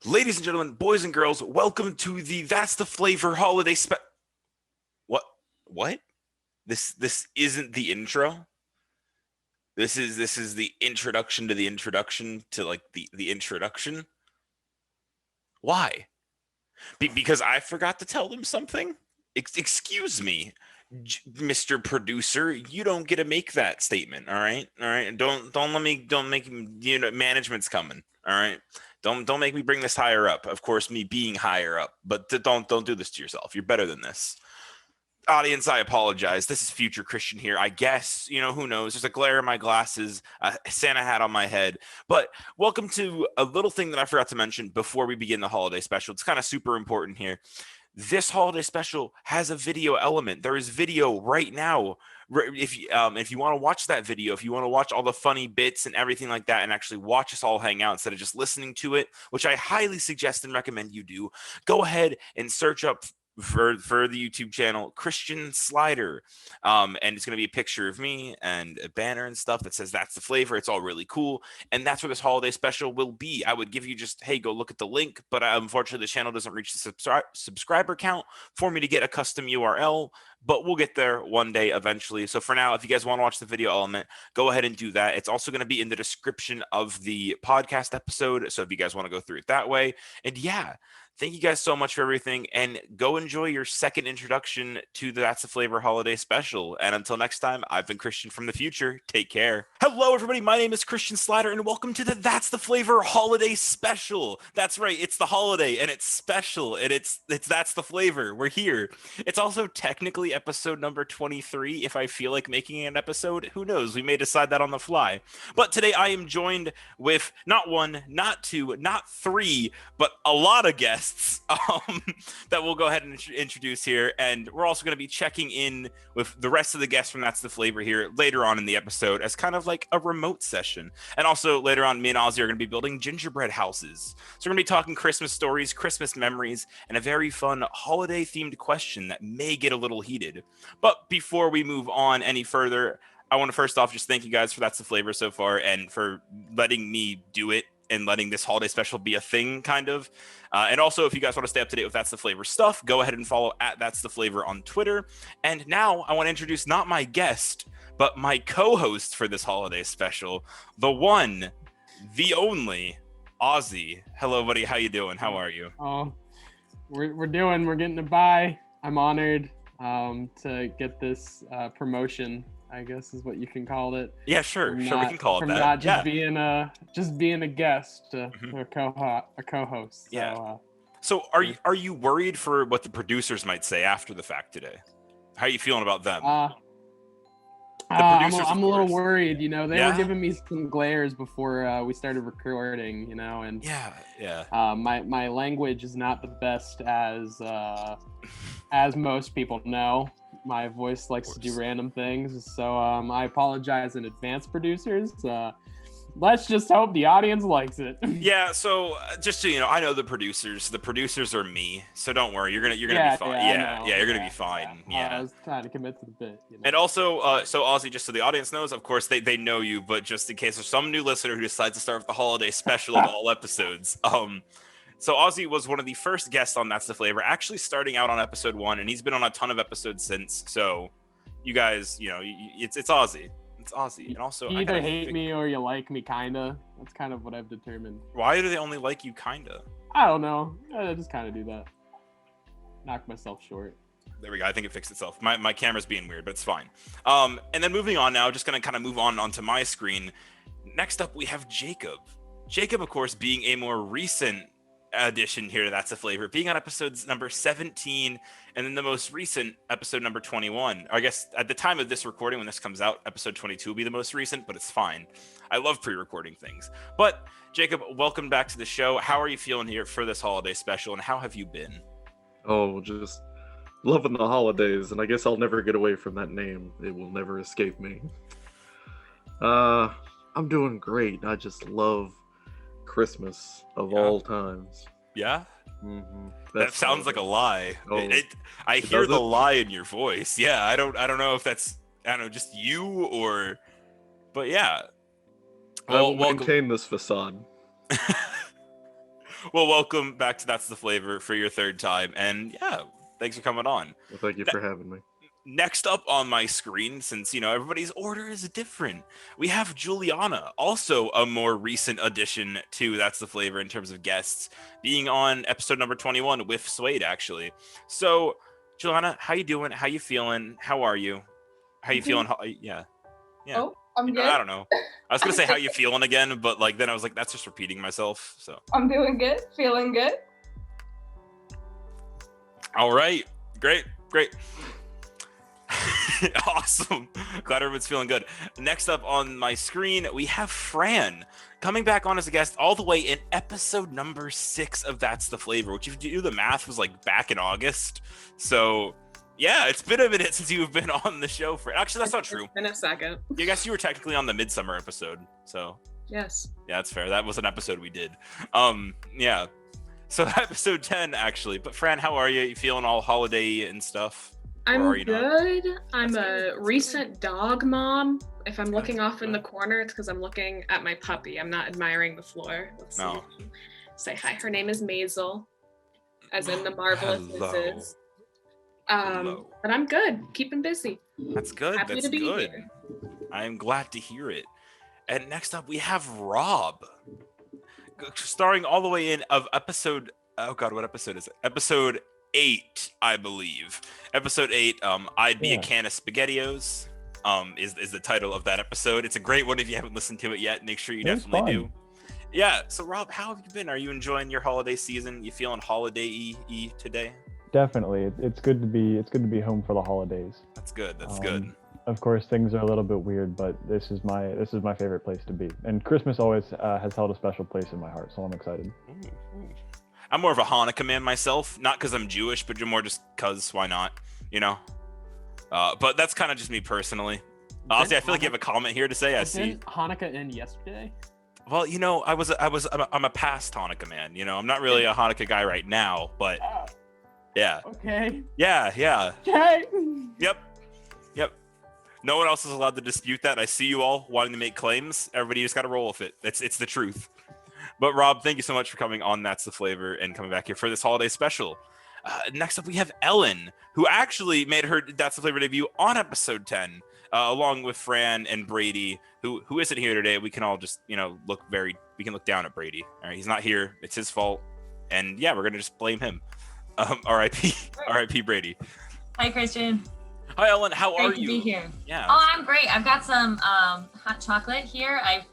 Ladies and gentlemen, boys and girls, welcome to the That's the Flavor holiday What? What? This isn't the intro. This is the introduction to the introduction to like the introduction. Why? Because I forgot to tell them something? Excuse me, Mr. Producer, you don't get to make that statement, all right? All right? Don't make management's coming, all right? Don't make me bring this higher up. Of course, me being higher up, but don't do this to yourself. You're better than this. Audience, I apologize. This is future Christian here. I guess, who knows? There's a glare in my glasses, a Santa hat on my head. But welcome to a little thing that I forgot to mention before we begin the holiday special. It's kind of super important here. This holiday special has a video element. There is video right now. If you want to watch that video, if you want to watch all the funny bits and everything like that and actually watch us all hang out instead of just listening to it, which I highly suggest and recommend you do, go ahead and search up for the YouTube channel Christian Slider, and it's going to be a picture of me and a banner and stuff that says That's the Flavor. It's all really cool, and that's where this holiday special will be. I would give you just, hey, go look at the link, but unfortunately the channel doesn't reach the subscriber count for me to get a custom URL, but we'll get there one day eventually. So for now, if you guys want to watch the video element, go ahead and do that. It's also going to be in the description of the podcast episode, so if you guys want to go through it that way. And yeah, thank you guys so much for everything, and go enjoy your second introduction to the That's the Flavor holiday special. And until next time, I've been Christian from the future. Take care. Hello, everybody. My name is Christian Slider, and welcome to the That's the Flavor holiday special. That's right. It's the holiday, and it's special, and it's That's the Flavor. We're here. It's also technically episode number 23. If I feel like making an episode, who knows? We may decide that on the fly. But today I am joined with not one, not two, not three, but a lot of guests that we'll go ahead and introduce here, and we're also going to be checking in with the rest of the guests from That's the Flavor here later on in the episode as kind of like a remote session. And also later on, me and Ozzy are going to be building gingerbread houses, so we're going to be talking Christmas stories, Christmas memories, and a very fun holiday themed question that may get a little heated. But before we move on any further, I want to first off just thank you guys for That's the Flavor so far, and for letting me do it and letting this holiday special be a thing, kind of. And also, if you guys want to stay up to date with That's the Flavor stuff, go ahead and follow at That's the Flavor on Twitter. And now I want to introduce not my guest, but my co-host for this holiday special, the one, the only, Ozzy. Hello, buddy. How you doing? How are you? Oh, we're getting it by. I'm honored to get this promotion, I guess is what you can call it. Yeah, sure, we can call it that. Not just being a guest, or a co-host. So, yeah. So are you worried for what the producers might say after the fact today? How are you feeling about them? I'm a little worried. They were giving me some glares before we started recording. And my language is not the best as most people know. My voice likes to do random things, so I apologize in advance, producers. Let's just hope the audience likes it. Yeah, so just so you know, I know the producers. The producers are me, so don't worry. You're gonna be fine. You're gonna be fine. Yeah. I was trying to commit to the bit. And also, so Ozzy, just so the audience knows, of course they know you, but just in case there's some new listener who decides to start with the holiday special of all episodes, so Ozzy was one of the first guests on That's the Flavor, actually starting out on episode 1, and he's been on a ton of episodes since. So you guys, it's Ozzy. It's Ozzy. And also, you either hate me or you like me, kinda. That's kind of what I've determined. Why do they only like you, kinda? I don't know. I just kind of do that. Knock myself short. There we go. I think it fixed itself. My camera's being weird, but it's fine. And then moving on now, just going to kind of move on onto my screen. Next up, we have Jacob. Jacob, of course, being a more recent addition here to That's the Flavor, being on episodes number 17 and then the most recent episode number 21. I guess at the time of this recording, when this comes out, episode 22 will be the most recent, but it's fine. I love pre-recording things. But Jacob, welcome back to the show. How are you feeling here for this holiday special, and how have you been? Oh, just loving the holidays, and I guess I'll never get away from that name. It will never escape me. I'm doing great. I just love Christmas of all times. Yeah? Mm-hmm. That sounds like a lie. I hear the lie in your voice. Yeah, I don't know if that's, just you or, but yeah. Well, I will maintain this facade. Well, welcome back to That's the Flavor for your third time. And yeah, thanks for coming on. Well, thank you for having me. Next up on my screen, since, everybody's order is different, we have Juliana, also a more recent addition to That's the Flavor in terms of guests, being on episode number 21 with Suede, actually. So, Juliana, how you doing? How you feeling? How are you? How you feeling? Yeah. Oh, I'm good. I don't know. I was going to say how you feeling again, but then I was like, that's just repeating myself. So I'm doing good. Feeling good. All right. Great. Awesome. Glad everyone's feeling good. Next up on my screen, we have Fran coming back on as a guest all the way in episode number 6 of That's the Flavor, which, if you do the math, was back in August. So yeah, it's been a minute since you've been on the show. Actually, that's not true. It's been a second. I guess you were technically on the Midsummer episode. So yes. Yeah, that's fair. That was an episode we did. Yeah. So episode 10, actually. But Fran, how are you? You feeling all holiday and stuff? I'm good. I'm a recent dog mom. If I'm looking off in the corner, it's because I'm looking at my puppy. I'm not admiring the floor. Let's see. Say hi. Her name is Maisel, as in the Marvelous Mrs. But I'm good. Keeping busy. That's good. Happy to be here. I'm glad to hear it. And next up, we have Rob, starring all the way in of episode. Oh God, what episode is it? Episode 8, I believe. Episode 8, I'd Be a Can of SpaghettiOs, is the title of that episode. It's a great one. If you haven't listened to it yet, make sure you definitely do. Yeah, so Rob, how have you been? Are you enjoying your holiday season? You feeling holiday-y today? Definitely. It's good to be home for the holidays. That's good. That's good. Of course, things are a little bit weird, but this is my favorite place to be. And Christmas always has held a special place in my heart, so I'm excited. I'm more of a Hanukkah man myself, not because I'm Jewish, but more just because why not, But that's kind of just me personally. Honestly, I feel like you have a comment here to say. I see. Hanukkah end yesterday? Well, I'm a past Hanukkah man. I'm not really a Hanukkah guy right now, but yeah. Okay. Yeah. Okay. Yep. No one else is allowed to dispute that. I see you all wanting to make claims. Everybody just got to roll with it. It's the truth. But Rob, thank you so much for coming on That's the Flavor and coming back here for this holiday special. Next up, we have Ellen, who actually made her That's the Flavor debut on episode 10, along with Fran and Brady, who isn't here today. We can all just, we can look down at Brady. All right, he's not here. It's his fault. And yeah, we're going to just blame him. R.I.P. Brady. Hi, Christian. Hi, Ellen. How are you? Great to be here. Yeah. Oh, I'm great. I've got some hot chocolate here. I've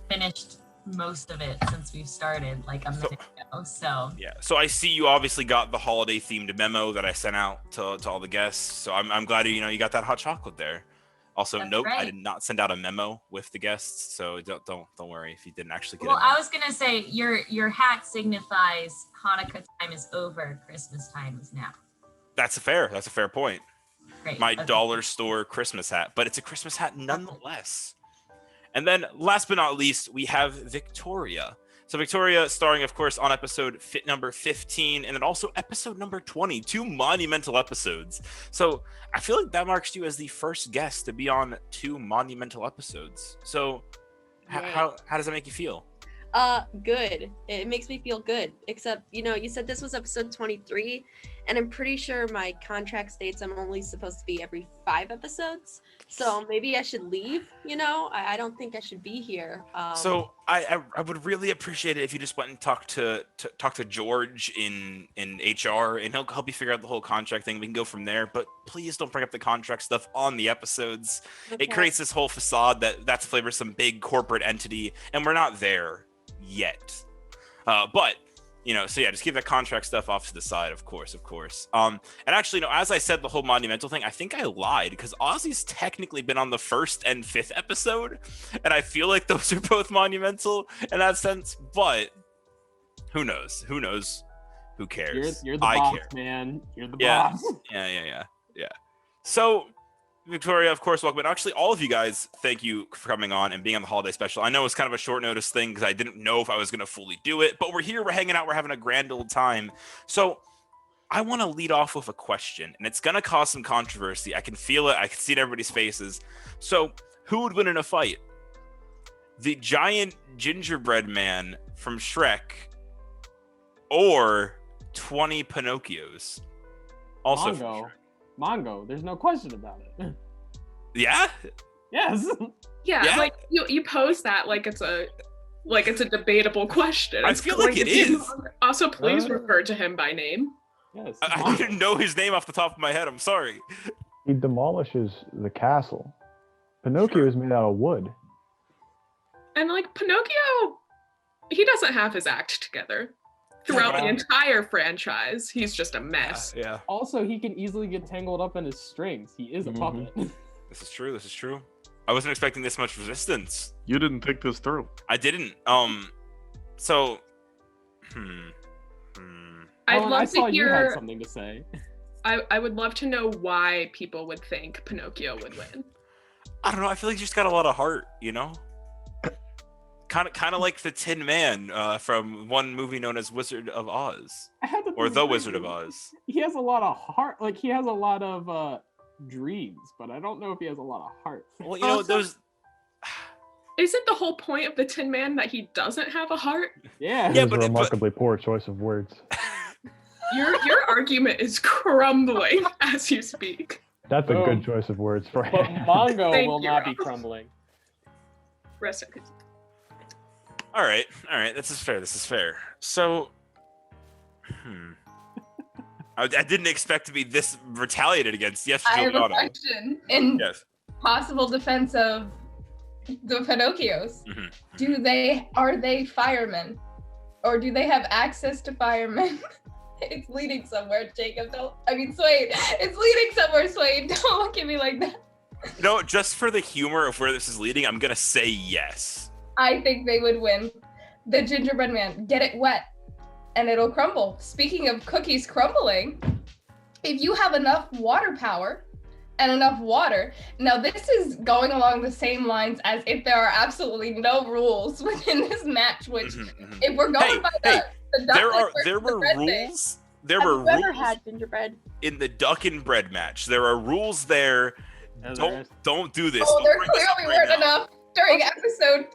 finished most of it since we've started a minute ago. So yeah. So I see you obviously got the holiday themed memo that I sent out to all the guests. So I'm glad you got that hot chocolate there. Also, note I did not send out a memo with the guests, so don't worry if you didn't actually get it. Well, I was gonna say your hat signifies Hanukkah time is over, Christmas time is now. That's a fair point. Great. My dollar store Christmas hat, but it's a Christmas hat nonetheless. And then last but not least, we have Victoria. So Victoria starring, of course, on episode number 15 and then also episode number 20, 2 monumental episodes. So I feel like that marks you as the first guest to be on 2 monumental episodes. So how does that make you feel? Good. It makes me feel good. Except, you said this was episode 23, and I'm pretty sure my contract states I'm only supposed to be every 5 episodes. So maybe I should leave. I don't think I should be here. So I would really appreciate it if you just went and talk to George in HR, and he'll help you figure out the whole contract thing. We can go from there. But please don't bring up the contract stuff on the episodes. Okay. It creates this whole facade that's Flavor some big corporate entity, and we're not there yet. But so yeah, just keep that contract stuff off to the side, of course. And actually, as I said, the whole monumental thing, I think I lied, because Ozzy's technically been on the 1st and 5th episode, and I feel like those are both monumental in that sense, but who knows? Who cares? You're the boss, man. You're the boss. Yeah. So Victoria, of course, welcome. And actually, all of you guys, thank you for coming on and being on the holiday special. I know it's kind of a short notice thing because I didn't know if I was going to fully do it, but we're here, we're hanging out, we're having a grand old time. So I want to lead off with a question, and it's going to cause some controversy. I can feel it. I can see it in everybody's faces. So who would win in a fight? The giant gingerbread man from Shrek or 20 Pinocchios. Also Mongo. There's no question about it. Yeah? Yes. Yeah, like you pose that like it's a debatable question. I feel like it is. Also, please refer to him by name. Yes. I didn't know his name off the top of my head. I'm sorry. He demolishes the castle. Pinocchio is made out of wood. And like Pinocchio, he doesn't have his act together. Throughout the entire franchise, he's just a mess. Yeah. Also, he can easily get tangled up in his strings. He is a puppet. This is true. I wasn't expecting this much resistance. You didn't think this through. I didn't. So. I'd love to hear. You had something to say. I would love to know why people would think Pinocchio would win. I don't know. I feel like he's just got a lot of heart, you know? Kind of like the Tin Man from one movie known as Wizard of Oz. Or The Wizard of Oz. He has a lot of heart. Like, he has a lot of dreams, but I don't know if he has a lot of heart. Well, you know, those... Isn't the whole point of the Tin Man that he doesn't have a heart? Yeah. It was a remarkably poor choice of words. Your argument is crumbling as you speak. That's a good choice of words for him. But Mongo will not be crumbling. Rest in peace. All right. This is fair. So, I didn't expect to be this retaliated against. Yes, I have a Giuliano. question in possible defense of the Pinocchios. Are they firemen, or do they have access to firemen? It's leading somewhere, Jacob. Swain. It's leading somewhere, Swain. Don't look at me like that. No, just for the humor of where this is leading, I'm gonna say yes. I think they would win. The gingerbread man, get it wet, and it'll crumble. Speaking of cookies crumbling, if you have enough water power and enough water, now this is going along the same lines as if there are absolutely no rules within this match, which if we're going by the there were rules. There Have were you rules ever had gingerbread in the duck and bread match. There are rules there. Don't do this. Oh, there clearly weren't enough during episode.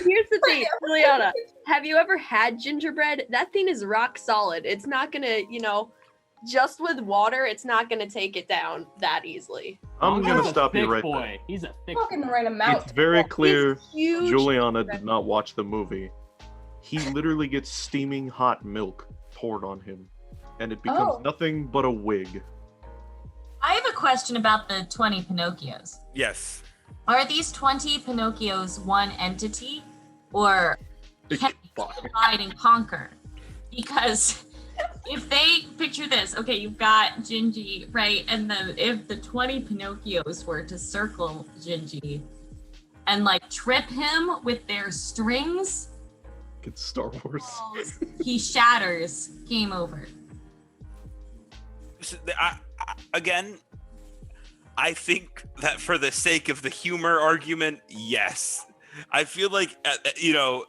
Here's the thing, Juliana. Have you ever had gingerbread? That thing is rock solid. It's not gonna, just with water, it's not gonna take it down that easily. I'm gonna stop you right there. He's a thick Fucking the right amount. It's very clear huge. Juliana did not watch the movie. He literally gets steaming hot milk poured on him, and it becomes nothing but a wig. I have a question about the 20 Pinocchios. Yes. Are these 20 Pinocchios one entity, or can they divide and conquer? Because if they picture this, okay, you've got Gingy, right? And then if the 20 Pinocchios were to circle Gingy and like trip him with their strings, it's Star Wars. He shatters. Game over. I think that for the sake of the humor argument, yes. I feel like,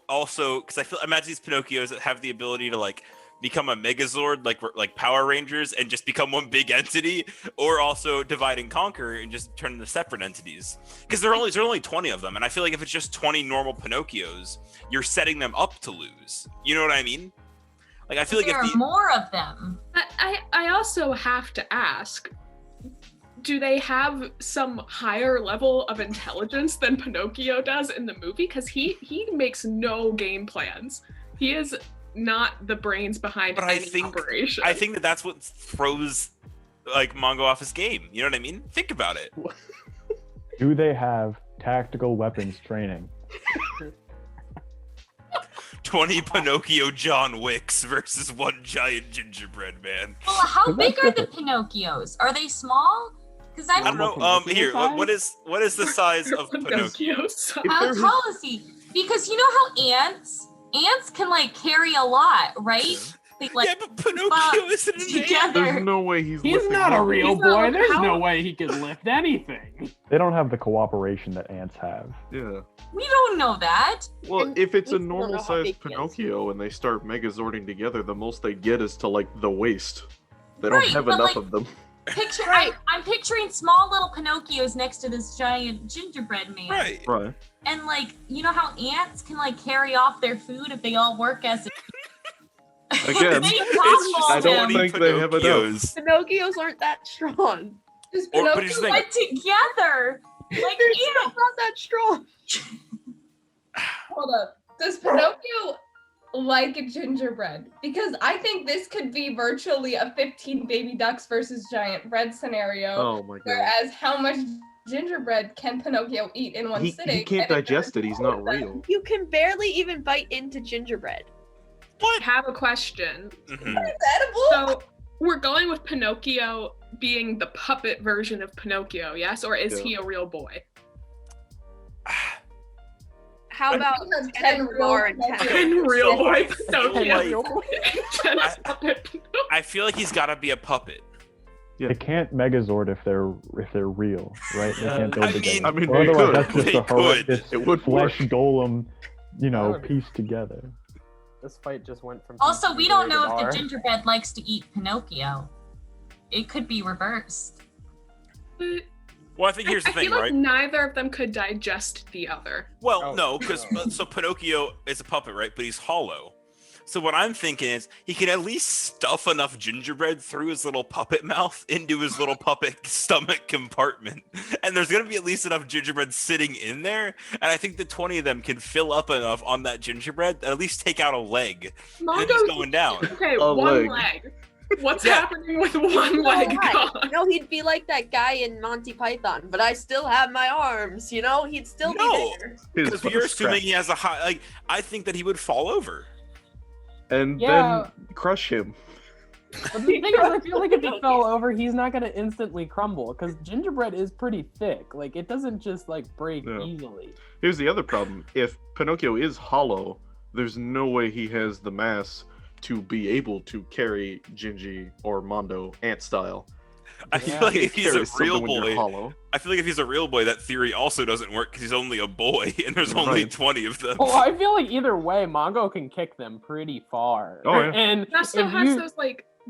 also, because imagine these Pinocchios that have the ability to, like, become a Megazord, like Power Rangers, and just become one big entity, or also divide and conquer and just turn into separate entities. Because there are only 20 of them, and I feel like if it's just 20 normal Pinocchios, you're setting them up to lose. You know what I mean? Like, I feel like there are more of them. I also have to ask, do they have some higher level of intelligence than Pinocchio does in the movie? Because he makes no game plans. He is not the brains behind any operation. I think that's what throws like Mongo off his game. You know what I mean? Think about it. Do they have tactical weapons training? 20 Pinocchio John Wicks versus one giant gingerbread man. Well, how big are the Pinocchios? Are they small? Because I don't know. Here, what is the size of Pinocchio? How tall is he? Because you know how ants can like carry a lot, right? They, like, but Pinocchio isn't an ant. There's no way he's not a real boy. There's no way he can lift anything. They don't have the cooperation that ants have. Yeah. We don't know that. Well, if it's a normal sized Pinocchio and they start Megazording together, the most they get is to like the waist. They don't have enough of them. I'm picturing small little Pinocchios next to this giant gingerbread man. Right. And like, you know how ants can like carry off their food if they all work as a Again, I don't think they have enough. Pinocchios aren't that strong. But together, like they're not that strong. Hold up. Does Pinocchio like a gingerbread? Because I think this could be virtually a 15 baby ducks versus giant bread scenario. Oh my god. Whereas how much gingerbread can Pinocchio eat in one sitting? He can't digest it. He's not real. You can barely even bite into gingerbread. I have a question. Mm-hmm. Is edible? So we're going with Pinocchio being the puppet version of Pinocchio, yes? Or is he a real boy? How about 10 real 10 real boy Pinocchio? I feel like he's got to be a puppet. They can't Megazord if they're real, right? They can't build together. I mean, otherwise, that's just They a horrendous It would flesh work. golem, pieced together. This fight just went from. Also, we don't know if the gingerbread likes to eat Pinocchio. It could be reversed. Well, I think here's the thing, I feel right? like neither of them could digest the other. Well, no, because so Pinocchio is a puppet, right? But he's hollow. So what I'm thinking is he can at least stuff enough gingerbread through his little puppet mouth into his little puppet stomach compartment. And there's going to be at least enough gingerbread sitting in there. And I think the 20 of them can fill up enough on that gingerbread to at least take out a leg. And then he's going down. Okay, one leg. What's happening with one leg gone? No, he'd be like that guy in Monty Python, but I still have my arms, He'd still be there. Because you're assuming he has a high, I think that he would fall over. And then crush him. But the thing is, I feel like if he fell over, he's not gonna instantly crumble because gingerbread is pretty thick. Like it doesn't just break easily. Here's the other problem: if Pinocchio is hollow, there's no way he has the mass to be able to carry Gingy or Mondo ant style. I feel like if he's a real boy, hollow. I feel like if he's a real boy, that theory also doesn't work because he's only a boy and there's only 20 of them. Well, I feel like either way, Mongo can kick them pretty far. Oh, yeah. And that still has those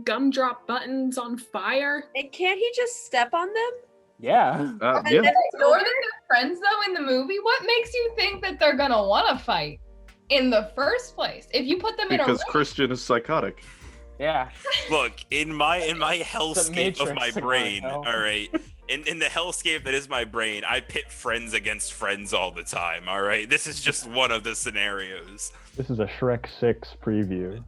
gumdrop buttons on fire. And can't he just step on them? Yeah. And then ignore that they're friends though in the movie. What makes you think that they're gonna want to fight in the first place? If you put them in a ring, Christian is psychotic. Yeah. Look, in my hellscape of my brain, all right. In the hellscape that is my brain, I pit friends against friends all the time, all right? This is just one of the scenarios. This is a Shrek 6 preview.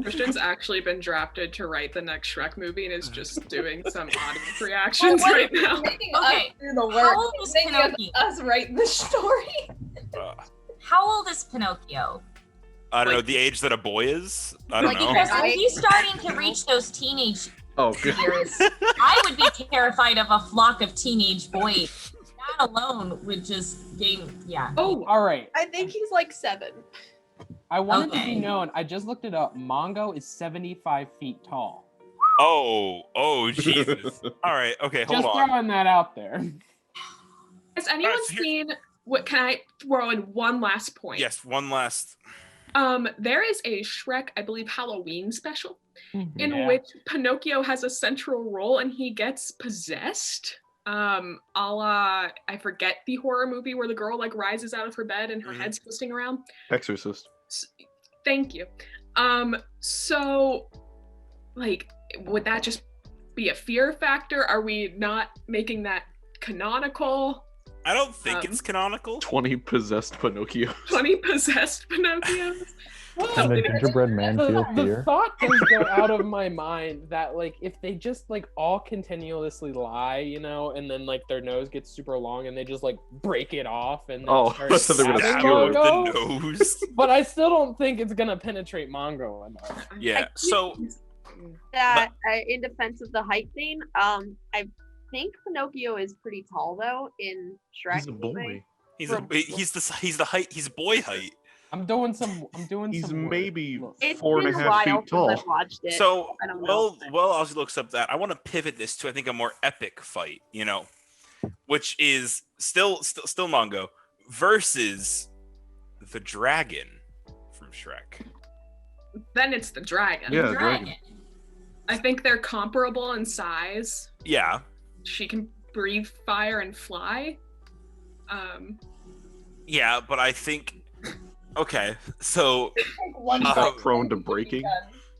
Christian's actually been drafted to write the next Shrek movie and is just doing some audience reactions right now. Making us do the work. Making us write the story. How old is Pinocchio? I don't know, the age that a boy is? I don't know. Because if he's starting to reach those teenage years, I would be terrified of a flock of teenage boys. That alone would just Oh, all right. I think he's 7. I wanted to be known. I just looked it up. Mongo is 75 feet tall. Oh, Jesus. All right, okay, hold on. Just throwing that out there. Has anyone seen, can I throw in one last point? Yes, one last. There is a Shrek, I believe, Halloween special in which Pinocchio has a central role and he gets possessed. A la, I forget the horror movie where the girl rises out of her bed and her head's twisting around. Exorcist. Thank you. So, would that just be a fear factor? Are we not making that canonical? I don't think it's canonical. 20 possessed Pinocchio. 20 possessed Pinocchios? Can the gingerbread man feel fear? The thought does go out of my mind that if they just all continuously lie, and then their nose gets super long and they just break it off and then so they're gonna skewer the nose. But I still don't think it's gonna penetrate Mongo enough. Yeah. So that in defense of the height thing, I think Pinocchio is pretty tall though in Shrek. He's a boy. He's the height. He's boy height. I'm doing some. He's maybe it's 4.5 feet tall. I've watched it. So while Ozzy looks up that, I want to pivot this to I think a more epic fight, which is still Mongo versus the dragon from Shrek. Then it's the dragon. Yeah, dragon. I think they're comparable in size. Yeah. She can breathe fire and fly. Yeah, but I think Okay, so prone to breaking.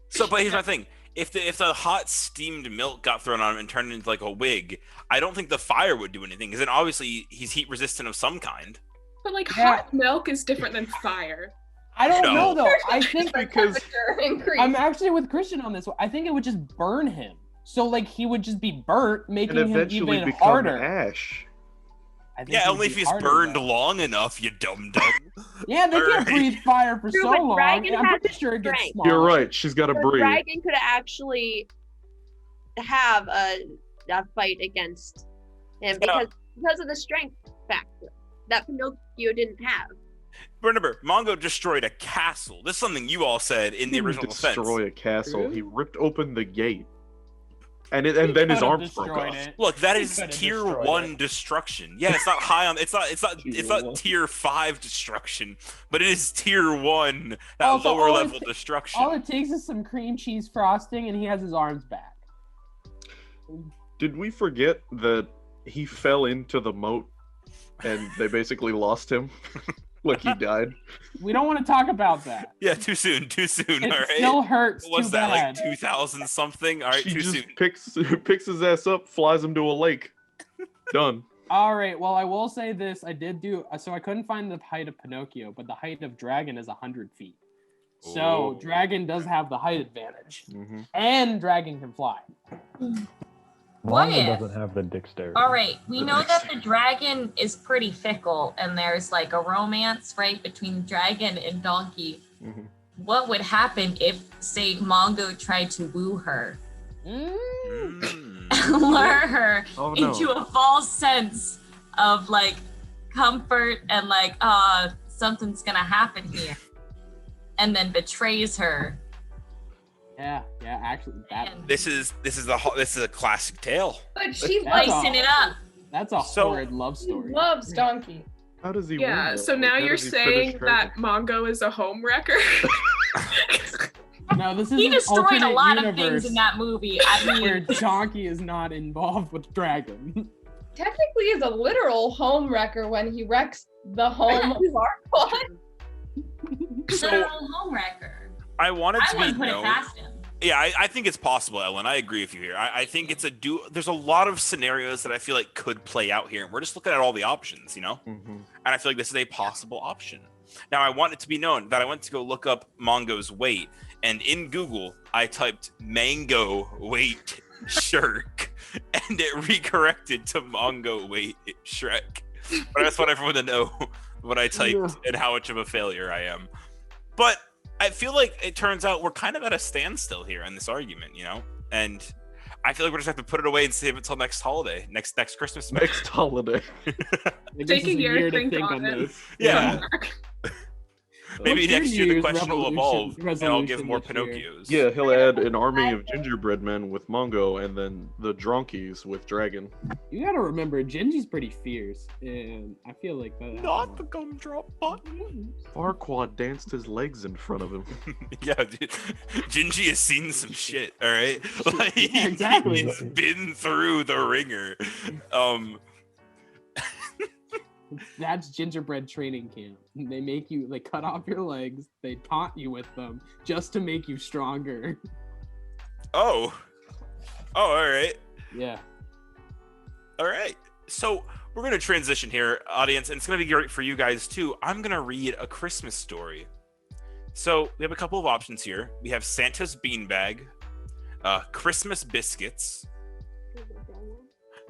So, but here's my thing: if the hot steamed milk got thrown on him and turned into like a wig, I don't think the fire would do anything, because then obviously he's heat resistant of some kind. But like hot milk is different than fire. I don't know though. I think because I'm actually with Christian on this one. I think it would just burn him. So like he would just be burnt, making him even harder. Ash. Yeah, only if he's burned long enough, you dumb. Yeah, they can't breathe fire for so long. I'm pretty sure it gets smaller. You're right. She's got to breathe. Dragon could actually have a fight against him because of the strength factor that Pinocchio didn't have. Remember, Mongo destroyed a castle. This is something you all said in the original defense. Destroy a castle. Really? He ripped open the gate. And then his arms broke off. Look, that is tier 1 destruction. Yeah, it's not high on. It's not tier 5 destruction, but it is tier 1. That lower level destruction. All it takes is some cream cheese frosting, and he has his arms back. Did we forget that he fell into the moat, and they basically lost him? Like he died. We don't want to talk about that. Yeah, too soon. It all right. Still hurts. What's that, like 2000 something? All right, too soon. Picks his ass up, flies him to a lake. Done. All right. Well, I will say this: I did do so. I couldn't find the height of Pinocchio, but the height of Dragon is 100 feet. So Dragon does have the height advantage, and Dragon can fly. Mongo doesn't have the dexterity. All right, we know that the dragon is pretty fickle, and there's like a romance, right, between dragon and donkey. What would happen if, say, Mongo tried to woo her? Lure her into a false sense of like comfort and like, something's gonna happen here, and then betrays her. Yeah, actually, this is a classic tale. But she's spicing it up. That's a horrid love story. He loves Donkey. How does he? Yeah. win, so now you're saying that Mongo is a home wrecker? No, this is he destroyed a lot of things in that movie. I mean, where Donkey is not involved with Dragon. Technically, is a literal home wrecker when he wrecks the home of Arquan. Literal home wrecker. I wanted to be put it past him. Yeah, I think it's possible, Ellen. I agree with you here. I think it's there's a lot of scenarios that I feel like could play out here. And we're just looking at all the options, you know? And I feel like this is a possible option. Now, I want it to be known that I went to go look up Mongo's weight. And in Google, I typed mango weight Shirk. And it recorrected to Mongo weight Shrek. But I just want everyone to know what I typed and how much of a failure I am. But I feel like it turns out we're kind of at a standstill here in this argument, you know? And I feel like we're just have to put it away and save it till next holiday, next Christmas. Next holiday. Take a year to think on this. Yeah. Maybe next year the question will evolve and I'll give more Pinocchios. Yeah, he'll add an army of gingerbread men with Mongo and then the Dronkies with Dragon. You gotta remember, Gingy's pretty fierce, and I feel like that. Not the gumdrop button. Farquaad danced his legs in front of him. Yeah, dude. Gingy has seen some shit, alright? Like, yeah, exactly. He's been through the ringer. That's gingerbread training camp. They make you cut off your legs, they taunt you with them just to make you stronger. Oh, all right. Yeah. All right. So we're gonna transition here, audience, and it's gonna be great for you guys too. I'm gonna read a Christmas story. So we have a couple of options here. We have Santa's beanbag, Christmas biscuits,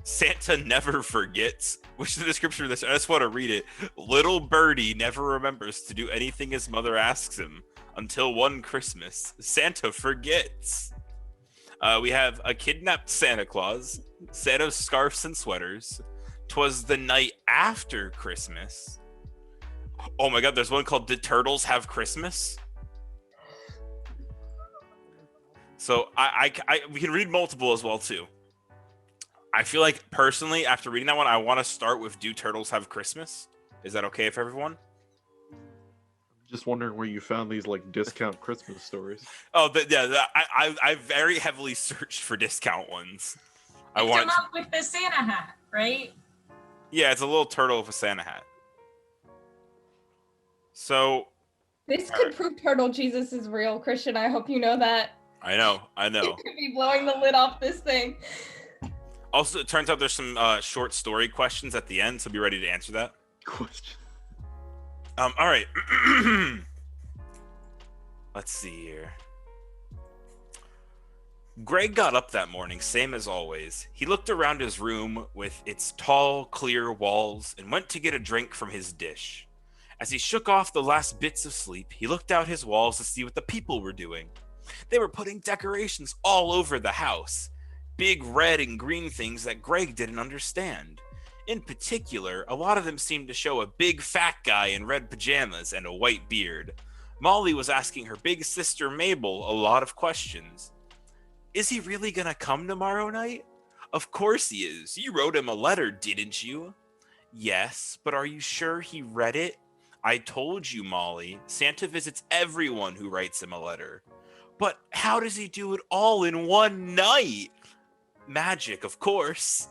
Santa never forgets, which is the description of this. I just want to read it. Little birdie never remembers to do anything his mother asks him until one Christmas. Santa forgets. We have a kidnapped Santa Claus, Santa's scarves and sweaters, 'Twas the night after Christmas. Oh my God, there's one called Did Turtles Have Christmas? So we can read multiple as well too. I feel like personally, after reading that one, I want to start with Do Turtles Have Christmas? Is that okay for everyone? Just wondering where you found these discount Christmas stories. Oh, I very heavily searched for discount ones. I want up with the Santa hat, right? Yeah, it's a little turtle with a Santa hat. So This could prove Turtle Jesus is real, Christian. I hope you know that. I know. You could be blowing the lid off this thing. Also, it turns out there's some short story questions at the end, so be ready to answer that. Question. All right. Let's see here. Greg got up that morning, same as always. He looked around his room with its tall, clear walls and went to get a drink from his dish. As he shook off the last bits of sleep, he looked out his walls to see what the people were doing. They were putting decorations all over the house. Big red and green things that Greg didn't understand. In particular, a lot of them seemed to show a big fat guy in red pajamas and a white beard. Molly was asking her big sister Mabel a lot of questions. Is he really gonna come tomorrow night? Of course he is. You wrote him a letter, didn't you? Yes, but are you sure he read it? I told you, Molly. Santa visits everyone who writes him a letter. But how does he do it all in one night? Magic, of course.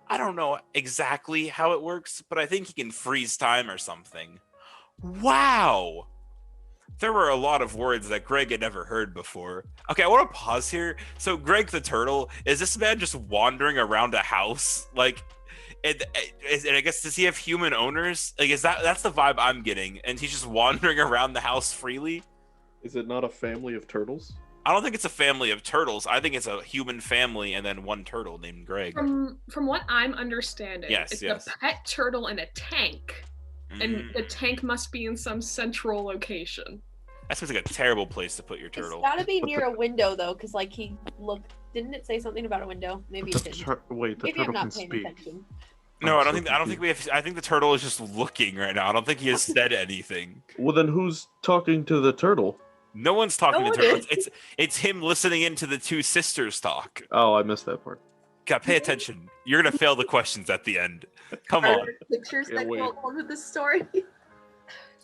I don't know exactly how it works, but I think he can freeze time or something. Wow! There were a lot of words that Greg had never heard before. Okay, I want to pause here. So Greg the Turtle, is this man just wandering around a house? Like, and I guess, does he have human owners? Like, that's the vibe I'm getting, and he's just wandering around the house freely? Is it not a family of turtles? I don't think it's a family of turtles. I think it's a human family and then one turtle named Greg. From what I'm understanding, it's a pet turtle in a tank. And the tank must be in some central location. That sounds like a terrible place to put your turtle. It's gotta be near a window though, because like he looked. Didn't it say something about a window? Maybe it didn't. Wait, the Maybe turtle I'm can not paying speak. attention. No, I don't think we have. I think the turtle is just looking right now. I don't think he has said anything. Well, then who's talking to the turtle? No one's talking No to one turtle. It's him listening into the two sisters talk. Oh, I missed that part. God, pay attention. You're gonna fail the questions at the end. Come Are on. there pictures that wait. go along with this story?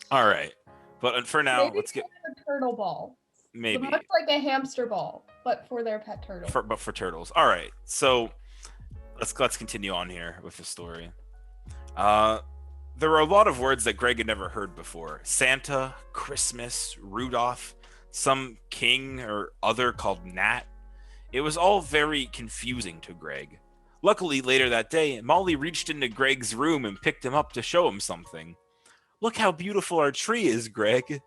All right, but for now, Maybe let's get a turtle ball. maybe. So much like a hamster ball, but for their pet turtle. But for turtles. All right. So let's continue on here with the story. There were a lot of words that Greg had never heard before. Santa, Christmas, Rudolph, some king or other called Nat. It was all very confusing to Greg. Luckily, later that day, Molly reached into Greg's room and picked him up to show him something. Look how beautiful our tree is, Greg.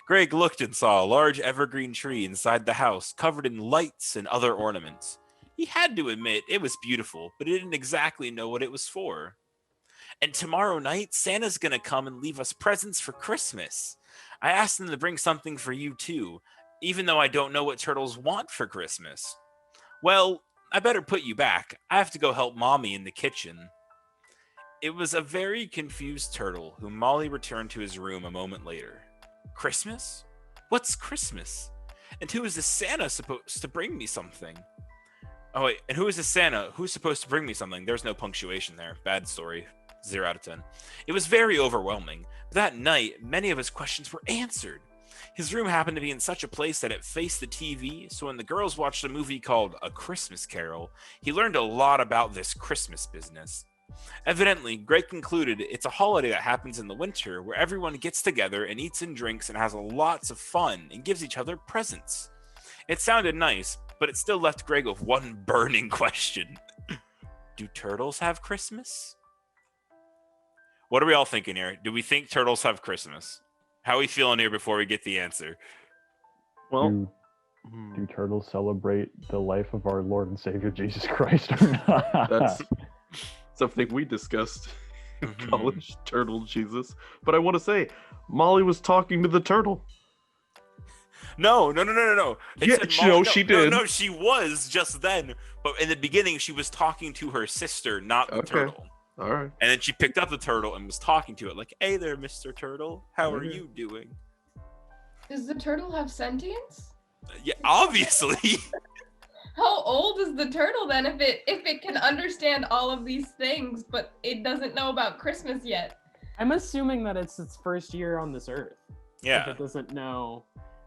Greg looked and saw a large evergreen tree inside the house, covered in lights and other ornaments. He had to admit it was beautiful, but he didn't exactly know what it was for. And tomorrow night, Santa's gonna come and leave us presents for Christmas. I asked him to bring something for you too, even though I don't know what turtles want for Christmas. Well, I better put you back. I have to go help Mommy in the kitchen. It was a very confused turtle whom Molly returned to his room a moment later. Christmas? What's Christmas? And who is this Santa supposed to bring me something? Oh wait, and who is this Santa? Who's supposed to bring me something? There's no punctuation there. Bad story. 0 out of 10. It was very overwhelming. That night, many of his questions were answered. His room happened to be in such a place that it faced the TV, so when the girls watched a movie called A Christmas Carol, he learned a lot about this Christmas business. Evidently, Greg concluded it's a holiday that happens in the winter where everyone gets together and eats and drinks and has lots of fun and gives each other presents. It sounded nice, but it still left Greg with one burning question. Do turtles have Christmas? What are we all thinking here? Do we think turtles have Christmas? How are we feeling here before we get the answer? Well, Do turtles celebrate the life of our Lord and Savior Jesus Christ or not? that's something we discussed in college, Turtle Jesus. But I want to say, Molly was talking to the turtle. No. It Yeah, said no, she did. No, she was just then. But in the beginning, she was talking to her sister, not the turtle. All right. And then she picked up the turtle and was talking to it like, hey there, Mr. Turtle. How are you doing? Does the turtle have sentience? Yeah, obviously. How old is the turtle then if it can understand all of these things, but it doesn't know about Christmas yet? I'm assuming that it's its first year on this earth. Yeah. If it doesn't know.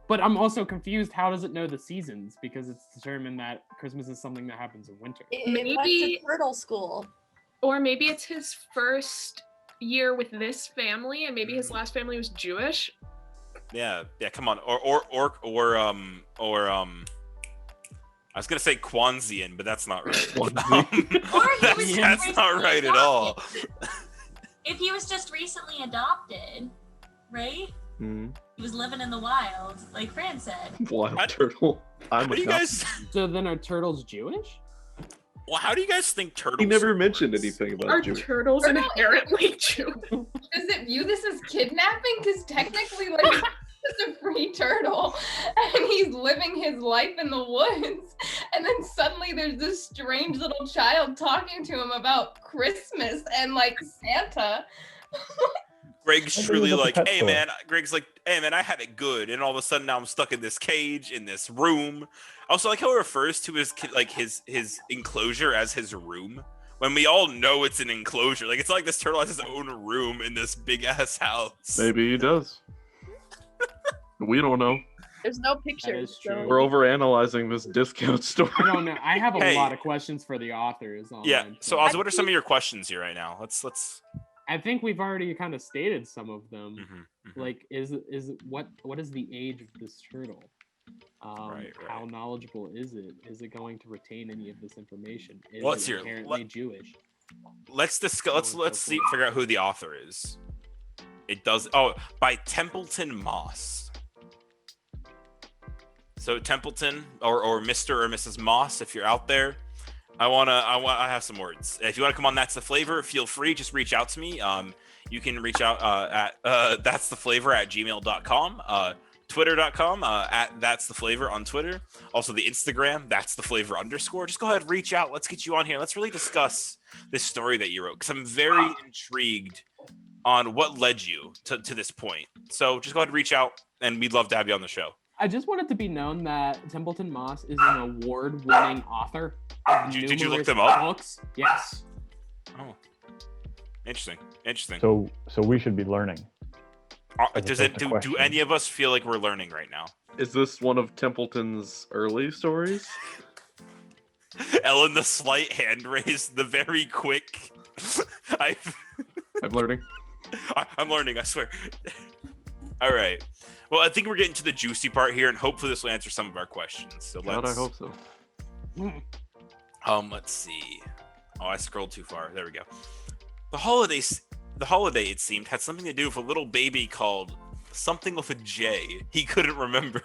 But I'm also confused. How does it know the seasons? Because it's determined that Christmas is something that happens in winter. It went to turtle school. Or maybe it's his first year with this family, and maybe his last family was Jewish. Yeah, come on. I was gonna say Kwanzaa, but that's not right. Or he was That's not right at all. If he was just recently adopted, right? Mm-hmm. He was living in the wild, like Fran said. Wild turtle. What do you guys? So then are turtles Jewish? Well, how do you guys think turtles? He never mentioned anything about Are Jewish. turtles Or no, inherently Jewish? Does it view this as kidnapping? Because technically, like, it's a free turtle, and he's living his life in the woods, and then suddenly there's this strange little child talking to him about Christmas and like Santa. Greg's I think truly it was at like, the pet hey store. man. Greg's like, hey man, I had it good, and all of a sudden now I'm stuck in this cage in this room. Also, like how he refers to his his enclosure as his room, when we all know it's an enclosure. Like it's not like this turtle has his own room in this big ass house. Maybe he does. We don't know. There's no That pictures. is true. So. We're overanalyzing this discount story. I don't know. I have a Hey. lot of questions for the authors. Yeah. online, So, Ozzy, what are some of your questions here right now? Let's. I think we've already kind of stated some of them. Mhm. Like, what is the age of this turtle? Right. How knowledgeable is it? Is it going to retain any of this information? Is Well, let's it hear- inherently Jewish? Let's discuss. Let's see. Figure out who the author is. It does. Oh, by Templeton Moss. So Templeton or Mr. or Mrs. Moss, if you're out there, I have some words. If you want to come on That's the Flavor, feel free. Just reach out to me. You can reach out at that's the flavor at gmail.com. Twitter.com at That's the Flavor on Twitter. Also the Instagram, That's the Flavor _. Just go ahead, reach out. Let's get you on here. Let's really discuss this story that you wrote, because I'm very intrigued on what led you to this point. So just go ahead and reach out, and we'd love to have you on the show. I just want it to be known that Templeton Moss is an award-winning author. Of Did you look numerous them up? Books. Yes. Oh, interesting. So we should be learning. Does that's it the do question. any of us feel like we're learning right now? Is this one of Templeton's early stories? Ellen, the slight hand raise, the very quick. I'm learning. I'm learning, I swear. All right. Well, I think we're getting to the juicy part here, and hopefully this will answer some of our questions. So God, I hope so. let's see. Oh, I scrolled too far. There we go. The holiday, it seemed, had something to do with a little baby called something with a J. He couldn't remember.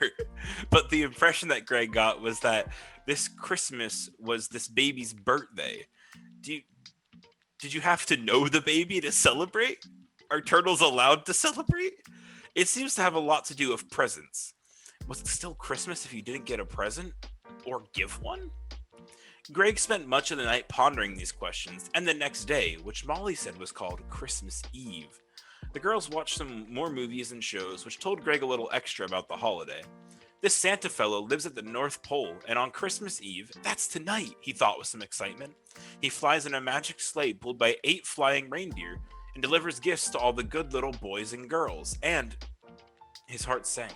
But the impression that Greg got was that this Christmas was this baby's birthday. Did you have to know the baby to celebrate? Are turtles allowed to celebrate? It seems to have a lot to do with presents. Was it still Christmas if you didn't get a present? Or give one? Greg spent much of the night pondering these questions, and the next day, which Molly said was called Christmas Eve. The girls watched some more movies and shows, which told Greg a little extra about the holiday. This Santa fellow lives at the North Pole, and on Christmas Eve, that's tonight, he thought with some excitement. He flies in a magic sleigh pulled by 8 flying reindeer, and delivers gifts to all the good little boys and girls. And his heart sank.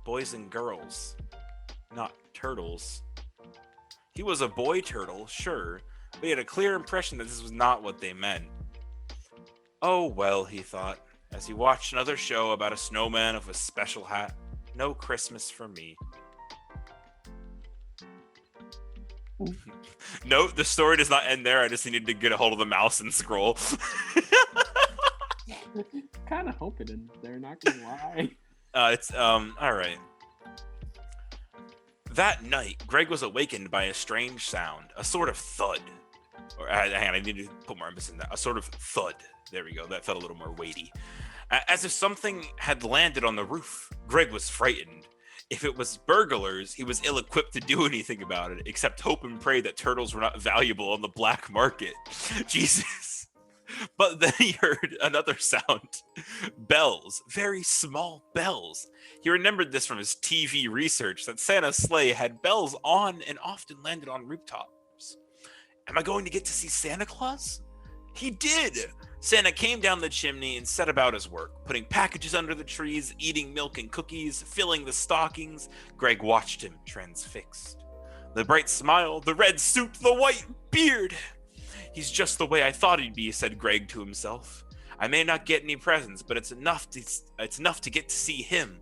Boys and girls, not turtles. He was a boy turtle, sure, but he had a clear impression that this was not what they meant. Oh well, he thought, as he watched another show about a snowman with a special hat. No Christmas for me. No, the story does not end there. I just needed to get a hold of the mouse and scroll. Kind of hope it ends there, not gonna lie. All right. That night, Greg was awakened by a strange sound, a sort of thud. Or hang on, I need to put more emphasis in that. A sort of thud. There we go. That felt a little more weighty. As if something had landed on the roof. Greg was frightened. If it was burglars, he was ill-equipped to do anything about it, except hope and pray that turtles were not valuable on the black market. Jesus. But then he heard another sound. Bells. Very small bells. He remembered this from his TV research, that Santa's sleigh had bells on and often landed on rooftops. Am I going to get to see Santa Claus? He did! Santa came down the chimney and set about his work, putting packages under the trees, eating milk and cookies, filling the stockings. Greg watched him, transfixed. The bright smile, the red suit, the white beard! He's just the way I thought he'd be, said Greg to himself. I may not get any presents, but it's enough to get to see him.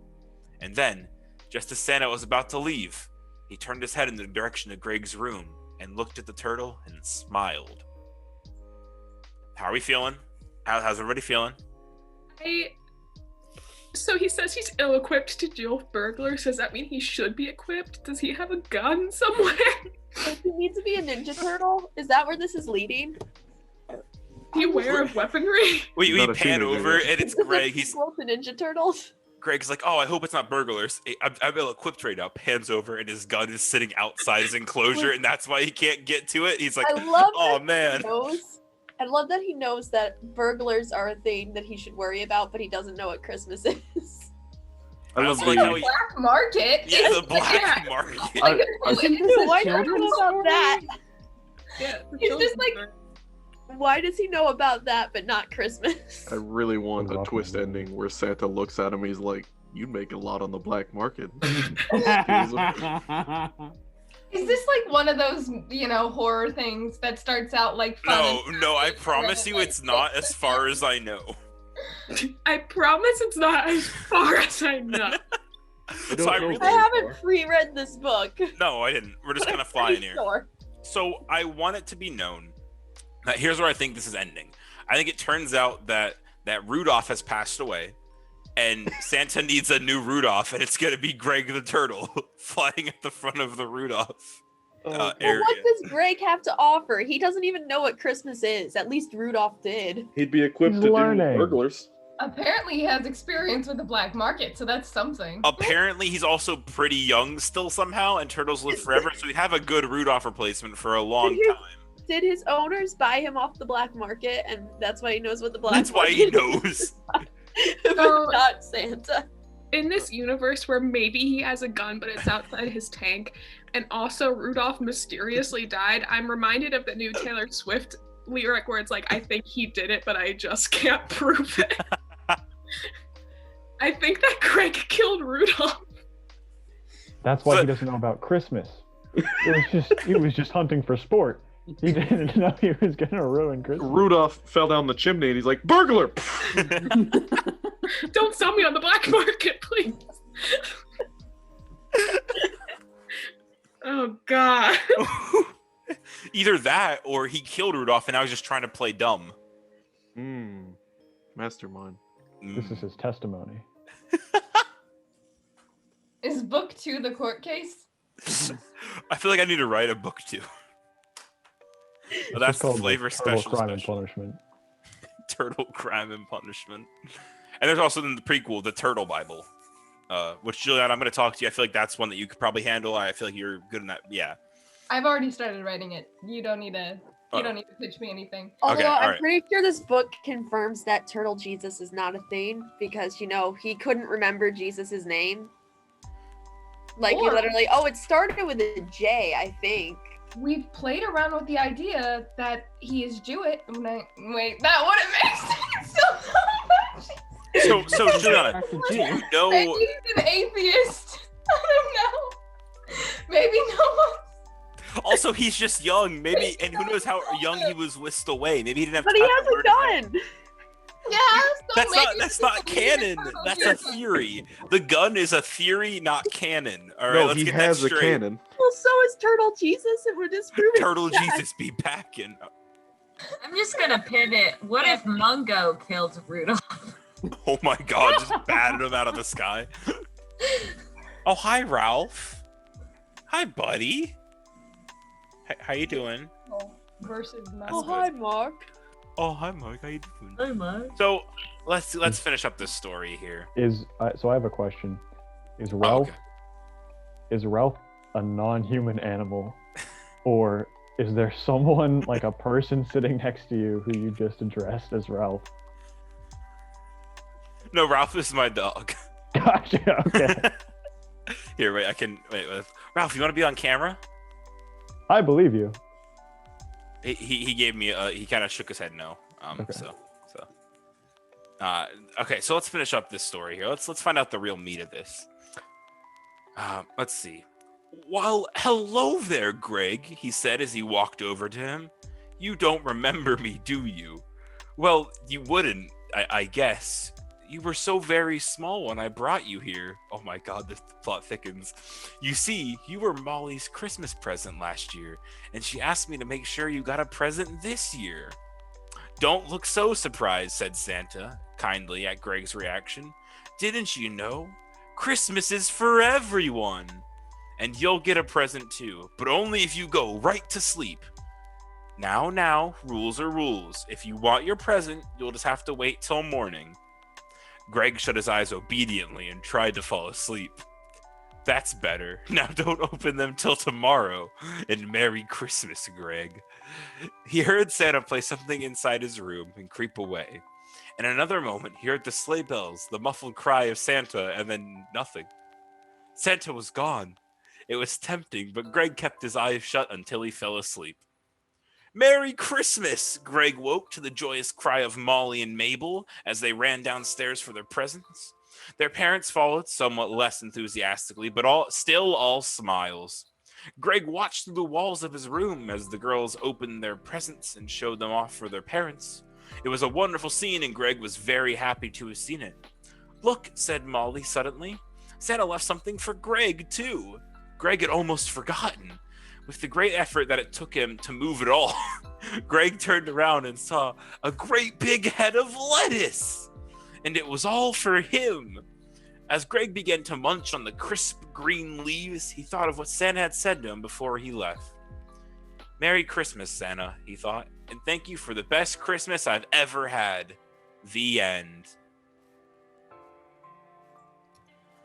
And then, just as Santa was about to leave, he turned his head in the direction of Greg's room and looked at the turtle and smiled. How are we feeling? How's everybody feeling? So he says he's ill-equipped to deal with burglars. Does that mean he should be equipped? Does he have a gun somewhere? Does he need to be a Ninja Turtle? Is that where this is leading? Beware of weaponry. We Not a pan teenager over yet. and it's Greg. He's Sequel to Ninja Turtles. Greg's like, oh, I hope it's not burglars. I'm ill-equipped right now. Pans over and his gun is sitting outside his enclosure, and that's why he can't get to it. He's like, I love oh that man. I love that he knows that burglars are a thing that he should worry about, but he doesn't know what Christmas is. I love also like how the, he, Black market. yeah, the black Yeah. market. Like, Isn't this a Why do you children's know about story? that? Yeah, He's just like- Why does he know about that but not Christmas? I really want a Rough twist movie. ending where Santa looks at him. He's like, "You'd make a lot on the black market." Is this like one of those, horror things that starts out like fun? No, I promise you it's not as far as I know. I promise it's not as far as I know. So I know really, I haven't pre-read this book. no, I didn't. We're just gonna fly in here. Sure. So I want it to be known that here's where I think this is ending. I think it turns out that Rudolph has passed away, and Santa needs a new Rudolph, and it's gonna be Greg the Turtle flying at the front of the Rudolph Well, area. what does Greg have to offer? He doesn't even know what Christmas is. At least Rudolph did. He'd be equipped He's to learning. do burglars. Apparently, he has experience with the black market, so that's something. Apparently, he's also pretty young still somehow, and turtles live forever, so he'd have a good Rudolph replacement for a long time. Did his owners buy him off the black market, and that's why he knows what the black That's why market he knows. but So- not Santa. In this universe where maybe he has a gun, but it's outside his tank, and also Rudolph mysteriously died, I'm reminded of the new Taylor Swift lyric where it's like, I think he did it, but I just can't prove it. I think that Greg killed Rudolph. That's why So- he doesn't know about Christmas. He was just hunting for sport. He didn't know he was gonna ruin Christmas. Rudolph fell down the chimney, and he's like, "Burglar!" Don't sell me on the black market, please. Oh, God. Either that, or he killed Rudolph, and I was just trying to play dumb. Mastermind. This is his testimony. Is book 2 the court case? I feel like I need to write a book too. But that's It's the called flavor Turtle special. Crime and special. Punishment. Turtle Crime and Punishment. And there's also in the prequel, the Turtle Bible. Which, Julian, I'm going to talk to you. I feel like that's one that you could probably handle. I feel like you're good in that. Yeah. I've already started writing it. You don't need to. Oh. You don't need to pitch me anything. Although Okay, I'm alright. pretty sure this book confirms that Turtle Jesus is not a thing because he couldn't remember Jesus's name. Like he Or- literally, it started with a J, I think. We've played around with the idea that he is Jewish. Wait, that wouldn't make sense so much. So Juliana, Back to do G. you know? Maybe he's an atheist. I don't know. Maybe no one. Also, he's just young. Maybe, and who knows how young he was whisked away. Maybe he didn't have But time he to has learn a about- gun. Yeah, so That's maybe that's he's not a canon. turtle That's a Jesus. theory. The gun is a theory, not canon. All right, No, let's he get has that a straight. cannon. Well, so is Turtle Jesus, and we're disproving Turtle that. Jesus be packing. I'm just gonna pivot. What if Mungo killed Rudolph? Oh my God! Just batted him out of the sky. Oh, hi, Ralph. Hi, buddy. How you doing? Versus That's Oh, good. hi, Mark. Oh, hi, Mark. How you doing? Hey, man. So let's finish up this story here. So I have a question. Is Oh, Ralph okay. is Ralph a non-human animal, or is there someone like a person sitting next to you who you just addressed as Ralph? No, Ralph is my dog. Gotcha. Okay. Here, wait. Wait. Ralph, you want to be on camera? I believe you. He gave me he kind of shook his head no. Okay. Okay, so let's finish up this story here. Let's find out the real meat of this. Let's see. Well, hello there, Greg, he said as he walked over to him. You don't remember me, do you? Well, you wouldn't. I guess you were so very small when I brought you here. Oh my god, the plot thickens. You see, you were Molly's Christmas present last year, and she asked me to make sure you got a present this year. Don't look so surprised, said Santa, kindly at Greg's reaction. Didn't you know? Christmas is for everyone. And you'll get a present too, but only if you go right to sleep. Now, rules are rules. If you want your present, you'll just have to wait till morning. Greg shut his eyes obediently and tried to fall asleep. That's better. Now don't open them till tomorrow. And Merry Christmas, Greg. He heard Santa play something inside his room and creep away. In another moment, he heard the sleigh bells, the muffled cry of Santa, and then nothing. Santa was gone. It was tempting, but Greg kept his eyes shut until he fell asleep. Merry Christmas! Greg woke to the joyous cry of Molly and Mabel as they ran downstairs for their presents. Their parents followed somewhat less enthusiastically, but still all smiles. Greg watched through the walls of his room as the girls opened their presents and showed them off for their parents. It was a wonderful scene, and Greg was very happy to have seen it. Look, said Molly suddenly. Santa left something for Greg, too. Greg had almost forgotten. With the great effort that it took him to move it all, Greg turned around and saw a great big head of lettuce. And it was all for him. As Greg began to munch on the crisp green leaves, he thought of what Santa had said to him before he left. Merry Christmas, Santa, he thought, and thank you for the best Christmas I've ever had. The end.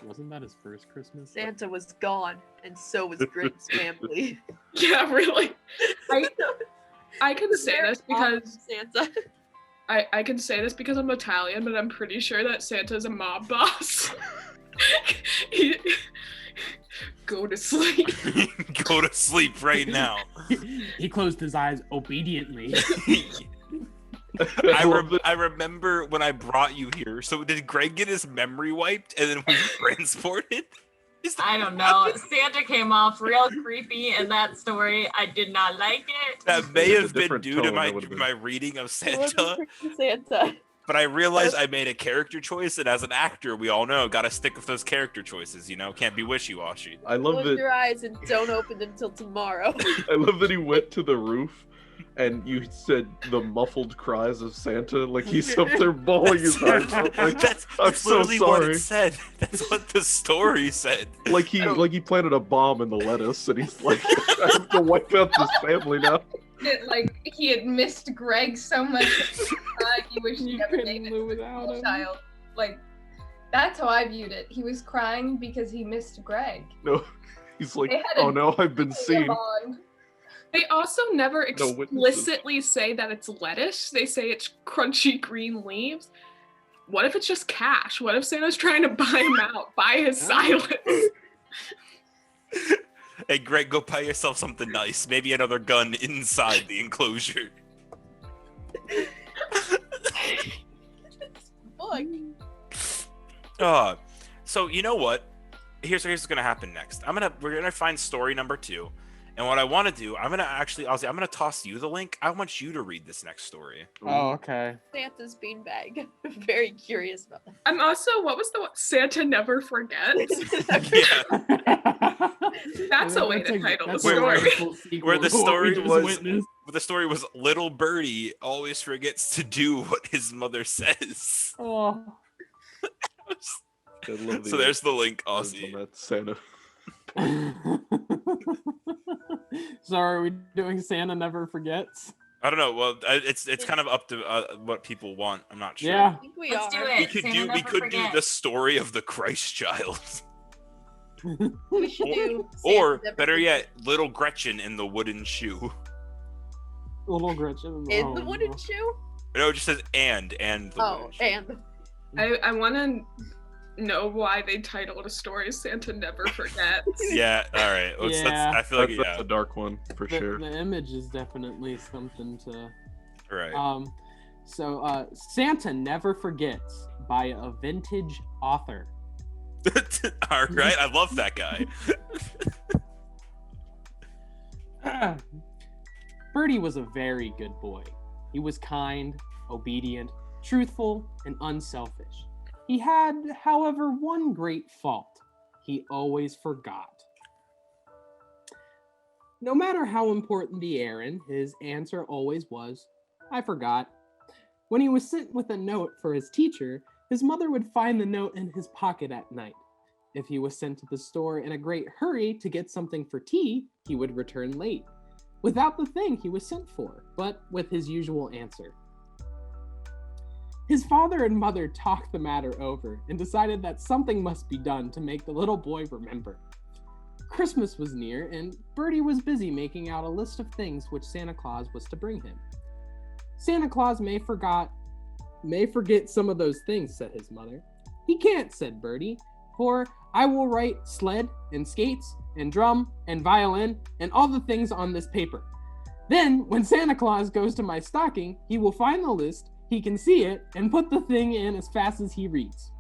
Wasn't that his first Christmas? Santa was gone, and so was Greg's family. Yeah, really. I can say this because Santa. I can say this because I'm Italian, but I'm pretty sure that Santa's a mob boss. Go to sleep. Go to sleep right now. He closed his eyes obediently. I remember when I brought you here. So did Greg get his memory wiped and then we transported? I don't know. Santa came off real creepy in that story. I did not like it. That may have been different due to tone, that would've been. my reading of It wasn't Santa. freaking Santa. But I realized I made a character choice, and as an actor, we all know, gotta stick with those character choices, you know? Can't be wishy-washy. I love Close that. your eyes and don't open them till tomorrow. I love that he went to the roof, and you said the muffled cries of Santa, like he's up there bawling his eyes out. Like, That's I'm so literally what sorry. it said. That's what the story said. Like he planted a bomb in the lettuce, and he's like, I have to wipe out this family now. Like he had missed Greg so much. He wished he You never couldn't named live it without him. child. Like that's how I viewed it. He was crying because he missed Greg. No, he's like, They had a- oh no, I've been seen. Bond. They also never No witnesses. explicitly say that it's lettuce. They say it's crunchy green leaves. What if it's just cash? What if Santa's trying to buy him out? Buy his silence? Hey, Greg, go buy yourself something nice. Maybe another gun inside the enclosure. So you know what? Here's what's gonna happen next. We're gonna find story number 2, and what I want to do, I'm gonna toss you the link. I want you to read this next story. Oh, okay. Santa's beanbag. I'm very curious about that. I'm also, what was the one? Santa Never Forgets? Yeah, That's a way to title the that's Where- a story. wonderful sequel where the to what story we just was- witnessed. but the story was little Birdie always forgets to do what his mother says. Oh. I love So there's the link, words Aussie. on that Santa. So are we doing Santa Never Forgets? I don't know. Well, it's kind of up to what people want. I'm not sure. Yeah. I think we Let's are. do We it. could Santa do Never the Forgets. story of the Christ child, We should do or Santa Never better Forgets. yet, little Gretchen in the wooden shoe. Little Gretchen. In the Oh, wooden no. shoe? No, it just says and the Oh, wooden shoe. and I want to know why they titled a story Santa Never Forgets. Yeah. All right. Yeah. I feel like That's a dark one for The, sure. the image is definitely something to. Right. So Santa Never Forgets by a vintage author. All right. I love that guy. Birdie was a very good boy. He was kind, obedient, truthful, and unselfish. He had, however, one great fault. He always forgot. No matter how important the errand, his answer always was, "I forgot." When he was sent with a note for his teacher, his mother would find the note in his pocket at night. If he was sent to the store in a great hurry to get something for tea, he would return late, without the thing he was sent for, but with his usual answer. His father and mother talked the matter over and decided that something must be done to make the little boy remember. Christmas was near, and Bertie was busy making out a list of things which Santa Claus was to bring him. "Santa Claus may forget some of those things," said his mother. "He can't," said Bertie, "for I will write sled and skates and drum and violin and all the things on this paper. Then, when Santa Claus goes to my stocking, he will find the list, he can see it, and put the thing in as fast as he reads."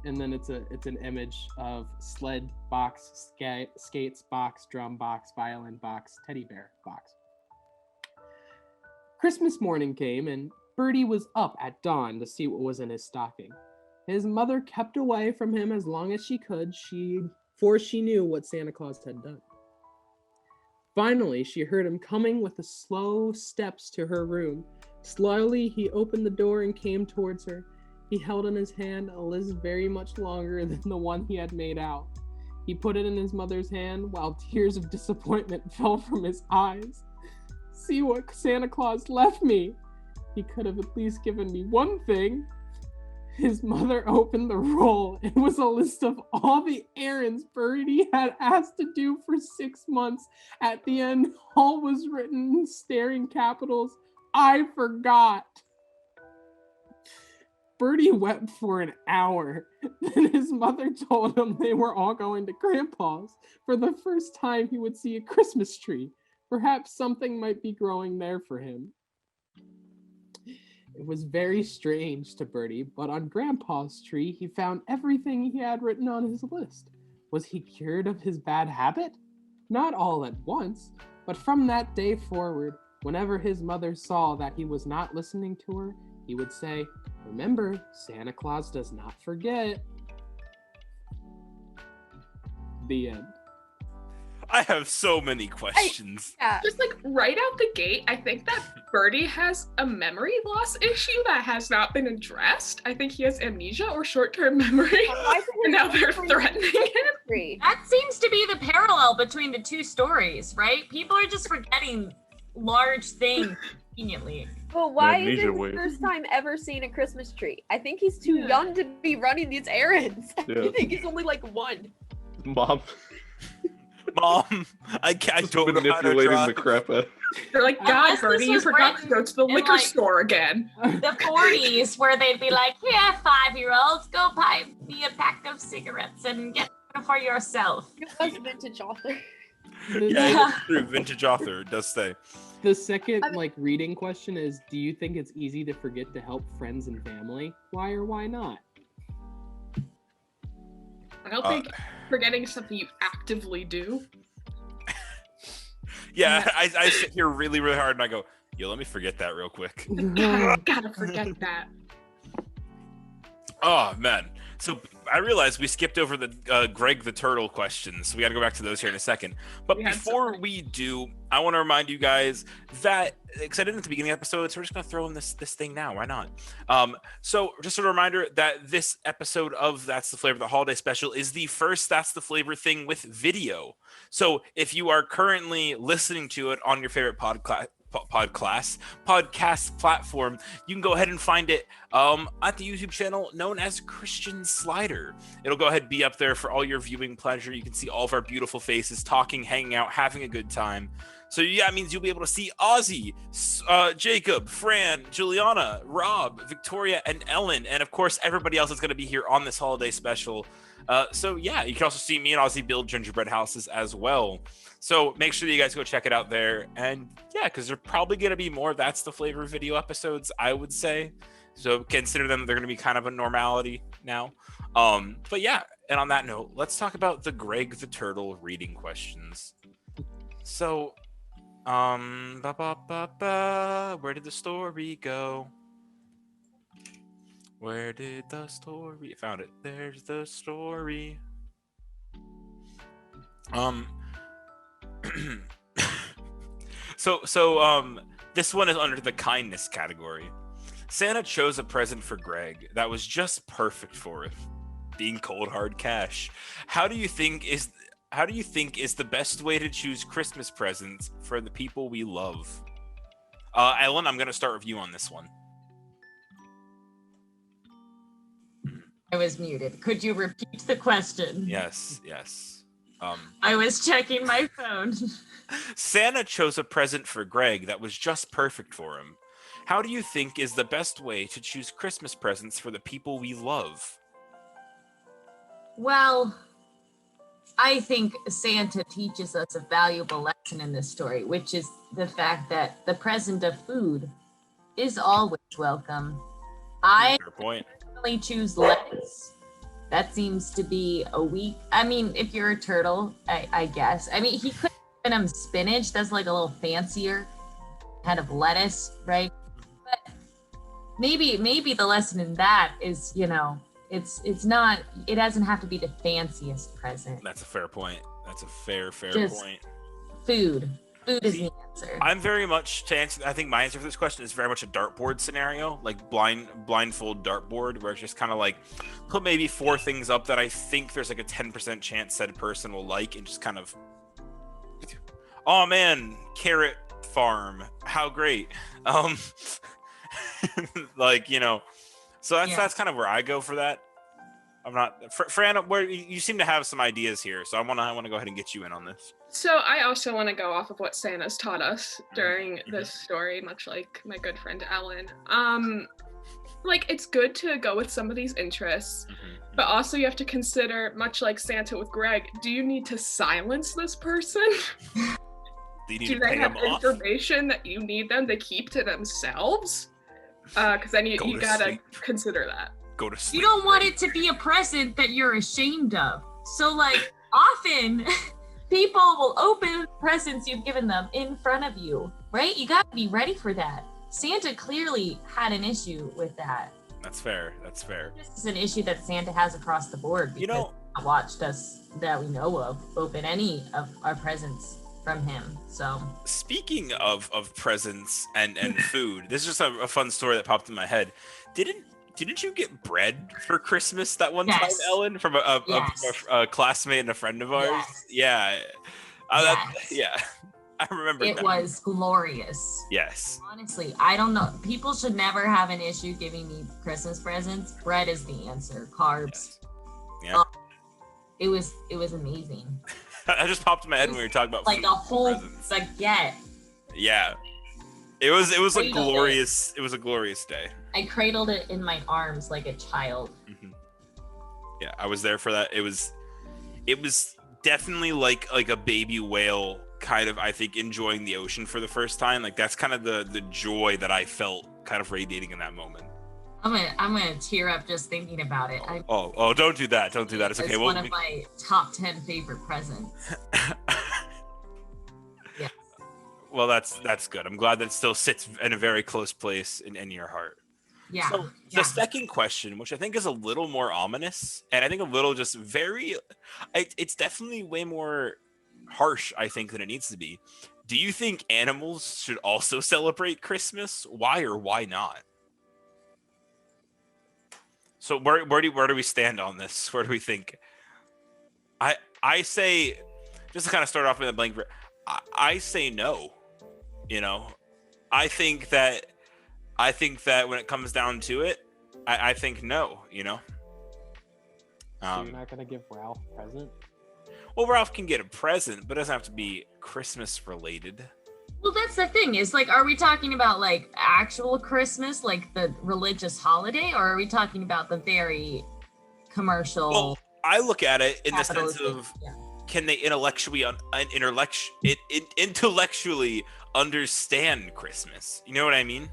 And then it's an image of sled box, skates box, drum box, violin box, teddy bear box. Christmas morning came, and Bertie was up at dawn to see what was in his stocking. His mother kept away from him as long as she could, for she knew what Santa Claus had done. Finally, she heard him coming with the slow steps to her room. Slowly, he opened the door and came towards her. He held in his hand a list very much longer than the one he had made out. He put it in his mother's hand while tears of disappointment fell from his eyes. "See what Santa Claus left me. He could have at least given me one thing." His mother opened the roll. It was a list of all the errands Bertie had asked to do for 6 months. At the end, all was written in staring capitals, "I forgot." Bertie wept for an hour. Then his mother told him they were all going to Grandpa's. For the first time, he would see a Christmas tree. Perhaps something might be growing there for him. It was very strange to Bertie, but on Grandpa's tree, he found everything he had written on his list. Was he cured of his bad habit? Not all at once, but from that day forward, whenever his mother saw that he was not listening to her, he would say, "Remember, Santa Claus does not forget." The end. I have so many questions. Just like right out the gate, I think that Bertie has a memory loss issue that has not been addressed. I think he has amnesia or short-term memory. And now they're threatening him. That seems to be the parallel between the two stories, right? People are just forgetting large things conveniently. But why is Amnesia it his wave. first time ever seeing a Christmas tree? I think he's too young to be running these errands. Yeah. I think he's only like 1. Mom Mom, I don't know how to manipulating drive. the crap out. They're like, "God, Unless this Bertie, you was forgot to written go to the in, liquor like, store again." The 40s, where they'd be like, "Here, 5-year-olds, go buy me a pack of cigarettes and get one for yourself." It was vintage author. Yeah, it's true. Vintage author does say. The second reading question is, do you think it's easy to forget to help friends and family? Why or why not? I don't think forgetting is something you actively do. Yeah, I sit here really, really hard and I go, "Yo, let me forget that real quick." Gotta forget that. Oh, man. So I realized we skipped over the Greg the Turtle questions. So we got to go back to those here in a second. But before we do, I want to remind you guys that, because I did at the beginning of the episode, so we're just going to throw in this thing now. Why not? So just a reminder that this episode of That's the Flavor, the holiday special, is the first That's the Flavor thing with video. So if you are currently listening to it on your favorite podcast platform, you can go ahead and find it at the YouTube channel known as Christian Slider. It'll go ahead and be up there for all your viewing pleasure. You can see all of our beautiful faces talking, hanging out, having a good time. So yeah, it means you'll be able to see Ozzy, Jacob, Fran, Juliana, Rob, Victoria, and Ellen, and of course everybody else is going to be here on this holiday special. So yeah, you can also see me and Ozzy build gingerbread houses as well. So make sure that you guys go check it out there. And yeah, because there's probably going to be more That's the Flavor video episodes, I would say. So consider them, they're going to be kind of a normality now. But yeah, and on that note, let's talk about the Greg the Turtle reading questions. So, where did the story go? Where did the story? Found it. There's the story. So this one is under the kindness category. Santa chose a present for Greg that was just perfect for him. Being cold hard cash. How do you think is the best way to choose Christmas presents for the people we love? Ellen, I'm gonna start with you on this one. I was muted. Could you repeat the question? Yes. I was checking my phone. Santa chose a present for Greg that was just perfect for him. How do you think is the best way to choose Christmas presents for the people we love? Well, I think Santa teaches us a valuable lesson in this story, which is the fact that the present of food is always welcome. I Fair point. personally choose lettuce. That seems to be a weak. I mean, if you're a turtle, I guess. I mean, he could have given him spinach. That's like a little fancier kind of lettuce, right? But maybe the lesson in that is, it's not. It doesn't have to be the fanciest present. That's a fair point. That's a fair Just point. Food is the answer. I'm very much to answer. I think my answer for this question is very much a dartboard scenario, like blindfold dartboard, where it's just kind of like put maybe 4 things up that I think there's like a 10% chance said person will like, and just kind of, oh man, carrot farm, how great, like So that's kind of where I go for that. I'm not Fran. Where you seem to have some ideas here, so I want to go ahead and get you in on this. So I also want to go off of what Santa's taught us during this story, much like my good friend Ellen. Like, it's good to go with somebody's interests, but also you have to consider, much like Santa with Greg, do you need to silence this person? Do they have information that you need them to keep to themselves? Because then you gotta consider that. Go to sleep. You don't want it to be a present that you're ashamed of. So, like, often people will open presents you've given them in front of you, right? You got to be ready for that. Santa clearly had an issue with that. That's fair. This is an issue that Santa has across the board because he's not watched us that we know of open any of our presents from him. So speaking of presents and food, this is just a fun story that popped in my head. Didn't you get bread for Christmas that one time, Ellen, from a classmate and a friend of ours? Yes. Yeah. I remember it that. was glorious. Yes. Honestly, I don't know. People should never have an issue giving me Christmas presents. Bread is the answer. Carbs. Yes. Yeah. It was amazing. I just popped in my head when we were talking about like a whole baguette. Yeah. It was like glorious. It was a glorious day. I cradled it in my arms like a child. Mm-hmm. Yeah, I was there for that. It was definitely like a baby whale kind of, I think, enjoying the ocean for the first time. Like, that's kind of the joy that I felt kind of radiating in that moment. I'm gonna tear up just thinking about it. Oh, don't do that. Don't do that. It's okay. It's one of my top 10 favorite presents. Yeah. Well, that's good. I'm glad that it still sits in a very close place in your heart. Yeah. So the second question, which I think is a little more ominous, and I think a little just it's definitely way more harsh, I think, than it needs to be. Do you think animals should also celebrate Christmas? Why or why not? So where do we stand on this? Where do we think? I say, just to kind of start off with a blank, I say no. I think that when it comes down to it, I think no. So you're not gonna give Ralph a present? Well, Ralph can get a present, but it doesn't have to be Christmas related. Well, that's the thing, is like, are we talking about like actual Christmas, like the religious holiday, or are we talking about the very commercial? Well, I look at it in the sense of, can they intellectually understand Christmas? You know what I mean?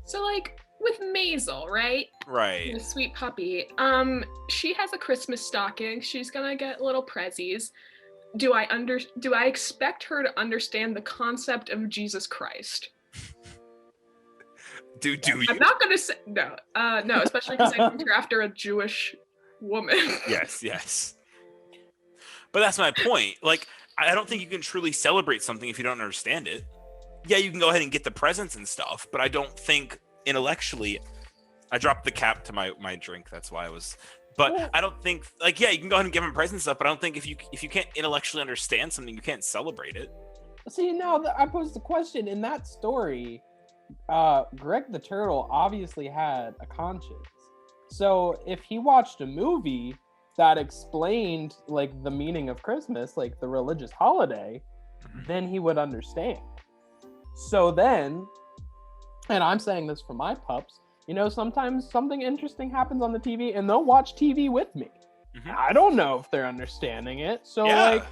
So, like, with Maisel, right? Right. The sweet puppy. She has a Christmas stocking. She's gonna get little prezzies. Do I expect her to understand the concept of Jesus Christ? Do you? I'm not gonna say no. No, especially because I named her after a Jewish woman. Yes. But that's my point. Like, I don't think you can truly celebrate something if you don't understand it. Yeah, you can go ahead and get the presents and stuff, but I don't think intellectually. I dropped the cap to my drink. That's why I was. But I don't think, like, yeah, you can go ahead and give them presents and stuff, but I don't think if you can't intellectually understand something, you can't celebrate it. See, now I posed the question in that story. Greg the Turtle obviously had a conscience. So if he watched a movie that explained like the meaning of Christmas, like the religious holiday, then he would understand. So then, and I'm saying this for my pups, you know, sometimes something interesting happens on the TV and they'll watch TV with me. I don't know if they're understanding it. So like,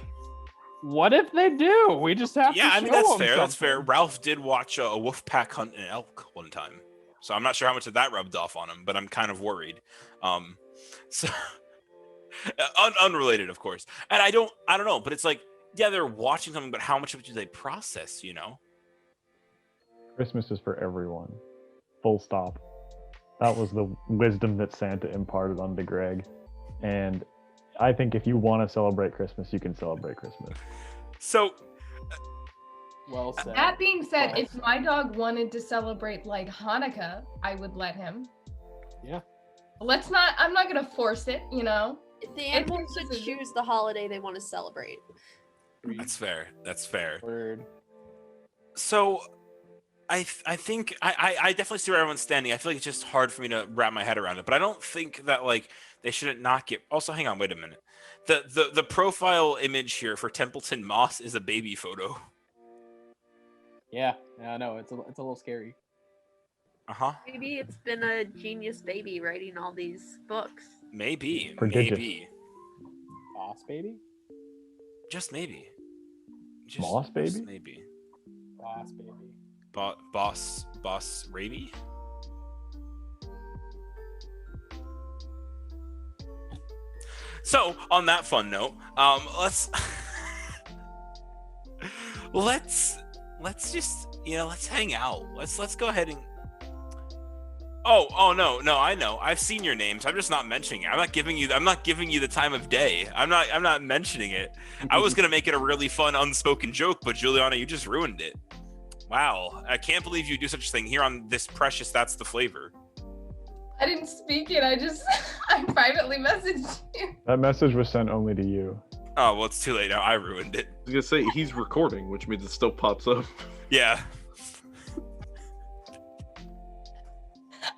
what if they do? We just have to show I mean, that's them fair. something. That's fair. Ralph did watch a wolf pack hunt an elk one time. So I'm not sure how much of that rubbed off on him, but I'm kind of worried. So unrelated, of course. And I don't know, but it's like, yeah, they're watching something, but how much of it do they process, you know? Christmas is for everyone. Full stop. That was the wisdom that Santa imparted onto Greg. And I think if you want to celebrate Christmas, you can celebrate Christmas. So, well said. That being said, if my dog wanted to celebrate like Hanukkah, I would let him. Yeah. I'm not gonna force it, you know? The animals should choose the holiday they want to celebrate. That's fair. That's fair. Word. So, I think I definitely see where everyone's standing. I feel like it's just hard for me to wrap my head around it. But I don't think that like they shouldn't not get. Also, hang on, wait a minute. The profile image here for Templeton Moss is a baby photo. Yeah, I know it's a little scary. Maybe it's been a genius baby writing all these books. Maybe. Boss baby. Just maybe. Moss baby. Just maybe. Boss baby. Boss Raby? So, on that fun note, let's just, let's hang out. Let's go ahead and Oh no, I know. I've seen your names. I'm just not mentioning it. I'm not giving you the time of day. I'm not mentioning it. I was gonna make it a really fun unspoken joke, but Juliana, you just ruined it. Wow, I can't believe you do such a thing here on this precious That's the Flavor. I didn't speak it. I privately messaged you. That message was sent only to you. Oh, well, it's too late now. I ruined it. I was gonna say he's recording, which means it still pops up. Yeah.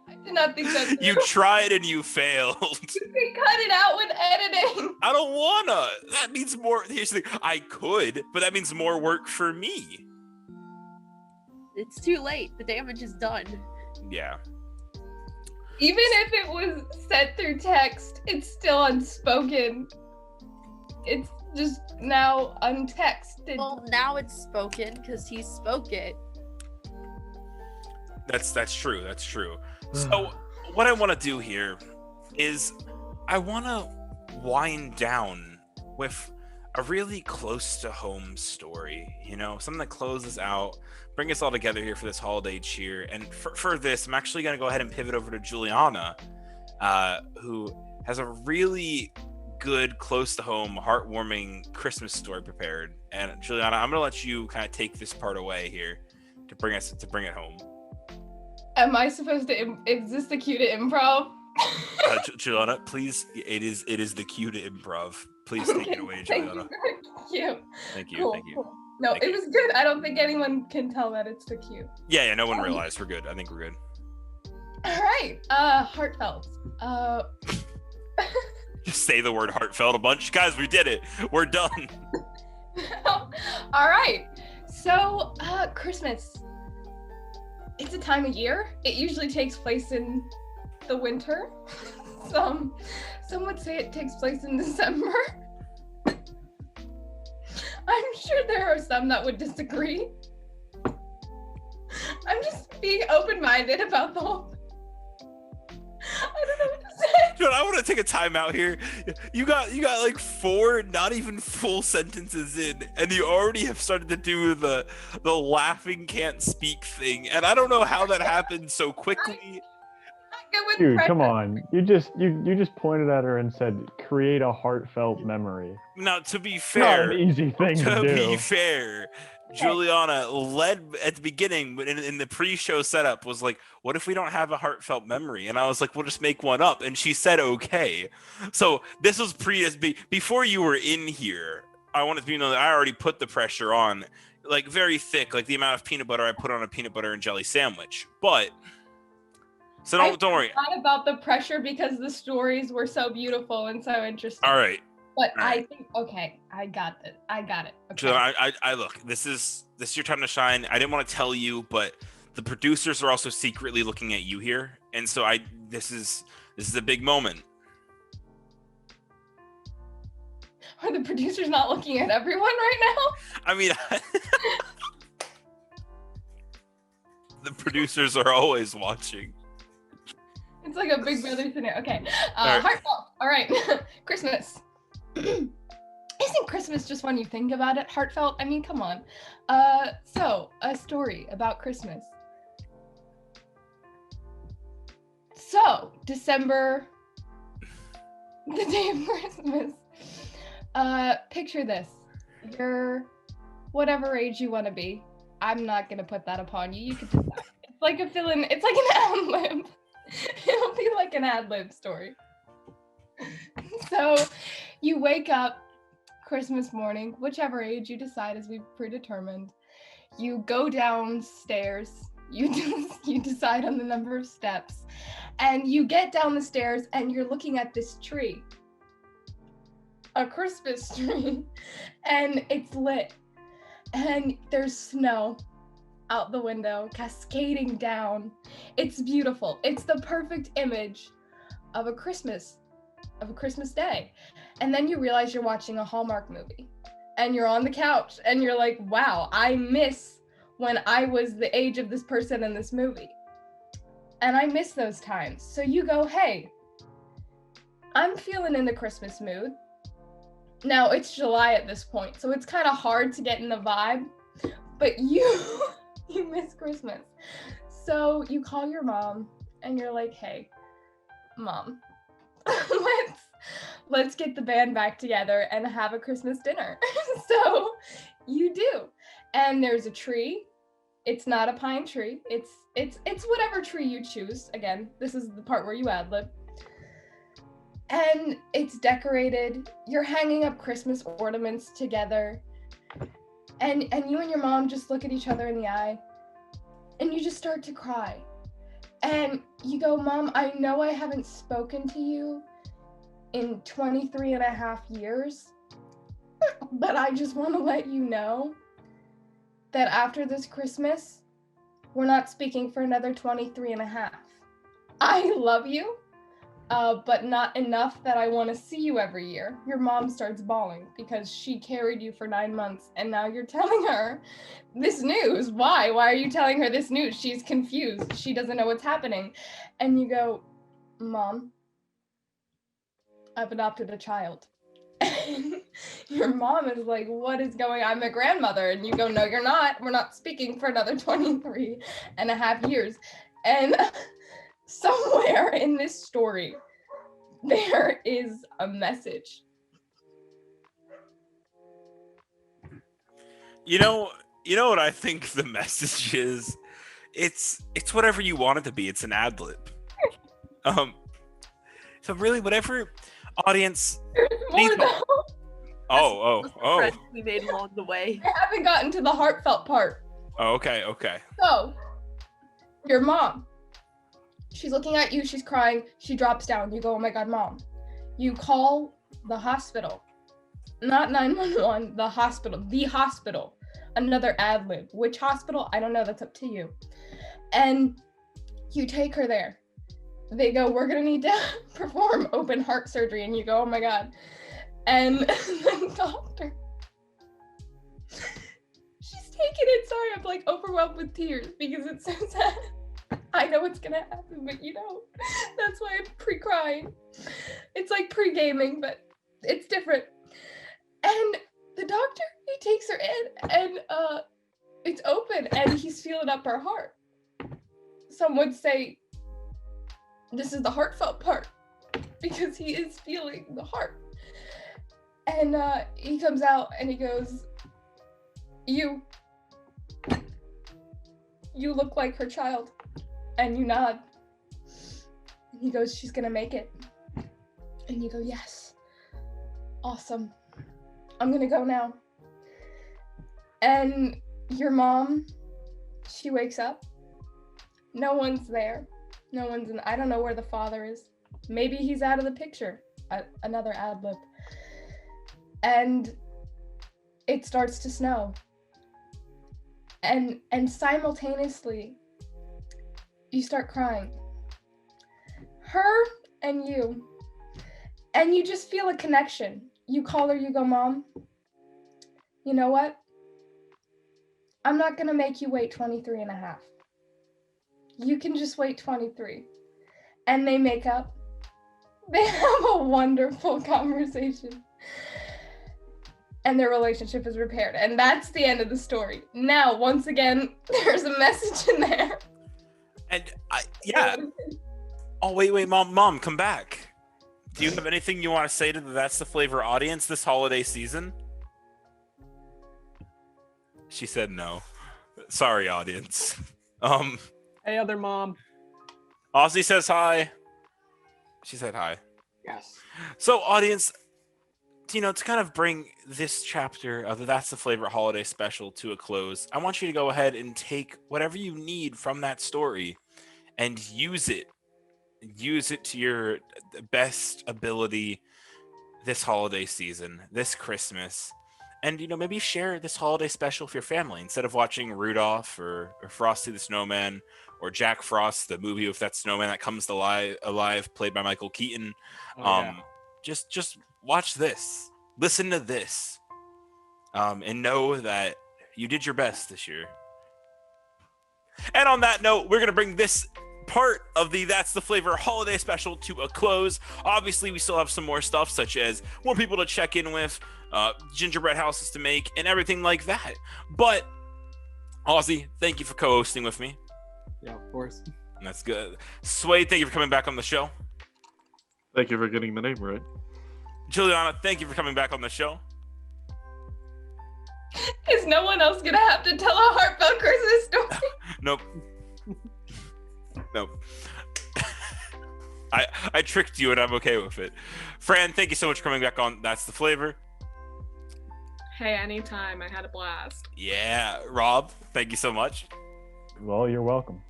I did not think that. You tried and you failed. You can cut it out with editing. I don't wanna. That means more. Here's the thing. I could, but that means more work for me. It's too late. The damage is done. Yeah. Even if it was sent through text, it's still unspoken. It's just now untexted. Well, now it's spoken because he spoke it. That's true. That's true. So what I want to do here is I want to wind down with a really close to home story, something that closes out, bring us all together here for this holiday cheer. And for this, I'm actually going to go ahead and pivot over to Juliana, who has a really good, close to home, heartwarming Christmas story prepared. And Juliana, I'm going to let you kind of take this part away here to bring it home. Am I supposed to? Is this the cue to improv? Juliana, please. It is the cue to improv. Please take it away, Juliana. Thank you. Thank you. Cool, Thank you. Cool. No, it was good. I don't think anyone can tell that it's the cue. Yeah. No one realized. We're good. I think we're good. All right. Heartfelt. Just say the word heartfelt a bunch, guys. We did it. We're done. All right. So, Christmas. It's a time of year. It usually takes place in the winter. Some would say it takes place in December. I'm sure there are some that would disagree. I'm just being open-minded about the whole. I don't know what to say. what? I want to take a time out here. You got like 4 not even full sentences in, and you already have started to do the laughing can't speak thing, and I don't know how that happened so quickly. Dude, come on. You just pointed at her and said, create a heartfelt memory. Now, to be Not fair, an easy thing to do. be fair, Juliana led at the beginning, but in the pre-show setup was like, what if we don't have a heartfelt memory? And I was like, we'll just make one up. And she said, okay. So this was before you were in here. I wanted to know that I already put the pressure on, like very thick, like the amount of peanut butter I put on a peanut butter and jelly sandwich. But so don't worry. Not about the pressure because the stories were so beautiful and so interesting. All right. But All right. I think I got it. Okay. So I look. This is your time to shine. I didn't want to tell you, but the producers are also secretly looking at you here, and so this is a big moment. Are the producers not looking at everyone right now? I mean, the producers are always watching. It's like a Big Brother scenario. Okay. All right. Heartfelt. All right. Christmas. Isn't Christmas just when you think about it heartfelt? I mean, come on. So a story about Christmas. So December, the day of Christmas. Picture this. You're whatever age you want to be. I'm not gonna put that upon you. You could decide. It's like a fill-in. It's like an ad-lib. It'll be like an ad-lib story. So you wake up Christmas morning, whichever age you decide as we've predetermined. You go downstairs. You decide on the number of steps, and you get down the stairs and you're looking at this tree. A Christmas tree, and it's lit, and there's snow out the window cascading down. It's beautiful. It's the perfect image of a Christmas day. And then you realize you're watching a Hallmark movie, and you're on the couch and you're like, wow, I miss when I was the age of this person in this movie, and I miss those times. So you go, hey, I'm feeling in the Christmas mood. Now it's July at this point, so it's kind of hard to get in the vibe, but you miss Christmas. So you call your mom and you're like, hey, Mom, let's get the band back together and have a Christmas dinner. So you do. And there's a tree. It's not a pine tree. It's whatever tree you choose. Again, this is the part where you ad-lib. And it's decorated. You're hanging up Christmas ornaments together. And you and your mom just look at each other in the eye. And you just start to cry. And you go, Mom, I know I haven't spoken to you in 23 and a half years, but I just want to let you know that after this Christmas, we're not speaking for another 23 and a half. I love you, but not enough that I want to see you every year. Your mom starts bawling because she carried you for 9 months, and now you're telling her this news. Why? Why are you telling her this news? She's confused. She doesn't know what's happening. And you go, Mom, I've adopted a child. And your mom is like, what is going on? I'm a grandmother. And you go, no, you're not. We're not speaking for another 23 and a half years. And somewhere in this story, there is a message. You know what I think the message is? It's whatever you want it to be. It's an ad-lib. So really, whatever audience. There's more though. Oh. Friends we made along the way. I haven't gotten to the heartfelt part. Oh, okay. So, your mom, she's looking at you, she's crying, she drops down. You go, oh my God, Mom. You call the hospital. Not 911, the hospital. Another ad-lib. Which hospital? I don't know, that's up to you. And you take her there. They go, we're gonna need to perform open heart surgery. And you go, oh my God. And the doctor, she's taking it. Sorry, I'm like overwhelmed with tears because it's so sad. I know what's gonna happen, but you know, that's why I'm pre-crying. It's like pre-gaming, but it's different. And the doctor, he takes her in, and it's open, and he's feeling up her heart. Some would say this is the heartfelt part, because he is feeling the heart. And he comes out and he goes, you look like her child. And you nod. And he goes, she's gonna make it. And you go, yes. Awesome. I'm gonna go now. And your mom, she wakes up. No one's there. No one's in, I don't know where the father is. Maybe he's out of the picture. Another ad lib. And it starts to snow. And simultaneously, you start crying. Her and you just feel a connection. You call her, you go, Mom, you know what? I'm not gonna make you wait 23 and a half. You can just wait 23. And they make up. They have a wonderful conversation. And their relationship is repaired. And that's the end of the story. Now, once again, there's a message in there. And yeah. Oh, wait, Mom, come back. Do you have anything you want to say to the That's the Flavor audience this holiday season? She said no. Sorry, audience. Hey, other mom. Ozzy says hi. She said hi. Yes. So, audience, to kind of bring this chapter of the That's the Flavor holiday special to a close, I want you to go ahead and take whatever you need from that story and use it. Use it to your best ability this holiday season, this Christmas. And, maybe share this holiday special with your family instead of watching Rudolph or Frosty the Snowman or Jack Frost, the movie with that snowman that comes to alive, played by Michael Keaton. Just watch this, listen to this, and know that you did your best this year. And on that note, we're going to bring this part of the That's the Flavor holiday special to a close. Obviously, we still have some more stuff, such as more people to check in with, gingerbread houses to make, and everything like that. But, Ozzy, thank you for co-hosting with me. Yeah, of course. That's good. Sway, thank you for coming back on the show. Thank you for getting the name right. Juliana, thank you for coming back on the show. Is no one else gonna have to tell a heartfelt Christmas story? Nope. Nope. I tricked you and I'm okay with it. Fran, thank you so much for coming back on That's the Flavor. Hey, anytime. I had a blast. Yeah. Rob, thank you so much. Well, you're welcome.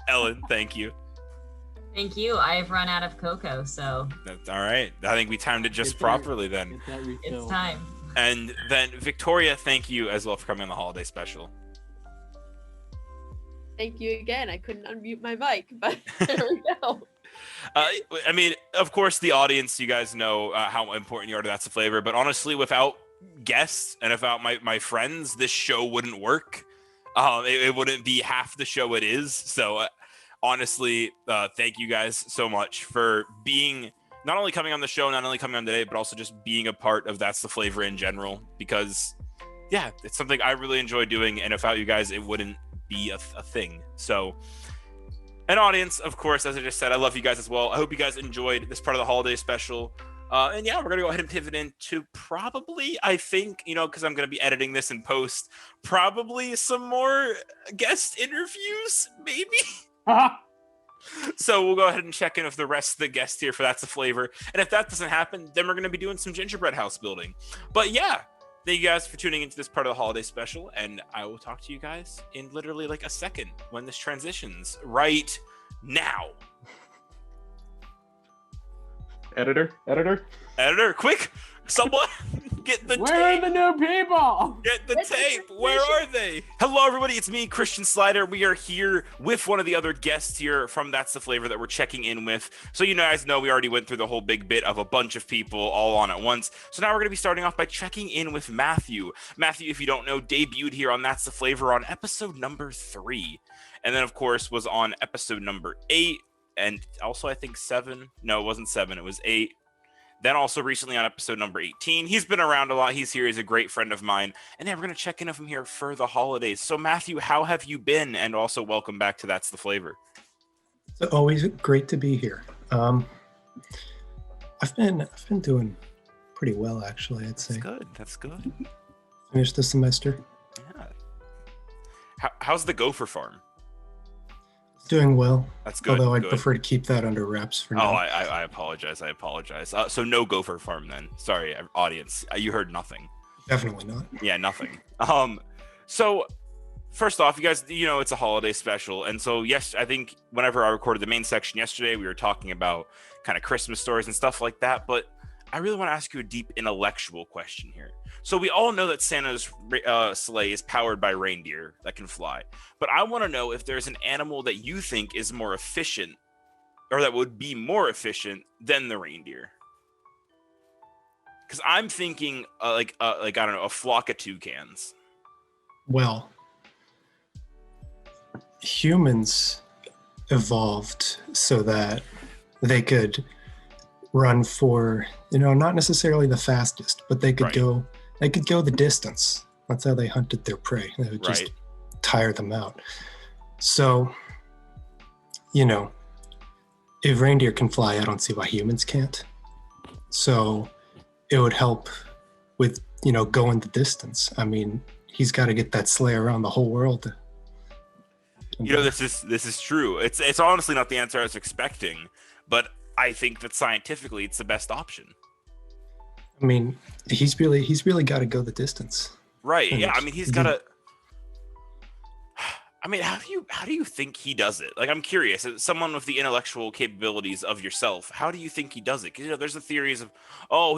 Ellen, thank you. Thank you. I've run out of cocoa, so That's all right. I think we timed it just properly then. Get that refill. it's time. And then Victoria, thank you as well for coming on the holiday special. Thank you again. I couldn't unmute my mic, but there we go. I mean, of course, the audience, you guys know how important you are to That's the Flavor. But honestly, without guests and without my friends, this show wouldn't work. It wouldn't be half the show it is. So honestly, thank you guys so much for being not only coming on the show, not only coming on today, but also just being a part of That's the Flavor in general. Because, yeah, it's something I really enjoy doing. And without you guys, it wouldn't be a thing. So, an audience, of course, as I just said, I love you guys as well. I hope you guys enjoyed this part of the holiday special. And yeah, we're going to go ahead and pivot into probably, I think, because I'm going to be editing this in post, probably some more guest interviews, maybe. So we'll go ahead and check in with the rest of the guests here for That's the Flavor. And if that doesn't happen, then we're going to be doing some gingerbread house building. But yeah, thank you guys for tuning into this part of the holiday special. And I will talk to you guys in literally like a second when this transitions right now. Editor, Quick. Someone get the Where are tape. the new people? Get the tape. Where are they? Hello, everybody. It's me, Christian Slider. We are here with one of the other guests here from That's the Flavor that we're checking in with. So you guys know we already went through the whole big bit of a bunch of people all on at once. So now we're going to be starting off by checking in with Matthew. Matthew, if you don't know, debuted here on That's the Flavor on episode number 3. And then, of course, was on episode number 8. And also, I think 7. No, it wasn't 7. It was 8. Then also recently on episode number 18. He's been around a lot. He's here. He's a great friend of mine. And yeah, we're going to check in with him here for the holidays. So Matthew, how have you been? And also welcome back to That's the Flavor. It's always great to be here. I've been doing pretty well, actually, I'd say. That's good. Finished the semester. Yeah. How's the gopher farm? Doing well. That's good. Although I'd prefer to keep that under wraps for now. Oh, I apologize. So no gopher farm then. Sorry, audience. You heard nothing. Definitely not. Yeah, nothing. So first off, you guys, it's a holiday special. And so, yes, I think whenever I recorded the main section yesterday, we were talking about kind of Christmas stories and stuff like that. But I really want to ask you a deep intellectual question here. So we all know that Santa's sleigh is powered by reindeer that can fly. But I want to know if there's an animal that you think is more efficient or that would be more efficient than the reindeer. Because I'm thinking I don't know, a flock of toucans. Well, humans evolved so that they could run for, not necessarily the fastest, but they could go the distance. That's how they hunted their prey. They would just tire them out. So, if reindeer can fly, I don't see why humans can't. So it would help with, going the distance. I mean, he's got to get that sleigh around the whole world. This is true. It's honestly not the answer I was expecting, but I think that scientifically it's the best option. I mean, he's really got to go the distance. Right. Yeah. I mean, he's got to. I mean, how do you think he does it? Like, I'm curious. As someone with the intellectual capabilities of yourself, how do you think he does it? Because there's the theories of,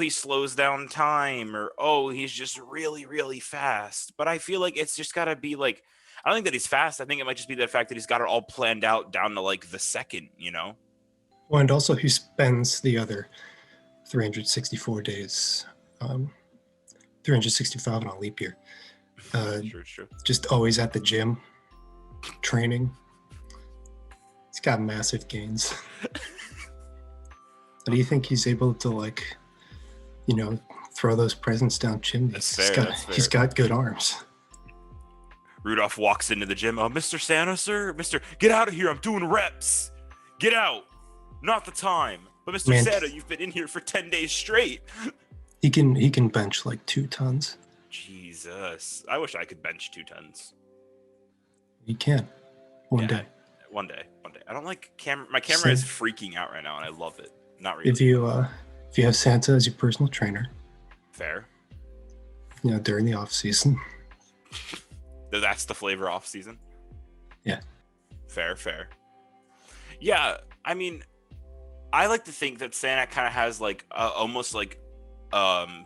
he slows down time, or he's just really, really fast. But I feel like it's just got to be like, I don't think that he's fast. I think it might just be the fact that he's got it all planned out down to like the second. Well, and also he spends the other 364 days, 365 on a leap year. True. Just always at the gym, training. He's got massive gains. How do you think he's able to throw those presents down chimneys? That's fair. He's got good arms. Rudolph walks into the gym. Mr. Santa, sir? Get out of here. I'm doing reps. Get out. Not the time. But Mr. Santa, you've been in here for 10 days straight. He can bench like 2 tons. Jesus. I wish I could bench 2 tons. You can. One day. One day. I don't like camera. My camera is freaking out right now, and I love it. Not really. If you have Santa as your personal trainer. Fair. During the off season. That's the flavor off season? Yeah. Fair. Yeah, I mean, I like to think that Santa kind of has like almost like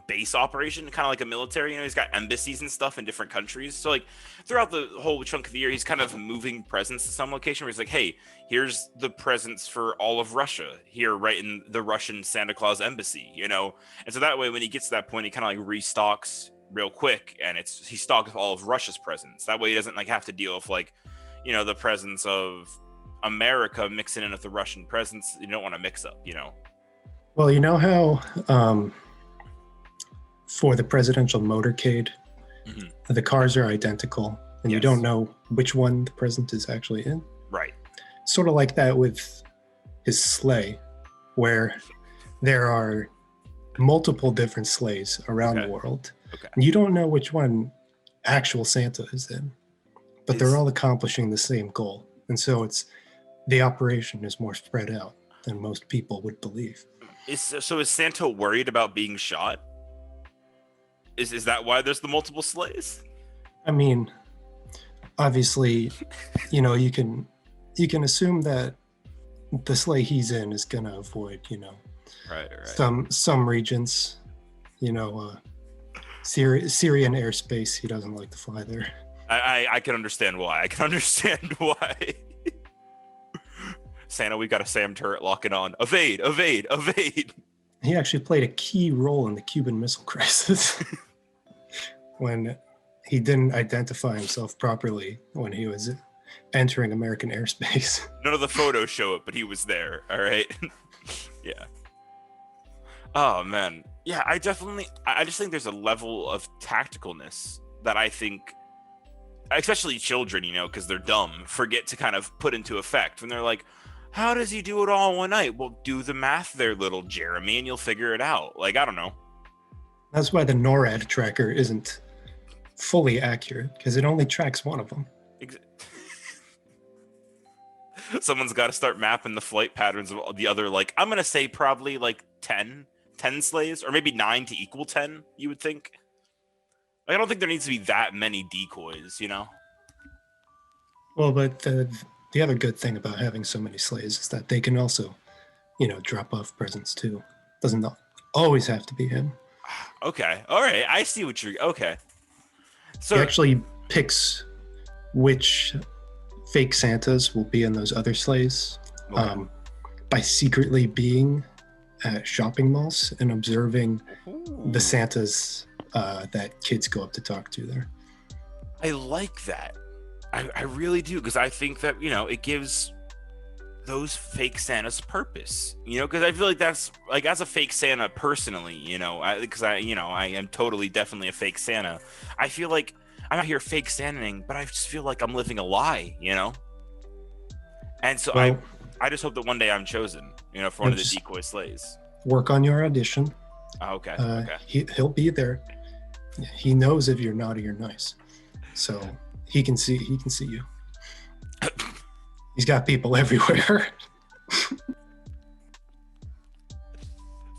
base operation, kind of like a military. He's got embassies and stuff in different countries. So like throughout the whole chunk of the year, he's kind of moving presents to some location where he's like, hey, here's the presents for all of Russia here, right in the Russian Santa Claus embassy, And so that way, when he gets to that point, he kind of like restocks real quick, and he stocks all of Russia's presents. That way he doesn't have to deal with the presence of America mixing in with the Russian presence. You don't want to mix up, Well, you know how for the presidential motorcade, the cars are identical, and you don't know which one the present is actually in? Right. Sort of like that with his sleigh, where there are multiple different sleighs around the world. Okay. You don't know which one actual Santa is in, but they're all accomplishing the same goal. And so the operation is more spread out than most people would believe. Is Santa worried about being shot? Is that why there's the multiple sleighs? I mean, obviously, you can assume that the sleigh he's in is gonna avoid, right. some regions. Syrian airspace. He doesn't like to fly there. I can understand why. I can understand why. Santa, we got a SAM turret locking on. Evade, evade, evade. He actually played a key role in the Cuban Missile Crisis when he didn't identify himself properly when he was entering American airspace. None of the photos show it, but he was there. All right. Yeah. Oh man. Yeah, I just think there's a level of tacticalness that I think, especially children, because they're dumb, forget to kind of put into effect when they're like, how does he do it all in one night? Well, do the math there, little Jeremy, and you'll figure it out. Like, I don't know. That's why the NORAD tracker isn't fully accurate, because it only tracks one of them. Someone's got to start mapping the flight patterns of the other, like, I'm going to say probably like 10 sleighs, or maybe 9 to equal 10, you would think. Like, I don't think there needs to be that many decoys, Well, but the other good thing about having so many sleighs is that they can also, drop off presents too. Doesn't always have to be him. Okay. All right. I see what you're... Okay. So he actually picks which fake Santas will be in those other sleighs by secretly being at shopping malls and observing the Santas that kids go up to talk to there. I like that. I really do, because I think that, it gives those fake Santas purpose, because I feel like that's, like, as a fake Santa personally, because I am totally definitely a fake Santa. I feel like I'm out here fake Santaing, but I just feel like I'm living a lie, And so well, I just hope that one day I'm chosen, for one of the decoy sleighs. Work on your audition. Oh, okay. He'll be there. He knows if you're naughty or nice, so he can see you. He's got people everywhere.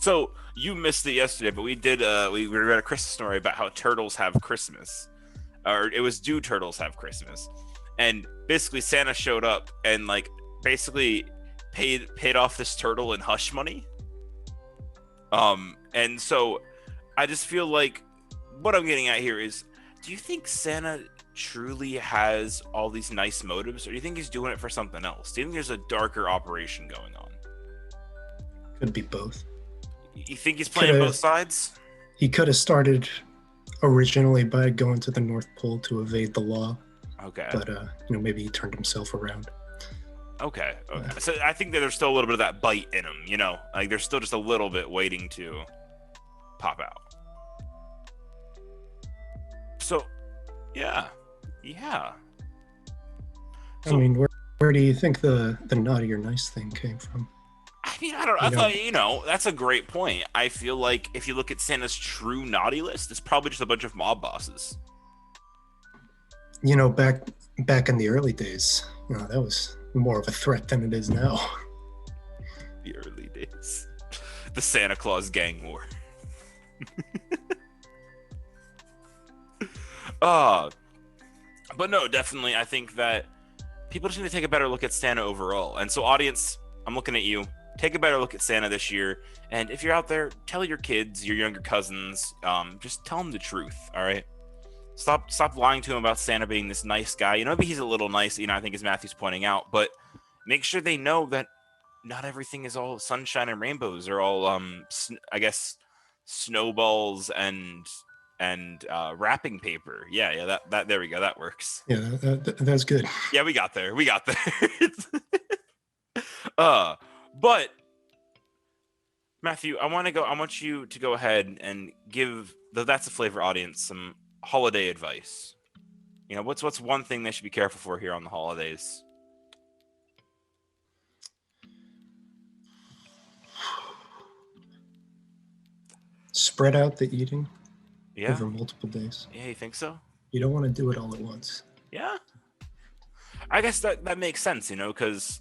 So you missed it yesterday, but we did. We read a Christmas story about how turtles have Christmas, or it was do turtles have Christmas, and basically Santa showed up and like basically paid off this turtle in hush money. And so I just feel like what I'm getting at here is, do you think Santa truly has all these nice motives, or do you think he's doing it for something else? Do you think there's a darker operation going on? Could be both. You think he's playing both sides? He could have started originally by going to the North Pole to evade the law. Okay. But maybe he turned himself around. Okay. So I think that there's still a little bit of that bite in him, like there's still just a little bit waiting to pop out. So, yeah. So, I mean, where do you think the naughty or nice thing came from? I mean, I don't know. I thought, that's a great point. I feel like if you look at Santa's true naughty list, it's probably just a bunch of mob bosses. Back in the early days, that was more of a threat than it is now. The early days. The Santa Claus gang war. But no, definitely, I think that people just need to take a better look at Santa overall. And so, audience, I'm looking at you. Take a better look at Santa this year. And if you're out there, tell your kids, your younger cousins, just tell them the truth, all right? Stop lying to them about Santa being this nice guy. Maybe he's a little nice, I think as Matthew's pointing out, but make sure they know that not everything is all sunshine and rainbows, or all, I guess, snowballs and wrapping paper. Yeah, that there we go. That works. Yeah, that's good. Yeah, we got there. But Matthew, I want you to go ahead and give the That's a Flavor audience some holiday advice. What's one thing they should be careful for here on the holidays? Spread out the eating over Yeah. multiple days. Yeah, you think so? You don't want to do it all at once. Yeah. I guess that makes sense, because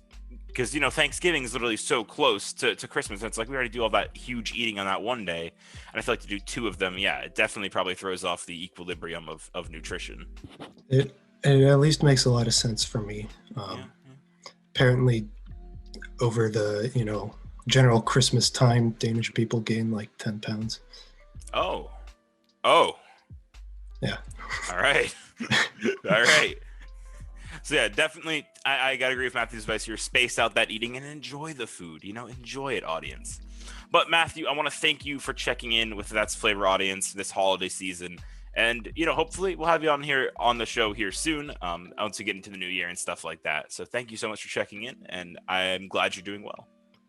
Thanksgiving is literally so close to Christmas. And it's like we already do all that huge eating on that one day, and I feel like to do two of them, it definitely probably throws off the equilibrium of nutrition. It at least makes a lot of sense for me. Apparently, over the general Christmas time, Danish people gain like 10 pounds. Oh. Yeah. All right. All right. So yeah, definitely, I gotta agree with Matthew's advice here. Space out that eating and enjoy the food. Enjoy it, audience. But Matthew, I want to thank you for checking in with That's Flavor audience this holiday season. And, hopefully we'll have you on here on the show here soon, once we get into the new year and stuff like that. So thank you so much for checking in, and I'm glad you're doing well.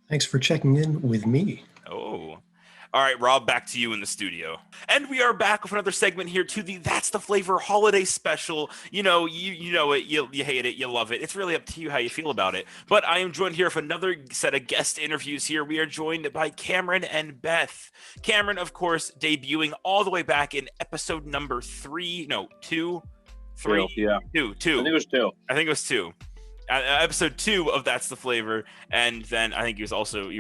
Thanks for checking in with me. Oh. All right, Rob, back to you in the studio. And we are back with another segment here to the That's the Flavor holiday special. You know it, you hate it, you love it. It's really up to you how you feel about it. But I am joined here with another set of guest interviews here. We are joined by Cameron and Beth. Cameron, of course, debuting all the way back in episode number 3. No, 2? 3? Yeah. 2. I think it was 2. Episode 2 of That's the Flavor, and then I think you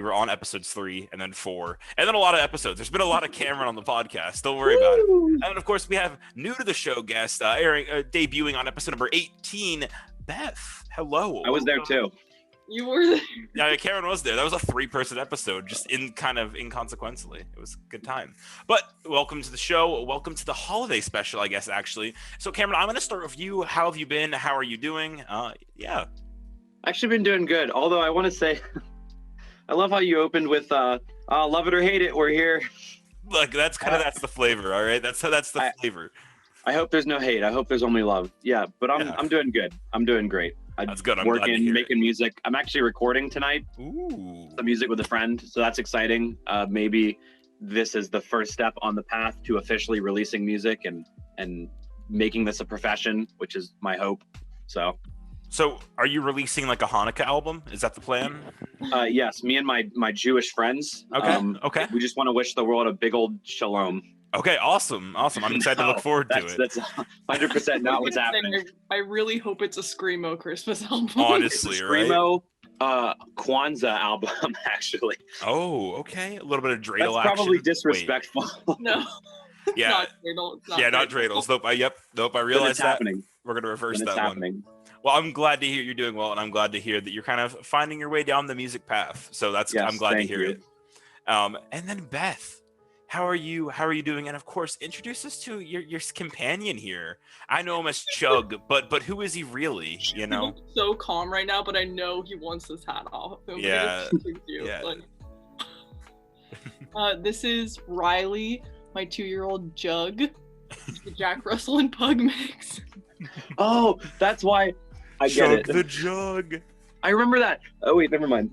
were on episodes 3 and then 4, and then a lot of episodes. There's been a lot of Cameron on the podcast. Don't worry about it. And of course, we have new to the show guest debuting on episode number 18, Beth. Hello. I was there too. You were there. Yeah, Karen was there. That was a 3-person episode, just inconsequentially. It was a good time. But welcome to the show. Welcome to the holiday special, I guess, actually. So, Cameron, I'm going to start with you. How have you been? How are you doing? Yeah. Actually been doing good. Although I want to say, I love how you opened with, love it or hate it, we're here. Look, that's the flavor, all right? That's the flavor. I hope there's no hate. I hope there's only love. Yeah, but I'm doing good. I'm doing great. That's good. I'm working, making music. I'm actually recording tonight. Ooh. Some music with a friend, so that's exciting. Maybe this is the first step on the path to officially releasing music and making this a profession, which is my hope. So are you releasing like a Hanukkah album? Is that the plan? Yes, me and my Jewish friends. Okay. We just want to wish the world a big old shalom. Okay, awesome. I'm excited to look forward to it. That's 100% not what's happening. I really hope it's a Screamo Christmas album. Honestly, right? Screamo Kwanzaa album, actually. Oh, okay. A little bit of dreidel That's action. probably disrespectful. No. Yeah. Not dreidel. Not dreidels. Nope. I realized that. Happening. We're gonna reverse that happening. one. Well, I'm glad to hear you're doing well, and I'm glad to hear that you're kind of finding your way down the music path. So I'm glad to hear it. And then Beth. How are you doing? And of course, introduce us to your companion here. I know him as Chug, but who is he really? He looks so calm right now, but I know he wants his hat off. Yeah. This is Riley, my 2-year-old Jug, the Jack Russell and Pug mix. Oh, that's why I get Chug it. the Jug. I remember that. Oh wait, never mind.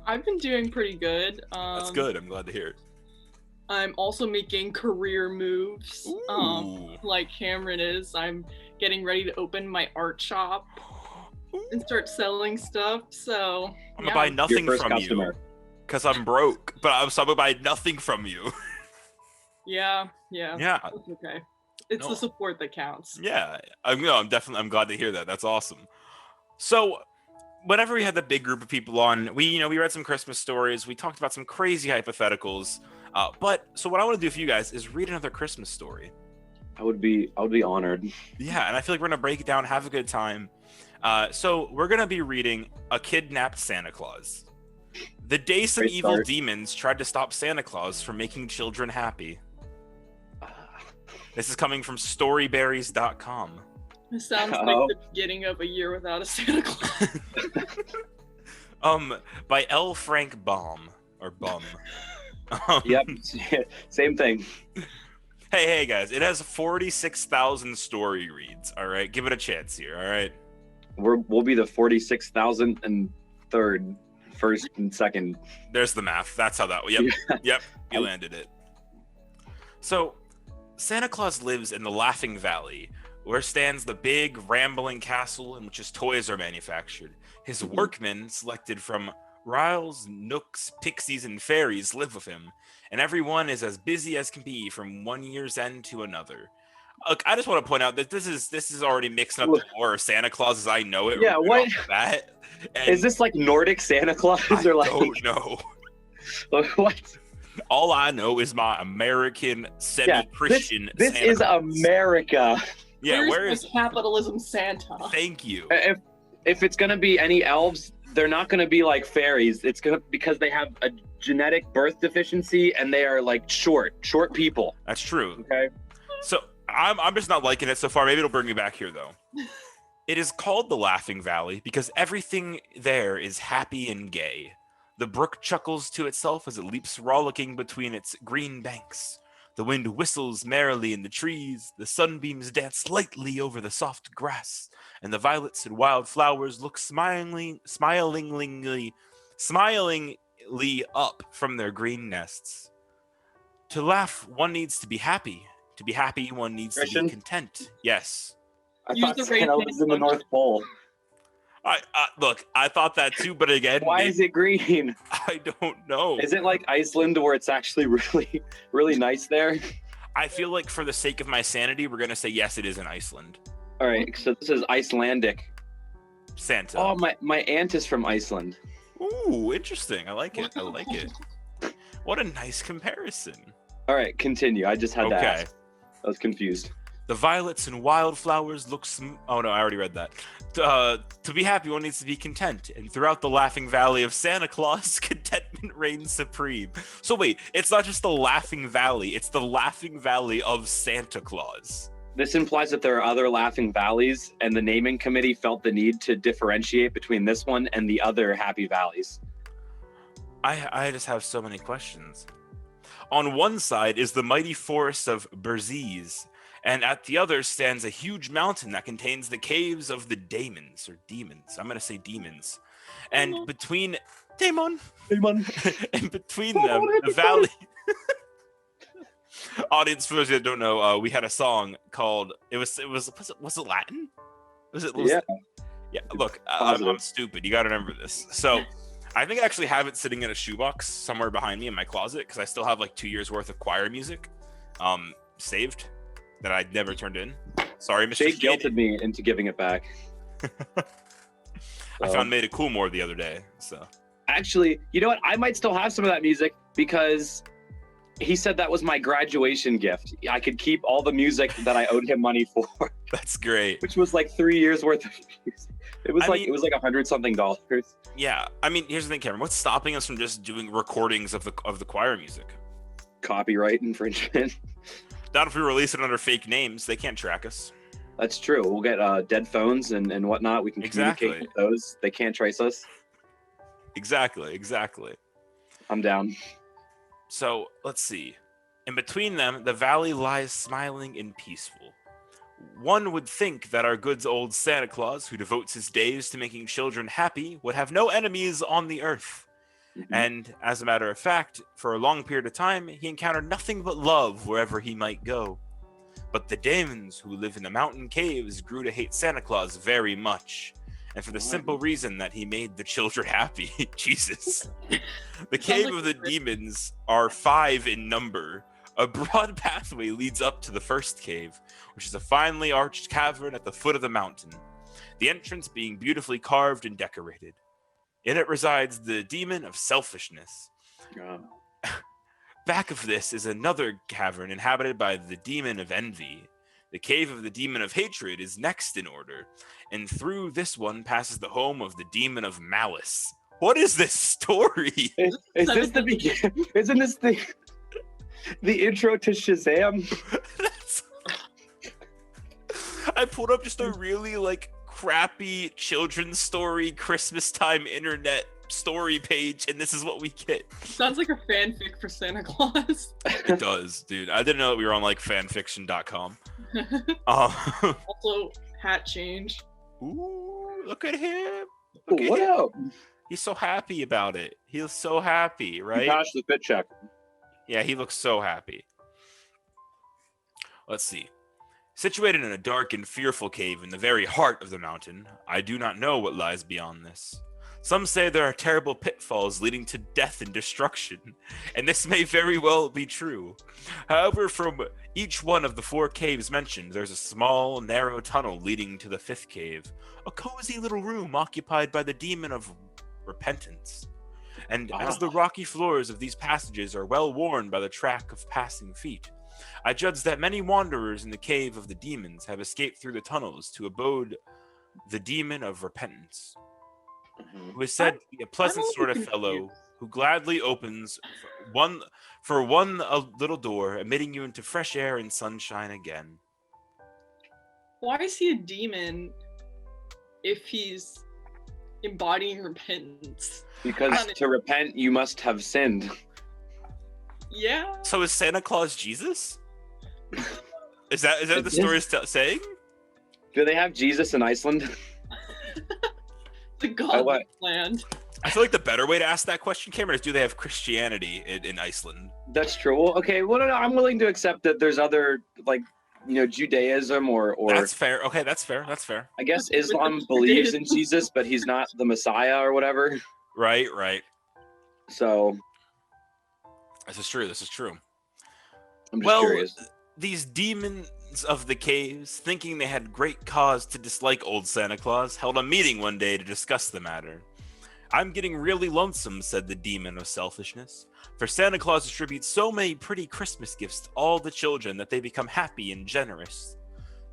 I've been doing pretty good. That's good. I'm glad to hear it. I'm also making career moves, like Cameron is. I'm getting ready to open my art shop and start selling stuff. So I'm gonna buy nothing from you because I'm broke. But I'm gonna buy nothing from you. Yeah. It's okay. It's the support that counts. Yeah, I'm glad to hear that. That's awesome. So, whenever we had the big group of people on, we read some Christmas stories. We talked about some crazy hypotheticals. But what I want to do for you guys is read another Christmas story. I would be honored. Yeah, and I feel like we're gonna break it down, have a good time. So we're gonna be reading A Kidnapped Santa Claus. The day some evil demons tried to stop Santa Claus from making children happy. This is coming from storyberries.com. It sounds like the beginning of A Year Without a Santa Claus. By L. Frank Baum or Bum. Yep, same thing. Hey guys, it has 46,000 story reads. All right, give it a chance here. All right, we'll be the 46,003rd, first and second. There's the math. That's how that. Yep, you landed it. So, Santa Claus lives in the Laughing Valley, where stands the big, rambling castle in which his toys are manufactured. His workmen, selected from Riles, Nooks, Pixies, and Fairies, live with him, and everyone is as busy as can be from one year's end to another. Look, I just want to point out that this is already mixing up the lore of Santa Claus as I know it. Yeah, what? Is this like Nordic Santa Claus or like? I don't know. What? All I know is my American semi-Christian. This Santa is Claus. America. Yeah, where is capitalism Santa? Thank you. If it's gonna be any elves, they're not gonna be like fairies. It's gonna because they have a genetic birth deficiency, and they are like short people. That's true. Okay. So I'm just not liking it so far. Maybe it'll bring me back here though. It is called the Laughing Valley because everything there is happy and gay. The brook chuckles to itself as it leaps rollicking between its green banks. The wind whistles merrily in the trees, the sunbeams dance lightly over the soft grass, and the violets and wild flowers look smilingly up from their green nests. To laugh, one needs to be happy. To be happy, one needs to be content. Yes. I thought Santa was in the North Pole. Look, I thought that too, but again, why is it green? I don't know. Is it like Iceland where it's actually really, really nice there? I feel like for the sake of my sanity, we're gonna say yes, it is in Iceland. All right, so this is Icelandic. Santa. Oh, my aunt is from Iceland. Ooh, interesting. I like it. I like it. What a nice comparison. All right, continue. I just had to ask. I was confused. The violets and wildflowers look oh no, I already read that. To be happy, one needs to be content. And throughout the Laughing Valley of Santa Claus, contentment reigns supreme. So wait, it's not just the Laughing Valley, it's the Laughing Valley of Santa Claus. This implies that there are other Laughing Valleys, and the naming committee felt the need to differentiate between this one and the other Happy Valleys. I just have so many questions. On one side is the mighty forest of Berzies, and at the other stands a huge mountain that contains the caves of the demons. I'm going to say demons. And between and between them, the valley. Audience, for those that don't know, we had a song called. Was it Latin? Yeah. Look, I'm stupid. You got to remember this. So, I think I actually have it sitting in a shoebox somewhere behind me in my closet because I still have like 2 years worth of choir music, saved. That I'd never turned in. Sorry, Mr. Jake guilted me into giving it back. I found Made It Cool more the other day. So actually, you know what? I might still have some of that music because he said that was my graduation gift. I could keep all the music that I owed him money for. That's great. Which was like 3 years worth of music. It was like $100-something. Yeah, I mean, here's the thing, Cameron. What's stopping us from just doing recordings of the choir music? Copyright infringement. Not if we release it under fake names. They can't track us. That's true. We'll get dead phones and whatnot. We can communicate with those. They can't trace us. Exactly. I'm down. So, let's see. In between them, the valley lies smiling and peaceful. One would think that our good old Santa Claus, who devotes his days to making children happy, would have no enemies on the earth. Mm-hmm. And as a matter of fact, for a long period of time, he encountered nothing but love wherever he might go. But the demons who live in the mountain caves grew to hate Santa Claus very much. And for the simple reason that he made the children happy. Jesus. The cave of the demons are 5 in number. A broad pathway leads up to the first cave, which is a finely arched cavern at the foot of the mountain, the entrance being beautifully carved and decorated. In it resides the demon of selfishness. Back of this is another cavern inhabited by the demon of envy. The cave of the demon of hatred is next in order, and through this one passes the home of the demon of malice. What is this story? Is this the beginning? Isn't this the intro to Shazam? I pulled up just a really crappy children's story Christmas time internet story page, and this is what we get. Sounds like a fanfic for Santa Claus. It does, dude. I didn't know that we were on fanfiction.com. Also, hat change. Ooh, look at him. What up? He's so happy about it. He's so happy, right? He passed the fit check. Yeah, he looks so happy. Let's see. Situated in a dark and fearful cave in the very heart of the mountain, I do not know what lies beyond this. Some say there are terrible pitfalls leading to death and destruction, and this may very well be true. However, from each one of the 4 caves mentioned, there's a small, narrow tunnel leading to the 5th cave, a cozy little room occupied by the demon of repentance. And as the rocky floors of these passages are well worn by the track of passing feet, I judge that many wanderers in the cave of the demons have escaped through the tunnels to abode the demon of repentance, who is said to be a pleasant sort of fellow who gladly opens one a little door, admitting you into fresh air and sunshine again. Why is he a demon if he's embodying repentance? Because to repent, you must have sinned. Yeah. So is Santa Claus Jesus? Is that what the story is saying? Do they have Jesus in Iceland? The godly land. I feel like the better way to ask that question, Cameron, is do they have Christianity in Iceland? That's true. Well, okay, well, no, I'm willing to accept that there's other, like, Judaism or. That's fair. Okay, that's fair. I guess Islam believes in Jesus, but he's not the Messiah or whatever. Right. So. This is true. I'm just curious. These demons of the caves, thinking they had great cause to dislike old Santa Claus, held a meeting one day to discuss the matter. I'm getting really lonesome, said the demon of selfishness, for Santa Claus distributes so many pretty Christmas gifts to all the children that they become happy and generous.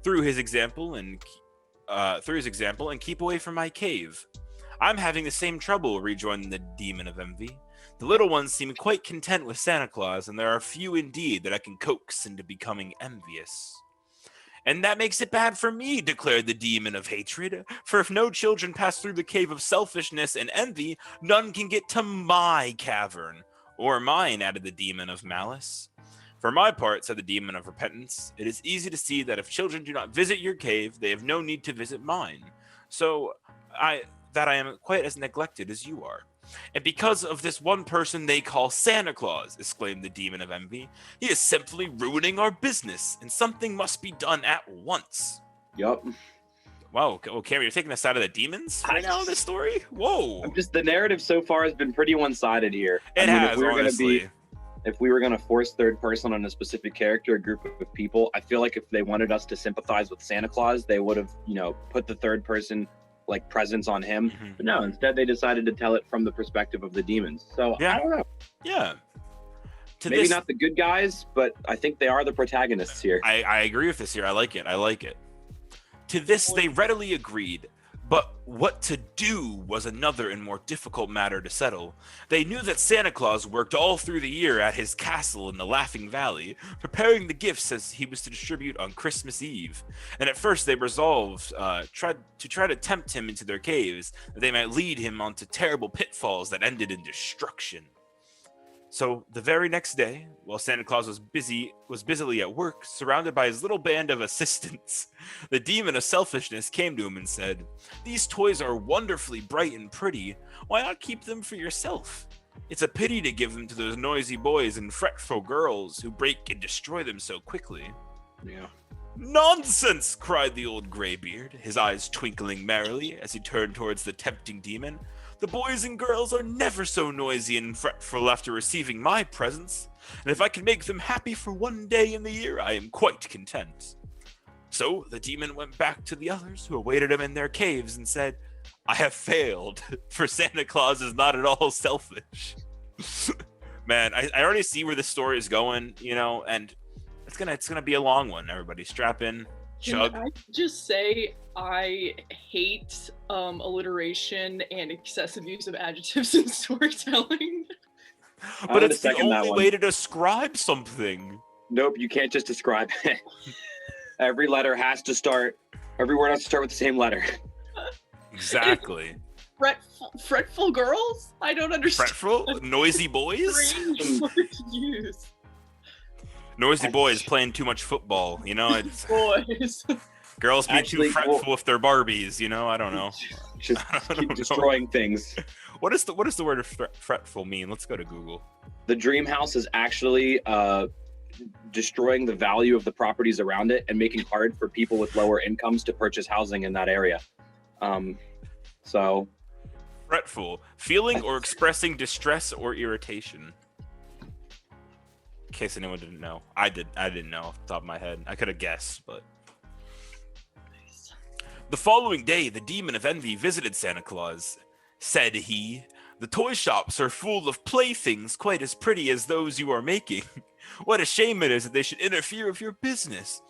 Through his example and keep away from my cave. I'm having the same trouble, rejoined the demon of envy. The little ones seem quite content with Santa Claus, and there are few indeed that I can coax into becoming envious. And that makes it bad for me, declared the demon of hatred. For if no children pass through the cave of selfishness and envy, none can get to my cavern. Or mine, added the demon of malice. For my part, said the demon of repentance, it is easy to see that if children do not visit your cave, they have no need to visit mine. So I am quite as neglected as you are. And because of this one person they call Santa Claus, exclaimed the demon of envy, he is simply ruining our business, and something must be done at once. Yup. Wow, okay, you're taking the side of the demons right now in this story? Whoa. The narrative so far has been pretty one-sided here. Honestly. If we were going to force third person on a specific character, a group of people, I feel like if they wanted us to sympathize with Santa Claus, they would have, put the third person like presence on him. Mm-hmm. But no, instead they decided to tell it from the perspective of the demons. So yeah. I don't know. Yeah. Maybe not the good guys, but I think they are the protagonists here. I agree with this here. I like it. To this they readily agreed, but what to do was another and more difficult matter to settle. They knew that Santa Claus worked all through the year at his castle in the Laughing Valley, preparing the gifts as he was to distribute on Christmas Eve. And at first they resolved try to tempt him into their caves, that they might lead him onto terrible pitfalls that ended in destruction. So the very next day, while Santa Claus was busily at work, surrounded by his little band of assistants, the demon of selfishness came to him and said, "These toys are wonderfully bright and pretty. Why not keep them for yourself? It's a pity to give them to those noisy boys and fretful girls who break and destroy them so quickly." Yeah. "Nonsense!" cried the old graybeard, his eyes twinkling merrily as he turned towards the tempting demon. "The boys and girls are never so noisy and fretful after receiving my presents, and if I can make them happy for one day in the year, I am quite content." So the demon went back to the others who awaited him in their caves and said, "I have failed, for Santa Claus is not at all selfish." Man, I already see where this story is going, and it's gonna be a long one. Everybody strap in. Chug. Can I just say I hate alliteration and excessive use of adjectives in storytelling. But it's the only way to describe something. Nope, you can't just describe it. Every word has to start with the same letter. Exactly. Fretful girls? I don't understand. Fretful? Noisy boys? Strange word to use. Noisy boys playing too much football, it's boys. Girls being too fretful with their Barbies, I don't know. Just keep destroying things. What is the word fretful mean? Let's go to Google. The dream house is actually destroying the value of the properties around it and making it hard for people with lower incomes to purchase housing in that area. So fretful, feeling or expressing distress or irritation. In case anyone didn't know. I didn't know off the top of my head. I could have guessed, but... The following day, the demon of envy visited Santa Claus. Said he, "The toy shops are full of playthings quite as pretty as those you are making. What a shame it is that they should interfere with your business.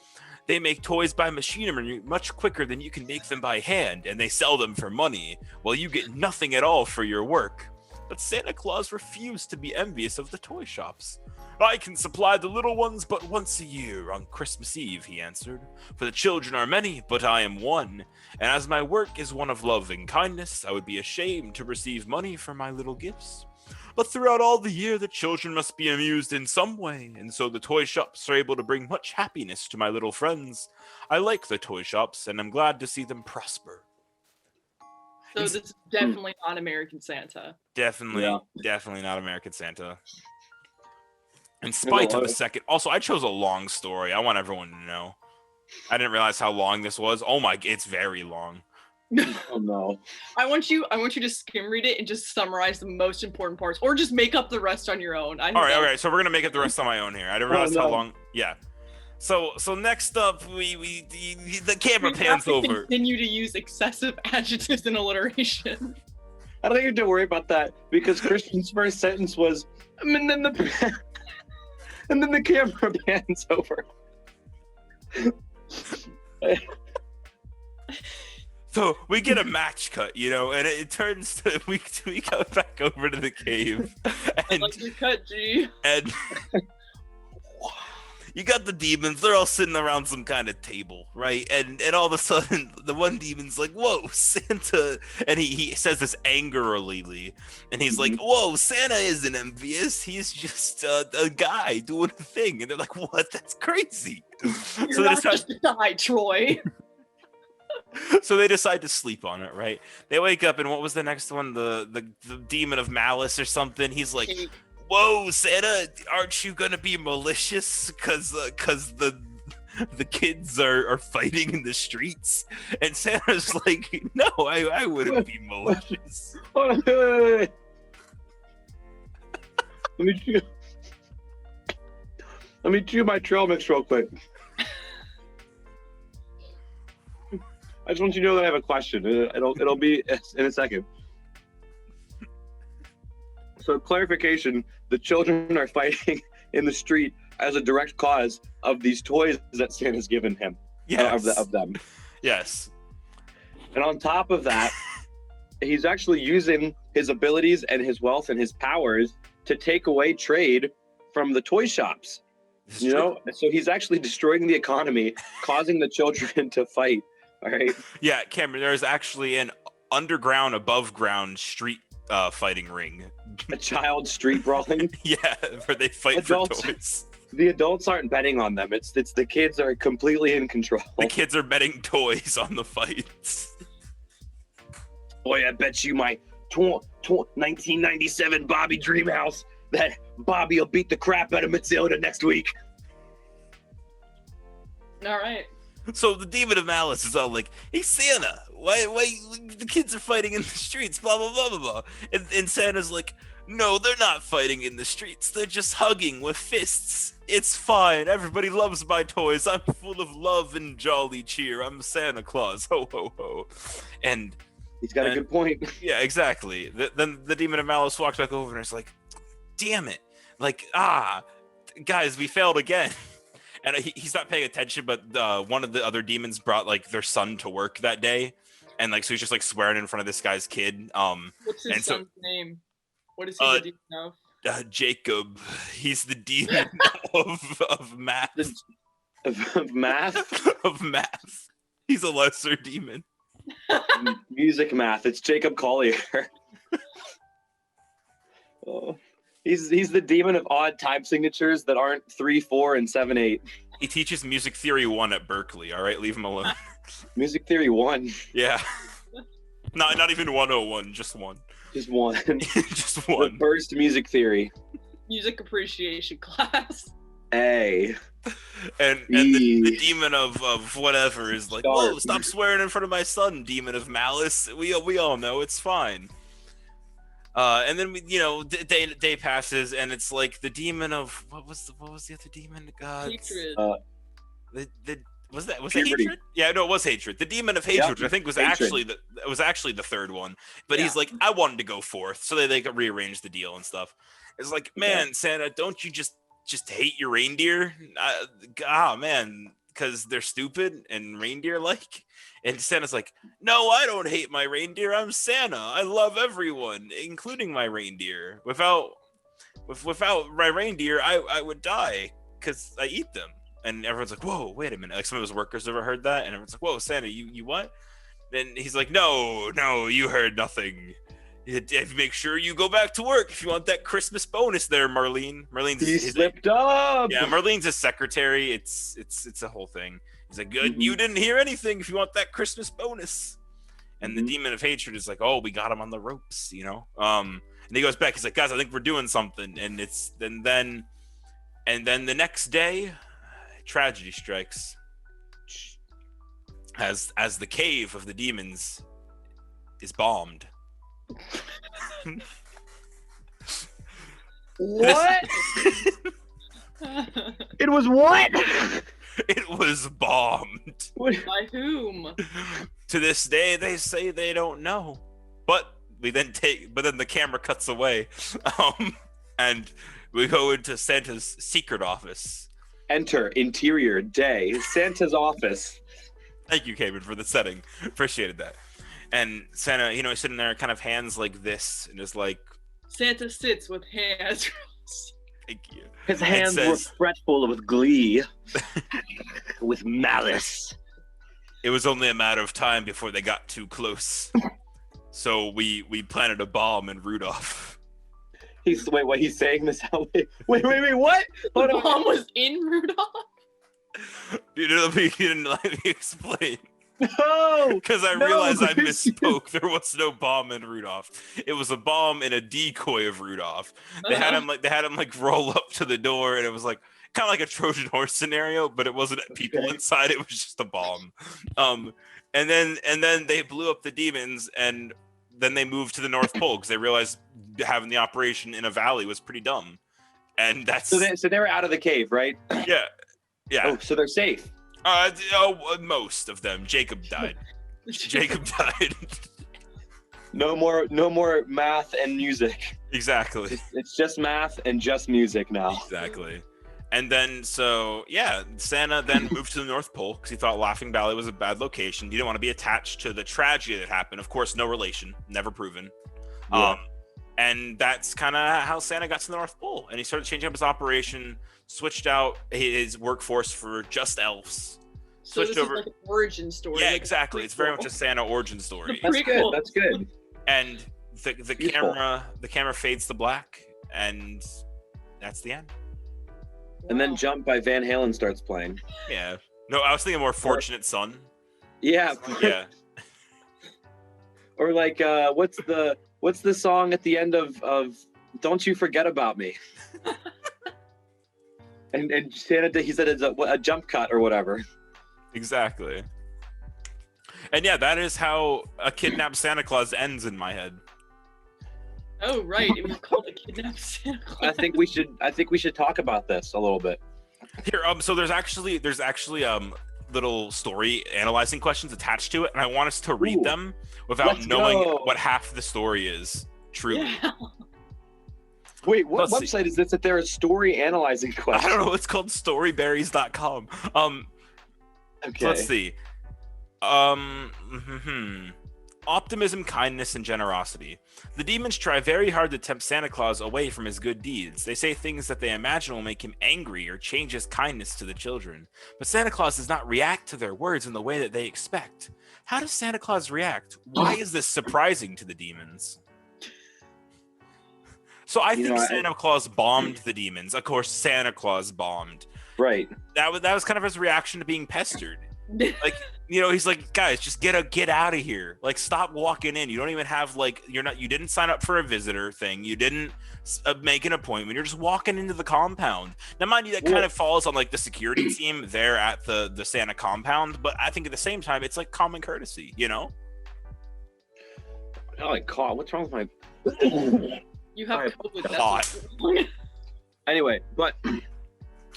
They make toys by machinery much quicker than you can make them by hand, and they sell them for money, while you get nothing at all for your work. but Santa Claus refused to be envious of the toy shops. I can supply the little ones but once a year, on Christmas Eve, he answered. For the children are many, but I am one. And as my work is one of love and kindness, I would be ashamed to receive money for my little gifts. But throughout all the year, the children must be amused in some way, and so the toy shops are able to bring much happiness to my little friends. I like the toy shops, and I'm glad to see them prosper. So this is definitely not American Santa. Definitely not American Santa. In spite of the second... Also, I chose a long story. I want everyone to know. I didn't realize how long this was. Oh my... It's very long. Oh no. I want you to skim read it and just summarize the most important parts, or just make up the rest on your own. All right. So we're gonna make up the rest on my own here. I didn't realize how long. Yeah. So next up, the camera pans over. Continue to use excessive adjectives and alliteration. I don't even have to worry about that because Christian's first sentence was, and then the camera pans over. So we get a match cut, and it turns to we go back over to the cave. And, I like your cut, G. And you got the demons, they're all sitting around some kind of table, right? And all of a sudden, the one demon's like, whoa, Santa. And he says this angrily. And he's like, whoa, Santa isn't envious. He's just a guy doing a thing. And they're like, what? That's crazy. You're not just a guy, Troy. So they decide to sleep on it, right? They wake up, and what was the next one? The demon of malice or something. He's like, whoa, Santa, aren't you gonna be malicious because the kids are fighting in the streets? And Santa's like, no, I wouldn't be malicious. Hold on, wait. Let me chew my trail mix real quick. I just want you to know that I have a question. It'll be in a second. So clarification, the children are fighting in the street as a direct cause of these toys that Santa's given him. Yes. Of them. Yes. And on top of that, he's actually using his abilities and his wealth and his powers to take away trade from the toy shops. So he's actually destroying the economy, causing the children to fight. All right. Yeah, Cameron, there's actually an underground, above ground street fighting ring. A child street brawling? Yeah, where they fight for toys. The adults aren't betting on them. It's the kids are completely in control. The kids are betting toys on the fights. Boy, I bet you my 1997 Bobby Dreamhouse that Bobby will beat the crap out of Matilda next week. All right. So the demon of malice is all like, hey, Santa, why the kids are fighting in the streets, blah, blah, blah, blah, blah. And Santa's like, no, they're not fighting in the streets. They're just hugging with fists. It's fine. Everybody loves my toys. I'm full of love and jolly cheer. I'm Santa Claus. Ho, ho, ho. And he's got a good point. Yeah, exactly. Then the demon of malice walks back over and is like, damn it. Like, guys, we failed again. And he's not paying attention, but one of the other demons brought like their son to work that day, and like so he's just like swearing in front of this guy's kid. What's his son's name? What is he the demon of? Jacob. He's the demon of math. Of math? Of math. He's a lesser demon. Music math. It's Jacob Collier. Oh. He's the demon of odd time signatures that aren't 3, 4, and 7, 8. He teaches music theory 1 at Berkeley. All right, leave him alone. Music theory 1. Yeah. Not even 101, just 1. Just 1. Just 1. The first music theory. Music appreciation class. A. And the demon of whatever is like, whoa, stop swearing in front of my son, demon of malice. We all know it's fine. And then day passes, and it's like the demon of what was the other demon? God, hatred. Was it hatred? Yeah, no, it was hatred. The demon of hatred, which I think was actually the third one. But he's like, I wanted to go fourth, so they rearranged the deal and stuff. It's like, man, Santa, don't you just hate your reindeer? Man, because they're stupid and reindeer like. And Santa's like, no, I don't hate my reindeer. I'm Santa. I love everyone, including my reindeer. Without my reindeer, I would die because I eat them. And everyone's like, whoa, wait a minute. Like some of his workers ever heard that? And everyone's like, whoa, Santa, you what? Then he's like, no, you heard nothing. Make sure you go back to work if you want that Christmas bonus there, Marlene. He slipped up. Yeah, Marlene's a secretary. It's a whole thing. He's like, good, you didn't hear anything if you want that Christmas bonus. And the demon of hatred is like, oh, we got him on the ropes, you know? And he goes back, he's like, guys, I think we're doing something. And then the next day, tragedy strikes. As the cave of the demons is bombed. What? It was what? It was bombed. By whom? To this day, they say they don't know. But then the camera cuts away, and we go into Santa's secret office. Enter interior day, Santa's office. Thank you, Cayman, for the setting. Appreciated that. And Santa, he's sitting there, kind of hands like this, and is like, Santa sits with hands. Thank you. His hands were fretful with glee, with malice. It was only a matter of time before they got too close. So we planted a bomb in Rudolph. He's saying this out. Wait, what? The bomb was in Rudolph? You didn't let me explain. No! Because I realized I misspoke. There was no bomb in Rudolph. It was a bomb in a decoy of Rudolph. They had him roll up to the door, and it was like kind of like a Trojan horse scenario, but it wasn't people inside. It was just a bomb. And then they blew up the demons, and then they moved to the North Pole because they realized having the operation in a valley was pretty dumb. And that's so they were out of the cave, right? Yeah. Oh, so they're safe. Most of them. Jacob died. Jacob died. No more math and music. Exactly. It's just math and just music now. Exactly. And then, Santa then moved to the North Pole because he thought Laughing Valley was a bad location. He didn't want to be attached to the tragedy that happened. Of course, no relation, never proven. Yeah. And that's kind of how Santa got to the North Pole. And he started changing up his operation, switched out his workforce for just elves. So this over. Is like an origin story. Yeah, like exactly. It's very much a Santa origin story. That's good. And the camera fades to black, and that's the end. And then Jump by Van Halen starts playing. Yeah. No, I was thinking more Fortunate Son. Yeah. Yeah. Or like, what's the song at the end of Don't You Forget About Me? and Santa, he said it's a jump cut or whatever. Exactly. And yeah, that is how a kidnapped Santa Claus ends in my head. Oh right, it was called a kidnapped Santa Claus. I think we should talk about this a little bit. Here, so there's actually little story analyzing questions attached to it, and I want us to read them without knowing what half the story is. Truly. Yeah. Wait, what website is this that there is story analyzing questions? I don't know. It's called storyberries.com. Okay. Let's see. Optimism, kindness, and generosity. The demons try very hard to tempt Santa Claus away from his good deeds. They say things that they imagine will make him angry or change his kindness to the children. But Santa Claus does not react to their words in the way that they expect. How does Santa Claus react? Why is this surprising to the demons? So I think Santa Claus bombed the demons. Of course, Santa Claus bombed. Right. That was kind of his reaction to being pestered. Like, he's like, guys, just get out of here. Like, stop walking in. You don't even have you didn't sign up for a visitor thing. You didn't make an appointment. You're just walking into the compound. Now, mind you, that kind of falls on the security team there at the Santa compound. But I think at the same time, it's like common courtesy, I like caught. What's wrong with my? You have COVID. Hot. Anyway, but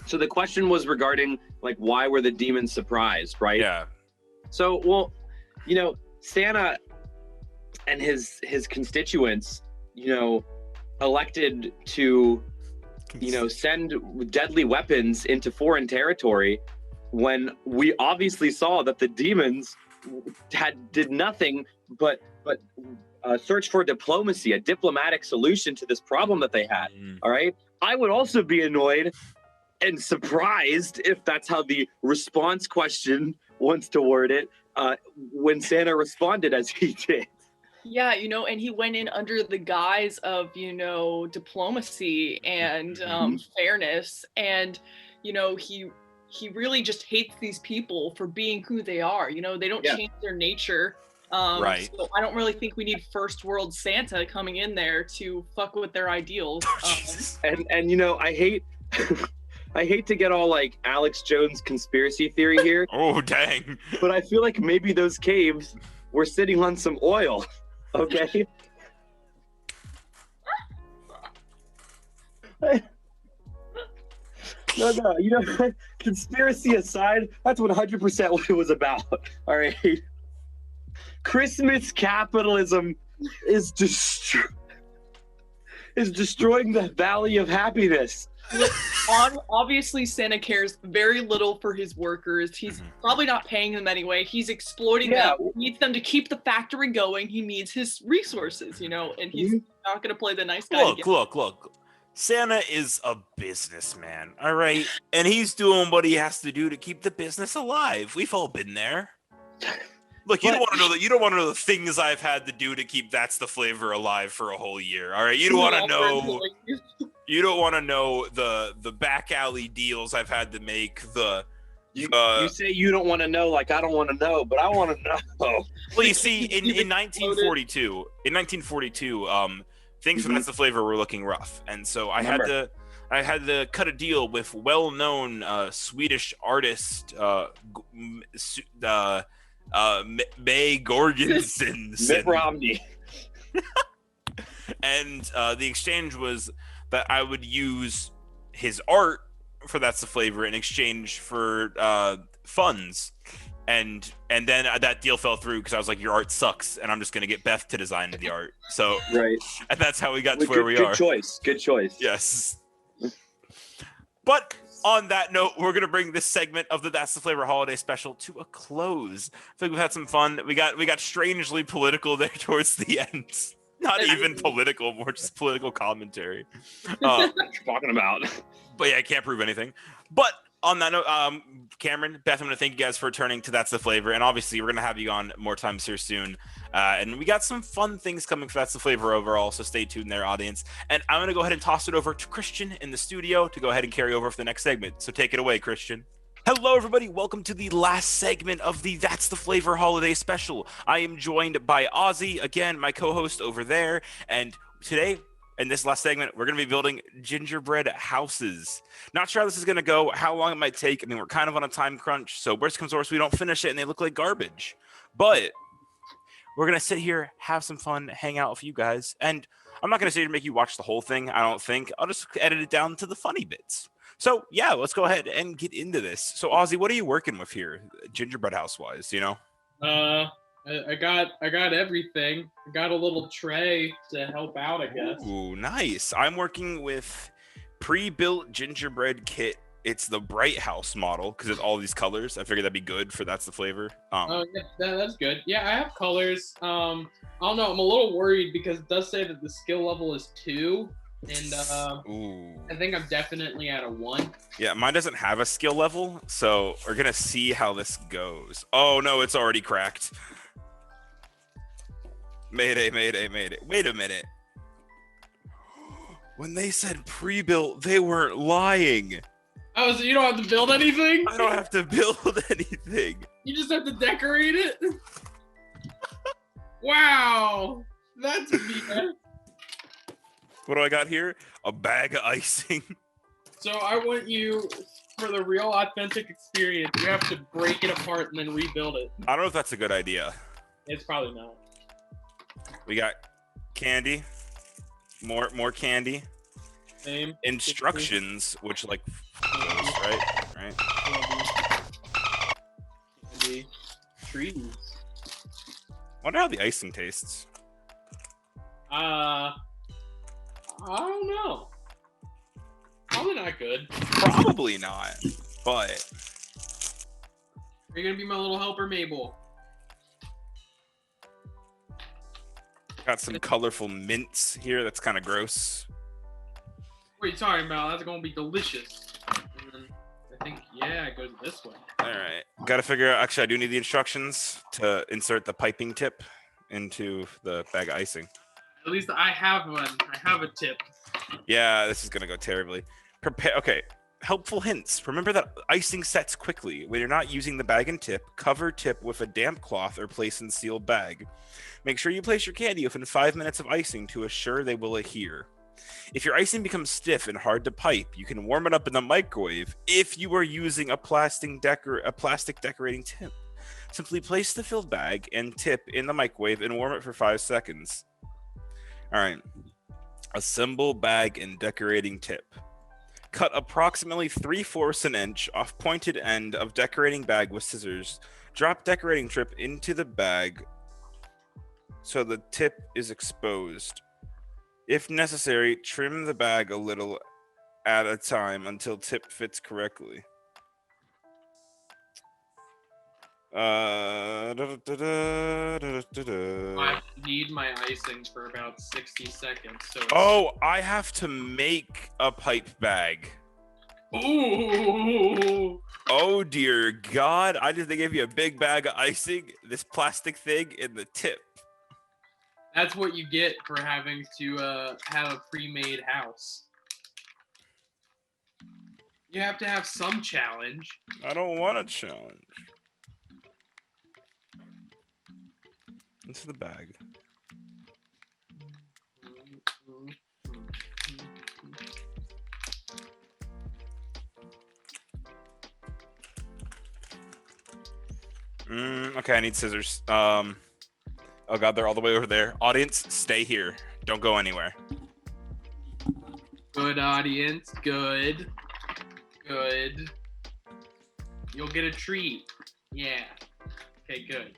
so the question was regarding why were the demons surprised, right? Yeah. So, Santa and his constituents, elected to, send deadly weapons into foreign territory when we obviously saw that the demons did nothing but search for diplomacy, a diplomatic solution to this problem that they had. All right, I would also be annoyed and surprised if that's how the response question wants to word it, when Santa responded as he did. Yeah, and he went in under the guise of, diplomacy and fairness, and he really just hates these people for being who they are. They don't change their nature. Right. So I don't really think we need first world Santa coming in there to fuck with their ideals. And I hate I hate to get all like Alex Jones conspiracy theory here. Oh dang. But I feel like maybe those caves were sitting on some oil. Okay. No, conspiracy aside, that's 100% what it was about. All right. Christmas capitalism is destroying the Valley of Happiness. Look, obviously Santa cares very little for his workers. He's probably not paying them anyway. He's exploiting them. He needs them to keep the factory going. He needs his resources, and he's not going to play the nice guy. Look. Santa is a businessman, all right? And he's doing what he has to do to keep the business alive. We've all been there. Look, you don't want to know the things I've had to do to keep That's the Flavor alive for a whole year. All right, you don't want to know. You don't want to know the back alley deals I've had to make. You say you don't want to know, like I don't want to know, but I want to know. Well, you see, in 1942, things for That's the Flavor were looking rough, and so I had to cut a deal with well-known Swedish artist May Gorgensen. Mitt Romney. And the exchange was that I would use his art for That's the Flavor in exchange for funds. And then that deal fell through because I was like, your art sucks, and I'm just going to get Beth to design the art. So, right. And that's how we got to where we are. Good choice. Yes. But on that note, we're going to bring this segment of the That's the Flavor holiday special to a close. I think we've had some fun. We got strangely political there towards the end. Not even political, more just political commentary. What you're talking about. But yeah, I can't prove anything. But on that note, Cameron, Beth, I'm going to thank you guys for returning to That's the Flavor. And obviously, we're going to have you on more times here soon. And we got some fun things coming for That's the Flavor overall, so stay tuned there, audience. And I'm going to go ahead and toss it over to Christian in the studio to go ahead and carry over for the next segment. So take it away, Christian. Hello, everybody. Welcome to the last segment of the That's the Flavor holiday special. I am joined by Ozzy, again, my co-host over there. And today, in this last segment, we're going to be building gingerbread houses. Not sure how this is going to go, how long it might take. I mean, we're kind of on a time crunch, so worst comes to worst, we don't finish it and they look like garbage. But we're going to sit here, have some fun, hang out with you guys. And I'm not going to sit here and make you watch the whole thing, I don't think. I'll just edit it down to the funny bits. So, yeah, let's go ahead and get into this. So, Ozzy, what are you working with here, gingerbread house-wise, I got everything. I got a little tray to help out, I guess. Ooh, nice. I'm working with pre-built gingerbread kit. It's the Bright House model because it's all these colors. I figured that'd be good for That's the Flavor. Yeah, that's good. Yeah, I have colors. I don't know. I'm a little worried because it does say that the skill level is 2. And I think I'm definitely at a 1. Yeah, mine doesn't have a skill level, so we're gonna see how this goes. Oh no, it's already cracked. Mayday. Wait a minute. When they said pre-built, they weren't lying. Oh, so you don't have to build anything? I don't have to build anything. You just have to decorate it? Wow. That's BS. What do I got here? A bag of icing. So I want you, for the real authentic experience, you have to break it apart and then rebuild it. I don't know if that's a good idea. It's probably not. We got candy. More candy. Same. Instructions, which like right? Candy. Trees. Wonder how the icing tastes. I don't know. Probably not good. Probably not, but Are you gonna be my little helper, Mabel? Got some colorful mints here. That's kind of gross. What are you talking about? That's gonna be delicious. And then I think, yeah, it goes this way. All right. Got to figure out. Actually, I do need the instructions to insert the piping tip into the bag of icing. At least I have one. I have a tip. Yeah, this is gonna go terribly. Prepare. Okay. Helpful hints. Remember that icing sets quickly. When you're not using the bag and tip, cover tip with a damp cloth or place in sealed bag. Make sure you place your candy within 5 minutes of icing to assure they will adhere. If your icing becomes stiff and hard to pipe, you can warm it up in the microwave if you are using a plastic decorating tip. Simply place the filled bag and tip in the microwave and warm it for 5 seconds. All right. Assemble bag and decorating tip. Cut approximately 3/4 an inch off pointed end of decorating bag with scissors. Drop decorating tip into the bag so the tip is exposed. If necessary, trim the bag a little at a time until tip fits correctly. I need my icing for about 60 seconds. So Oh, I have to make a pipe bag. Ooh. Oh dear God! I just they gave you a big bag of icing, this plastic thing, and the tip. That's what you get for having to have a pre-made house. You have to have some challenge. I don't want a challenge. Into the bag. Okay, I need scissors. Oh God, they're all the way over there. Audience, stay here. Don't go anywhere. Good audience. Good. You'll get a treat. Yeah. Okay, good.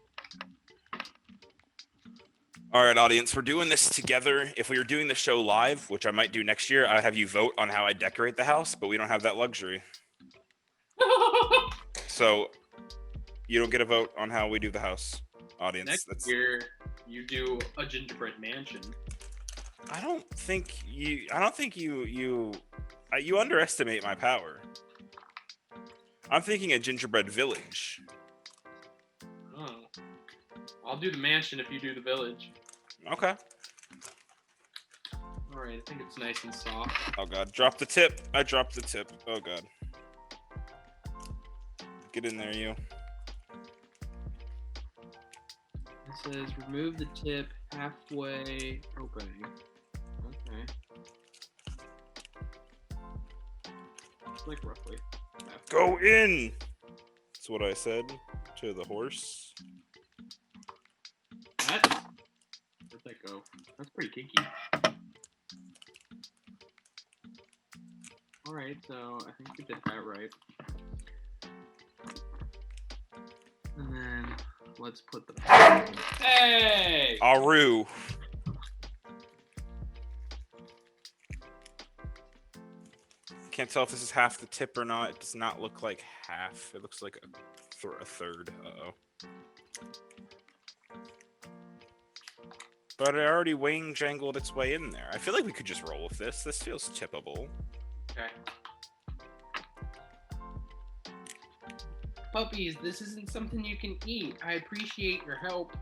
All right, audience, we're doing this together. If we were doing the show live, which I might do next year, I'd have you vote on how I decorate the house, but we don't have that luxury. So you don't get a vote on how we do the house, audience. Next year, you do a gingerbread mansion. I don't think you underestimate my power. I'm thinking a gingerbread village. Oh. I'll do the mansion if you do the village. Okay. All right, I think it's nice and soft. Oh God, drop the tip. I dropped the tip. Oh God. Get in there, you. It says remove the tip halfway opening. Okay. Like roughly. Halfway. Go in! That's what I said to the horse. Where'd that go? That's pretty kinky. Alright, so I think we did that right. And then let's put the... Hey! Aru. Can't tell if this is half the tip or not. It does not look like half. It looks like a third. Uh-oh. But it already wing jangled its way in there. I feel like we could just roll with this. This feels tippable. Okay. Puppies, this isn't something you can eat. I appreciate your help.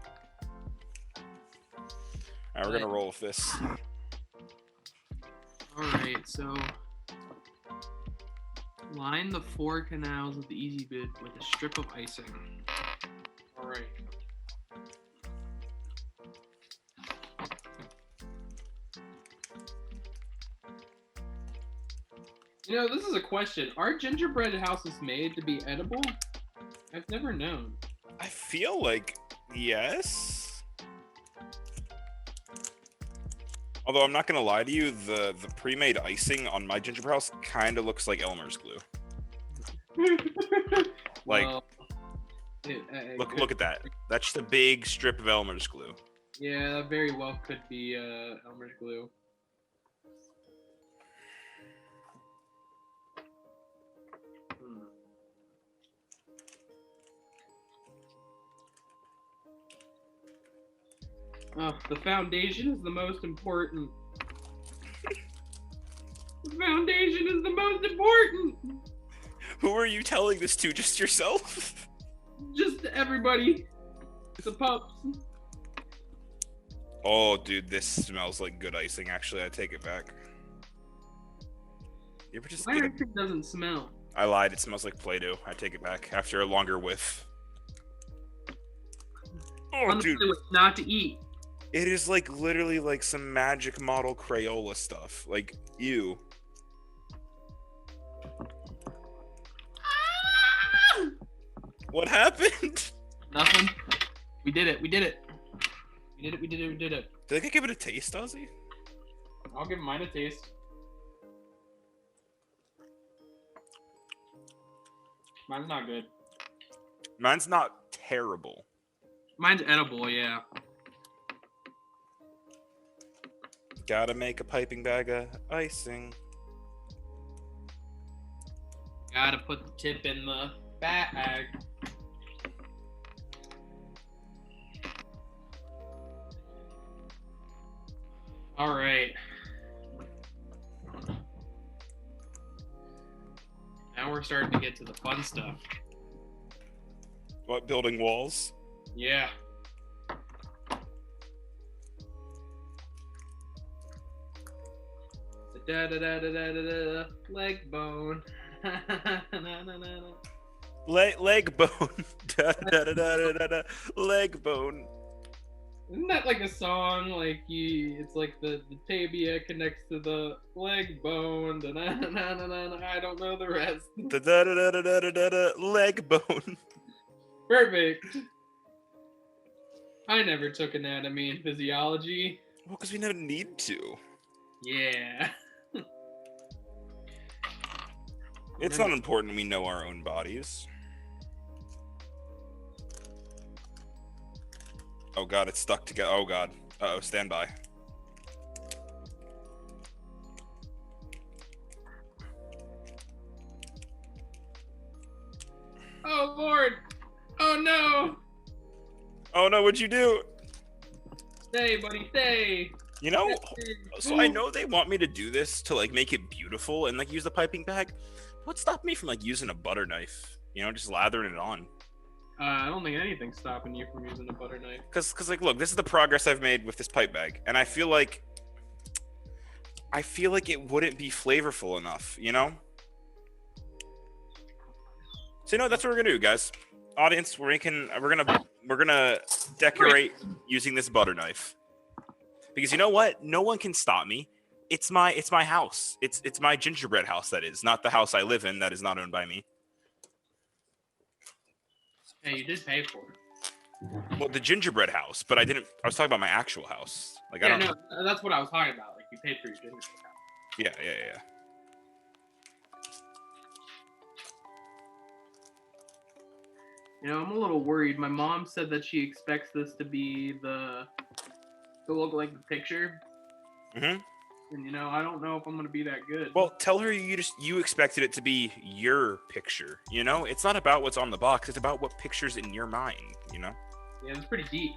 Alright, we're gonna roll with this. Alright, so line the 4 canals of the easy bid with a strip of icing. Alright. You know, this is a question. Are gingerbread houses made to be edible? I've never known. I feel like yes. Although I'm not gonna lie to you, the pre-made icing on my gingerbread house kind of looks like Elmer's glue. Like, Well, look at that. That's just a big strip of Elmer's glue. Yeah, that very well could be Elmer's glue. The foundation is the most important. The foundation is the most important. Who are you telling this to? Just yourself? Just everybody. The pups. Oh, dude, this smells like good icing. Actually, I take it back. You ever just My get ice cream doesn't smell. I lied. It smells like Play-Doh. I take it back after a longer whiff. Oh, dude. Not to eat. It is like literally like some magic model Crayola stuff. Like, ew. What happened? Nothing. We did it. We did it. We did it. We did it. We did it. Did I give it a taste, Ozzy? I'll give mine a taste. Mine's not good. Mine's not terrible. Mine's edible, yeah. Gotta make a piping bag of icing. Gotta put the tip in the bag. All right. Now we're starting to get to the fun stuff. What, building walls? Yeah. Da da da da da da da. Leg bone. Leg bone. Da da da da da da. Leg bone. Isn't that like a song? Like it's like the tibia connects to the leg bone. Da, na, na, na, na, na. I don't know the rest. Da da da da da da da da. Leg bone. Perfect. I never took anatomy and physiology. Well, because we never need to. Yeah. It's not important we know our own bodies. Oh god, it's stuck together. Oh god. Uh-oh, stand by. Oh lord! Oh no! Oh no, what'd you do? Stay, buddy, stay! You know, so I know they want me to do this to like make it beautiful and like use the piping bag. What stopped me from like using a butter knife? You know, just lathering it on. I don't think anything's stopping you from using a butter knife. Cause like, look, this is the progress I've made with this pipe bag, and I feel like it wouldn't be flavorful enough, you know. So you know, that's what we're gonna do, guys. Audience, we're gonna decorate using this butter knife. Because you know what? No one can stop me. It's my house. It's my gingerbread house, that is, not the house I live in that is not owned by me. Hey, you did pay for it. Well, the gingerbread house, but I was talking about my actual house. Like, yeah, I don't no, that's what I was talking about. Like, you paid for your gingerbread house. Yeah. You know, I'm a little worried. My mom said that she expects this to look like the picture. Mm-hmm. And you know, I don't know if I'm gonna be that good. Well, tell her you expected it to be your picture. You know, it's not about what's on the box. It's about what picture's in your mind. You know. Yeah, it's pretty deep.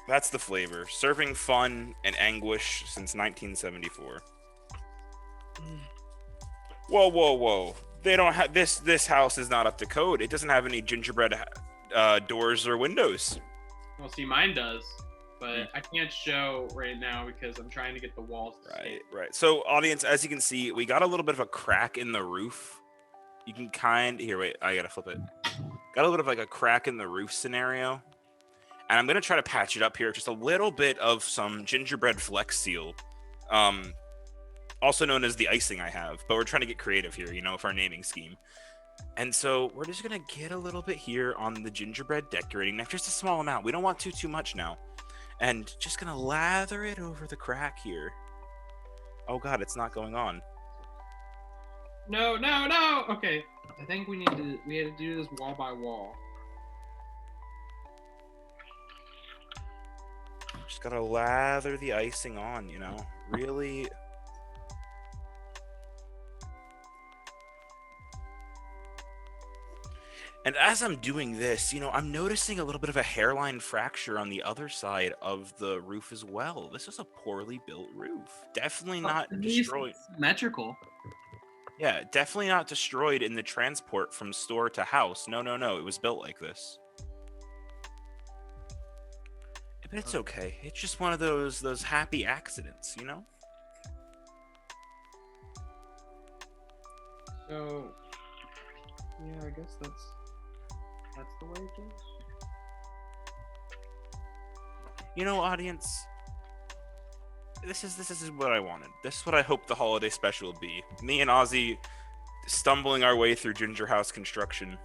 That's the flavor. Serving fun and anguish since 1974. Whoa. They don't have this house is not up to code. It doesn't have any gingerbread doors or windows. Well, see, mine does, but I can't show right now because I'm trying to get the walls to Right. So, audience, as you can see, we got a little bit of a crack in the roof. You can wait, I gotta flip it. Got a little bit of like a crack in the roof scenario. And I'm gonna try to patch it up here. Just a little bit of some gingerbread flex seal. Also known as the icing I have, but we're trying to get creative here, you know, for our naming scheme. And so we're just gonna get a little bit here on the gingerbread decorating knife, just a small amount. We don't want too much now. And just gonna lather it over the crack here. Oh god, it's not going on. No. Okay, I think we had to do this wall by wall. Just gotta lather the icing on, you know, really. And as I'm doing this, I'm noticing a little bit of a hairline fracture on the other side of the roof as well. This is a poorly built roof. Definitely not At least destroyed. symmetrical. Yeah, definitely not destroyed in the transport from store to house. No. It was built like this. But it's okay. It's just one of those happy accidents, So, yeah, I guess that's the way it goes. Audience, this is what I wanted. This is what I hoped the holiday special would be. Me and Ozzy stumbling our way through Ginger House construction.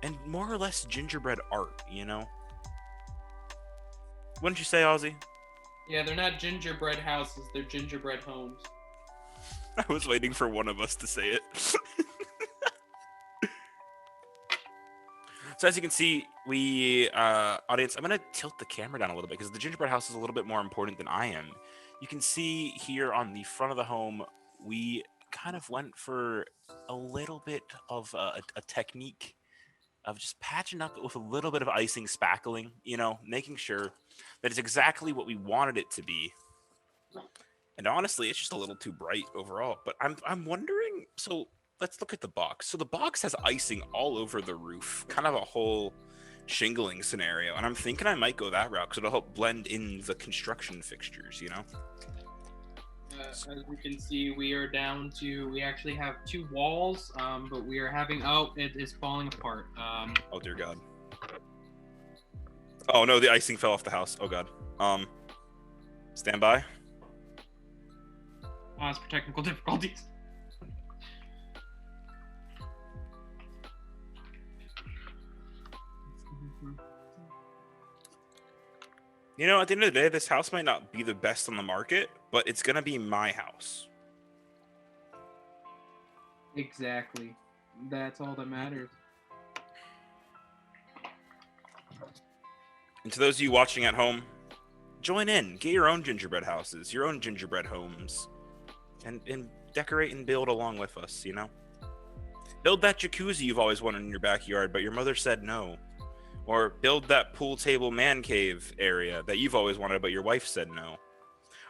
And more or less gingerbread art, Wouldn't you say, Ozzy? Yeah, they're not gingerbread houses, they're gingerbread homes. I was waiting for one of us to say it. So as you can see, audience, I'm going to tilt the camera down a little bit because the gingerbread house is a little bit more important than I am. You can see here on the front of the home, we kind of went for a little bit of a technique of just patching up with a little bit of icing spackling, making sure that it's exactly what we wanted it to be. And honestly, it's just a little too bright overall. But I'm wondering, so let's look at the box. So the box has icing all over the roof, kind of a whole shingling scenario. And I'm thinking I might go that route because it'll help blend in the construction fixtures, As we can see, we actually have 2 walls, but we are having, it is falling apart. Oh dear God. Oh no, the icing fell off the house. Oh God. Stand by. Pause for technical difficulties. At the end of the day, this house might not be the best on the market, but it's going to be my house. Exactly. That's all that matters. And to those of you watching at home, join in. Get your own gingerbread houses, your own gingerbread homes, and decorate and build along with us, Build that jacuzzi you've always wanted in your backyard, but your mother said no. Or build that pool table man cave area that you've always wanted, but your wife said no.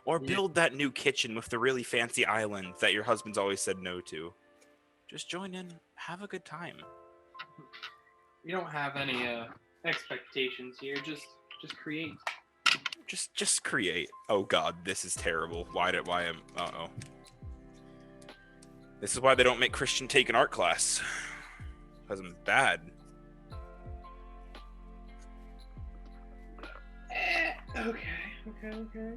Or build that new kitchen with the really fancy island that your husband's always said no to. Just join in, have a good time. We don't have any expectations here. Just create. Just create. Oh God, this is terrible. Uh-oh. This is why they don't make Christian take an art class. Because I'm bad. Okay.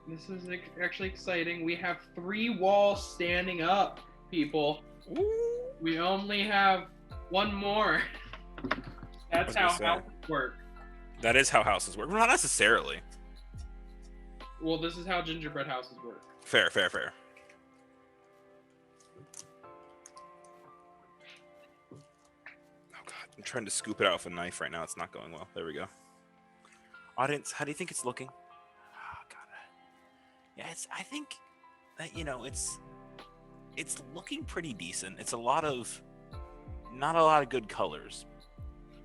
This is actually exciting. We have 3 walls standing up, people. Ooh. We only have 1 more. That's how houses work. That is how houses work. Well, not necessarily. Well, this is how gingerbread houses work. Fair. I'm trying to scoop it out with a knife right now. It's not going well. There we go. Audience, how do you think it's looking? Oh, God. Yeah, I think that, it's looking pretty decent. It's not a lot of good colors,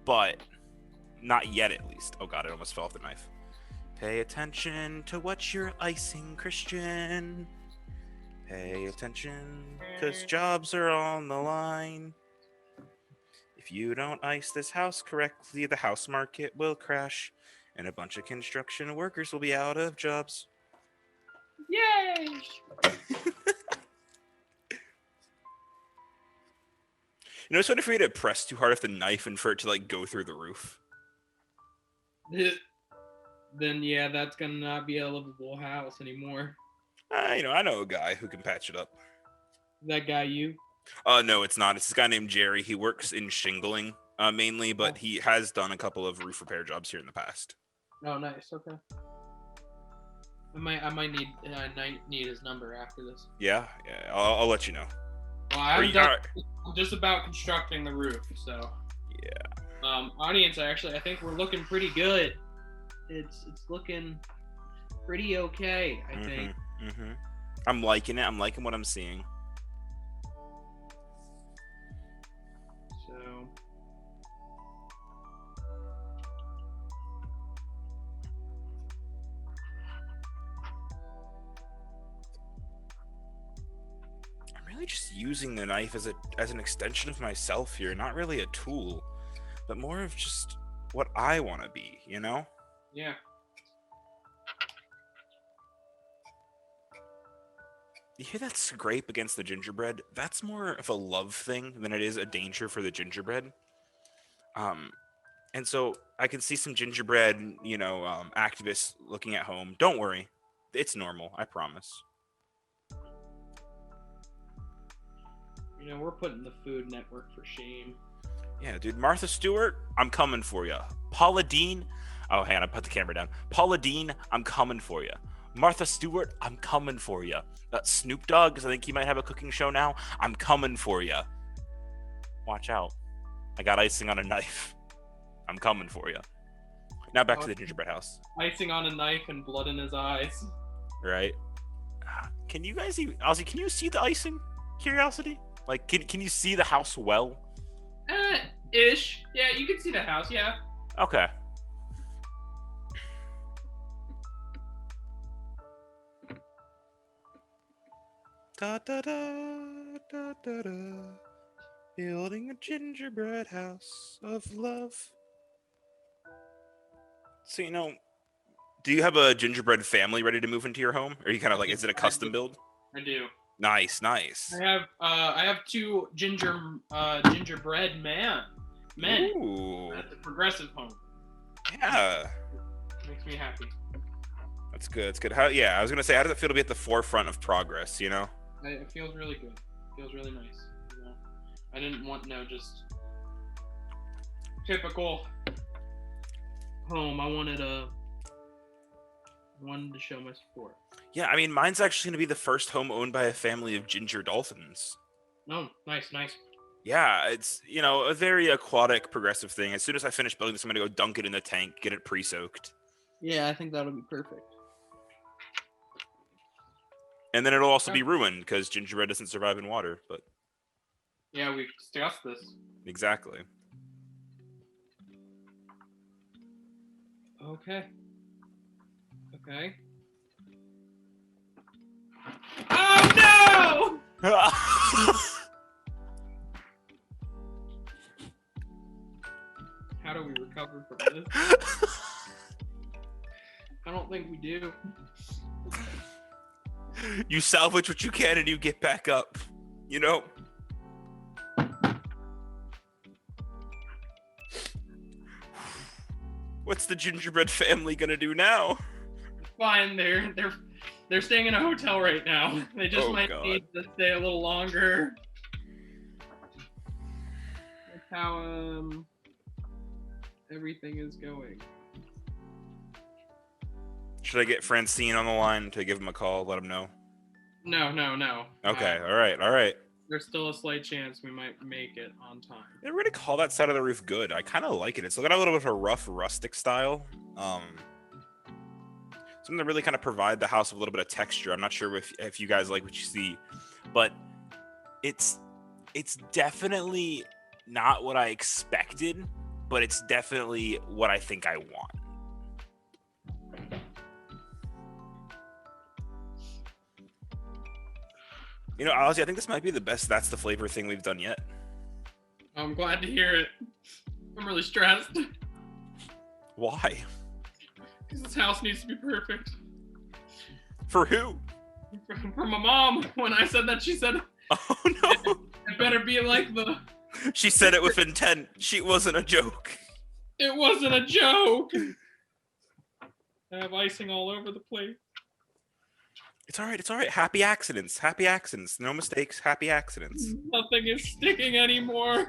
but not yet at least. Oh God, it almost fell off the knife. Pay attention to what you're icing, Christian. Pay attention, because jobs are on the line. If you don't ice this house correctly, the house market will crash, and a bunch of construction workers will be out of jobs. Yay! It's funny for me to press too hard with the knife and for it to go through the roof. Then yeah, that's gonna not be a livable house anymore. I know a guy who can patch it up. That guy you? No, it's not. It's this guy named Jerry. He works in shingling mainly, but he has done a couple of roof repair jobs here in the past. Oh, nice. Okay. I might need his number after this. Yeah. I'll let you know. Well, I'm just about constructing the roof, so. Yeah. Audience, I think we're looking pretty good. It's looking pretty okay, I think. I'm liking it. I'm liking what I'm seeing. really just using the knife as an extension of myself here, not really a tool, but more of just what I want to be, you know? Yeah. You hear that scrape against the gingerbread? That's more of a love thing than it is a danger for the gingerbread. And so I can see some gingerbread, activists looking at home. Don't worry. It's normal, I promise. We're putting the Food Network for shame. Yeah, dude. Martha Stewart, I'm coming for you. Paula Deen, oh, hang on, I put the camera down. Paula Deen, I'm coming for you. Martha Stewart, I'm coming for you. Snoop Dogg, 'cause I think he might have a cooking show now. I'm coming for you. Watch out. I got icing on a knife. I'm coming for you. Now back to the gingerbread house. Icing on a knife and blood in his eyes. Right. Can you guys even, Ozzy, can you see the icing? Curiosity? Like, can you see the house well? Ish. Yeah, you can see the house, yeah. Okay. Da da da da da da. Building a gingerbread house of love. So, do you have a gingerbread family ready to move into your home? Or are you kind of like, is it a custom build? I do. Nice, nice. I have two gingerbread men. Ooh. That's a progressive home. Yeah. Makes me happy. That's good. That's good. I was gonna say, how does it feel to be at the forefront of progress? It feels really good. It feels really nice. I didn't want just typical home. I wanted to show my support. Yeah, I mean, mine's actually gonna be the first home owned by a family of ginger dolphins. Oh, nice. Yeah, it's a very aquatic, progressive thing. As soon as I finish building this, I'm gonna go dunk it in the tank, get it pre-soaked. Yeah, I think that'll be perfect. And then it'll also be ruined because gingerbread doesn't survive in water. But yeah, we've discussed this. Exactly. Okay. Oh no! How do we recover from this? I don't think we do. You salvage what you can and you get back up. What's the gingerbread family gonna do now? Fine, they're staying in a hotel right now. They just might need to stay a little longer. That's how everything is going. Should I get Francine on the line to give him a call, let him know? No. Okay, all right. There's still a slight chance we might make it on time. They really call that side of the roof good. I kind of like it. It's got a little bit of a rough, rustic style. Something to really kind of provide the house with a little bit of texture. I'm not sure if you guys like what you see, but it's definitely not what I expected, but it's definitely what I think I want. Ozzy, I think this might be the best That's the Flavor thing we've done yet. I'm glad to hear it. I'm really stressed. Why? Because this house needs to be perfect. For who? For my mom. When I said that, she said, "Oh no, it better be like the..." She said it with intent. She wasn't a joke. It wasn't a joke. I have icing all over the place. It's all right. Happy accidents. No mistakes. Happy accidents. Nothing is sticking anymore.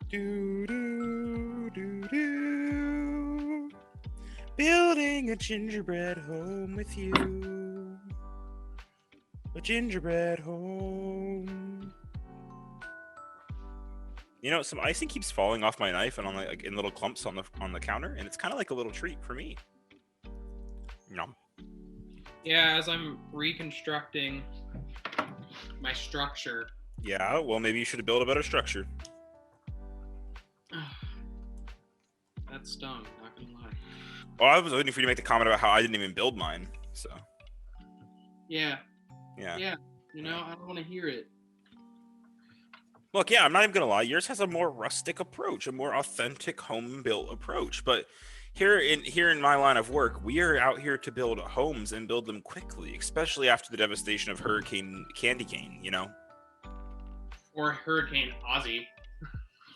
Do do do do. Building a gingerbread home with you. A gingerbread home. Some icing keeps falling off my knife and on like in little clumps on the counter, and it's kind of like a little treat for me. Nom. Yeah, as I'm reconstructing my structure. Yeah, well, maybe you should have built a better structure. That stung, not gonna lie. Well, I was waiting for you to make the comment about how I didn't even build mine, so. Yeah. Yeah. Yeah. You know, I don't want to hear it. Look, yeah, I'm not even gonna lie. Yours has a more rustic approach, a more authentic home-built approach. But here in my line of work, we are out here to build homes and build them quickly, especially after the devastation of Hurricane Candy Cane. You know. Or Hurricane Ozzy.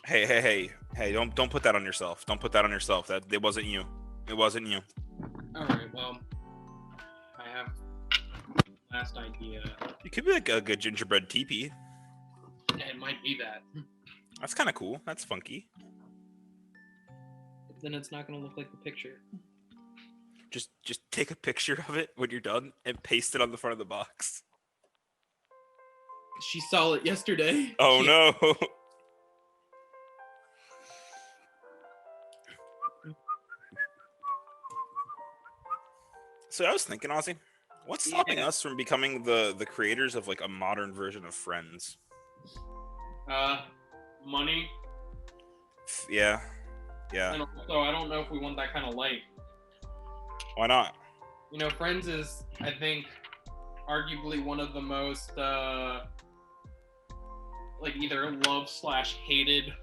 Hey! Don't put that on yourself. Don't put that on yourself. That it wasn't you. It wasn't you. All right. Well, I have last idea. You could be like a good gingerbread teepee. Yeah, it might be that. That's kind of cool. That's funky. But then it's not gonna look like the picture. Just take a picture of it when you're done and paste it on the front of the box. She saw it yesterday. Oh no. So I was thinking, Ozzy, what's stopping us from becoming the creators of like a modern version of Friends? Money. Yeah. And also, I don't know if we want that kind of life. Why not? You know, Friends is, I think, arguably one of the most, like, either love/hated.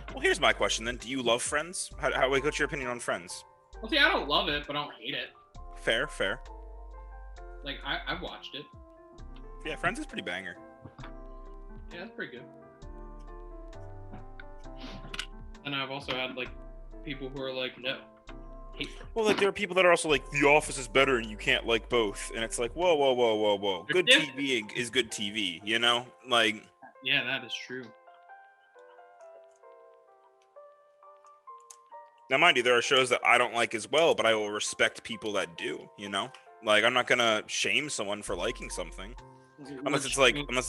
Well, here's my question then. Do you love Friends? What's your opinion on Friends? Well, see, I don't love it, but I don't hate it. Fair. Like, I watched it. Yeah, Friends is pretty banger. Yeah, that's pretty good. And I've also had, like, people who are like, no. Well, like, there are people that are also like, The Office is better and you can't like both. And it's like, whoa. Good TV is good TV, you know? Like... Yeah, that is true. Now, mind you, there are shows that I don't like as well, but I will respect people that do, you know? Like, I'm not gonna shame someone for liking something. Unless it's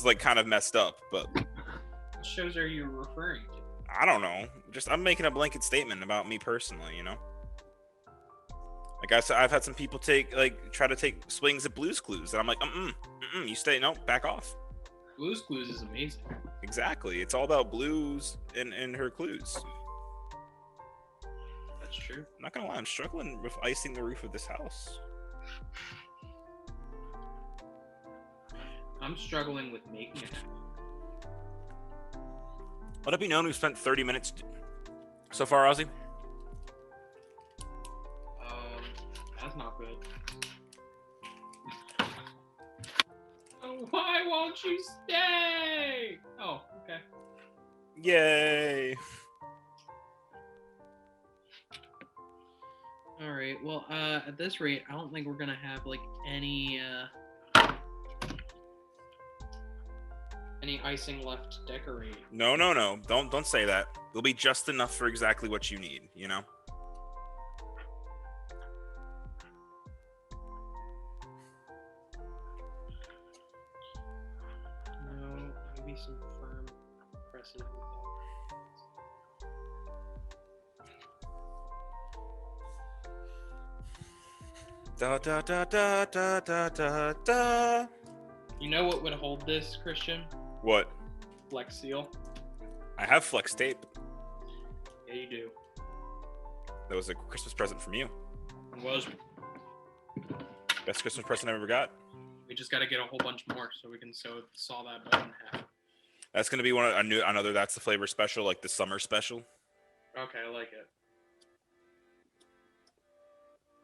like kind of messed up, but... What shows are you referring to? I don't know. I'm making a blanket statement about me personally, you know? Like I've had some people try to take swings at Blue's Clues, and I'm like, you stay, no, back off. Blue's Clues is amazing. Exactly. It's all about Blues and her clues. That's true. I'm not gonna lie, I'm struggling with icing the roof of this house. I'm struggling with making it. Let it be known we've spent 30 minutes so far, Ozzy. That's not good. Oh, why won't you stay? Oh, okay. Yay. All right. Well, at this rate, I don't think we're gonna have like any icing left to decorate. No. Don't say that. There'll be just enough for exactly what you need, you know? No, maybe some firm presses. Da. You know what would hold this, Christian? What? Flex Seal. I have flex tape. Yeah, you do. That was a Christmas present from you. It was. Best Christmas present I ever got. We just got to get a whole bunch more so we can saw that button in half. That's gonna be another That's the Flavor special, like the summer special. Okay, I like it.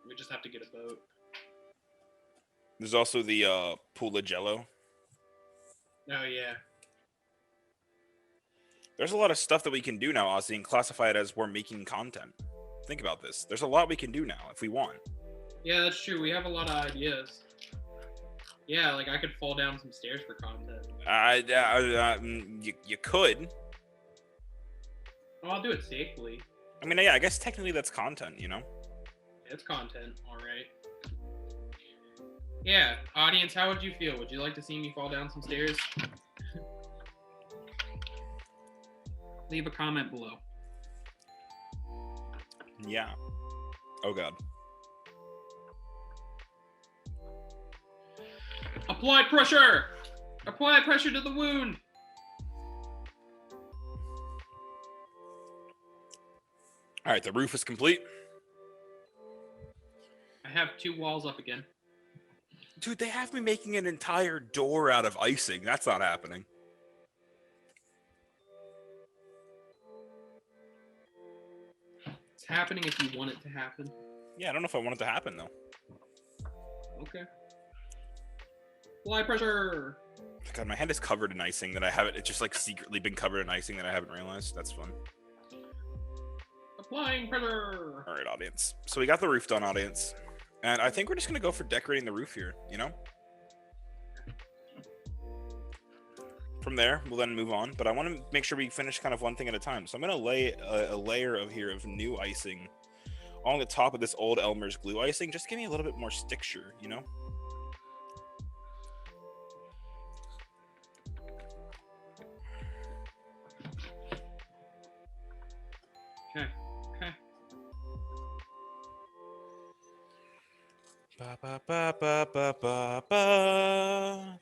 We just have to get a boat. There's also the pool of Jello. Oh yeah. There's a lot of stuff that we can do now, Ozzy, and classify it as we're making content. Think about this. There's a lot we can do now if we want. Yeah, that's true. We have a lot of ideas. Yeah, like I could fall down some stairs for content. You could. Well, I'll do it safely. I mean, yeah, I guess technically that's content, you know? It's content, all right. Yeah, audience, how would you feel? Would you like to see me fall down some stairs? Leave a comment below. Yeah. Oh, God. Apply pressure! Apply pressure to the wound! All right, the roof is complete. I have 2 walls up again. Dude, they have me making an entire door out of icing. That's not happening. It's happening if you want it to happen. Yeah, I don't know if I want it to happen, though. Okay. Fly pressure! God, my hand is covered in icing that I haven't... It's just, like, secretly been covered in icing that I haven't realized. That's fun. Applying pressure! All right, audience. So we got the roof done, audience. And I think we're just going to go for decorating the roof here, you know? From there, we'll then move on. But I want to make sure we finish kind of one thing at a time. So I'm going to lay a layer of new icing on the top of this old Elmer's glue icing. Just give me a little bit more texture, you know? Okay. Okay. Ba ba ba ba ba ba ba.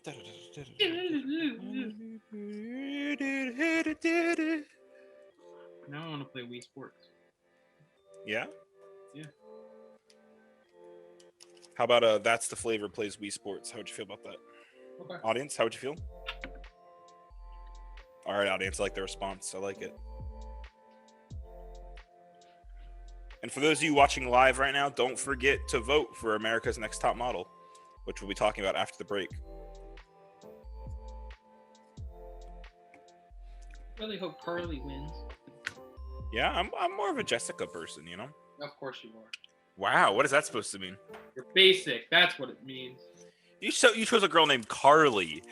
Now I want to play Wii Sports. Yeah? Yeah. How about That's the Flavor plays Wii Sports? How would you feel about that? Okay. Audience, how would you feel? All right, audience, I like the response. I like it. And for those of you watching live right now, don't forget to vote for America's Next Top Model, which we'll be talking about after the break. Really hope Carly wins. Yeah, I'm more of a Jessica person, you know? Of course you are. Wow, what is that supposed to mean? You're basic. That's what it means. You chose a girl named Carly.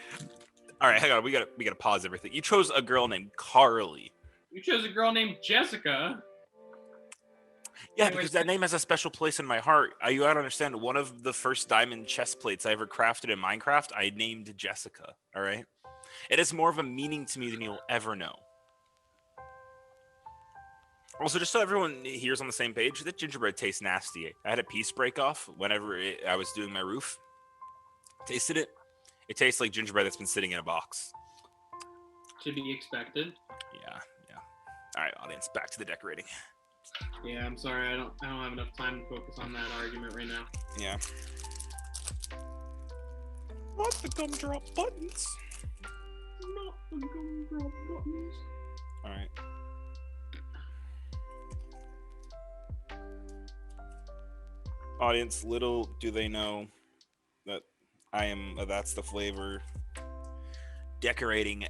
All right, hang on. We gotta pause everything. You chose a girl named Carly. You chose a girl named Jessica. Yeah, because that name has a special place in my heart. You gotta understand, one of the first diamond chest plates I ever crafted in Minecraft, I named Jessica. All right? It has more of a meaning to me than you'll ever know. Also, just so everyone here's on the same page, that gingerbread tastes nasty. I had a piece break off whenever I was doing my roof. Tasted it. It tastes like gingerbread that's been sitting in a box. To be expected. Yeah. All right, audience, back to the decorating. Yeah, I'm sorry. I don't have enough time to focus on that argument right now. Yeah. Not the gumdrop buttons. Not the gumdrop buttons. All right. Audience, little do they know that I am That's the Flavor decorating.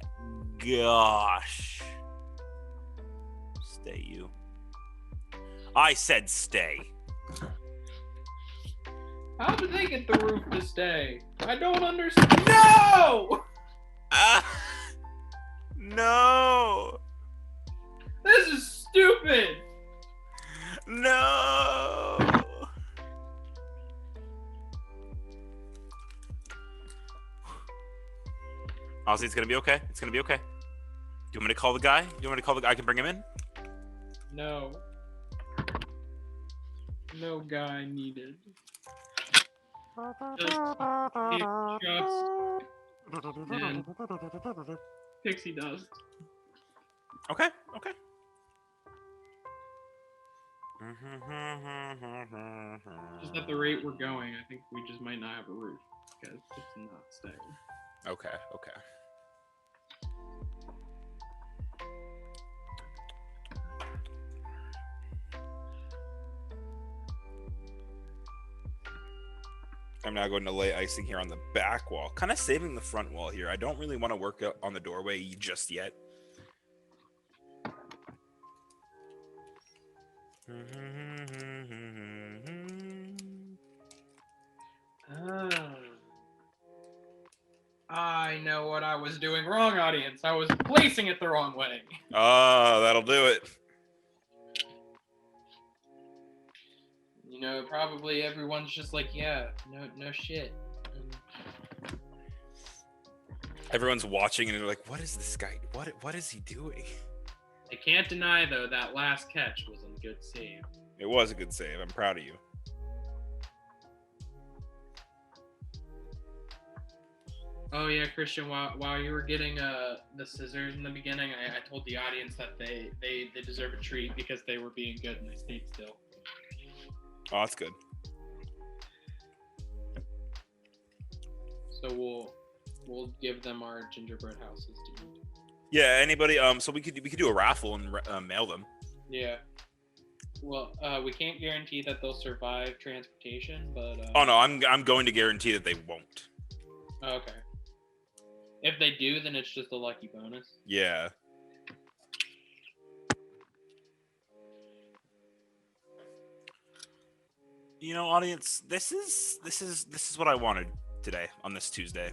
Gosh. Stay you. I said stay. How did they get the roof to stay? I don't understand. No! No! This is stupid! No! Honestly, it's gonna be okay. It's gonna be okay. Do you want me to call the guy? I can bring him in? No. No guy needed. And pixie dust. Okay. Just at the rate we're going, I think we just might not have a roof because it's not staying. Okay. I'm now going to lay icing here on the back wall, kind of saving the front wall here. I don't really want to work on the doorway just yet. I know what I was doing wrong, audience. I was placing it the wrong way. That'll do it. You know, probably everyone's just like, yeah, no shit. Everyone's watching and they're like, what is this guy? What is he doing? I can't deny, though, that last catch was a good save. It was a good save. I'm proud of you. Oh yeah, Christian. While you were getting the scissors in the beginning, I told the audience that they deserve a treat because they were being good and they stayed still. Oh, that's good. So we'll give them our gingerbread houses to eat. Yeah, anybody. So we could do a raffle and mail them. Yeah. Well, we can't guarantee that they'll survive transportation, but. Oh no, I'm going to guarantee that they won't. Okay. If they do, then it's just a lucky bonus. Yeah. You know, audience, this is what I wanted today on this Tuesday.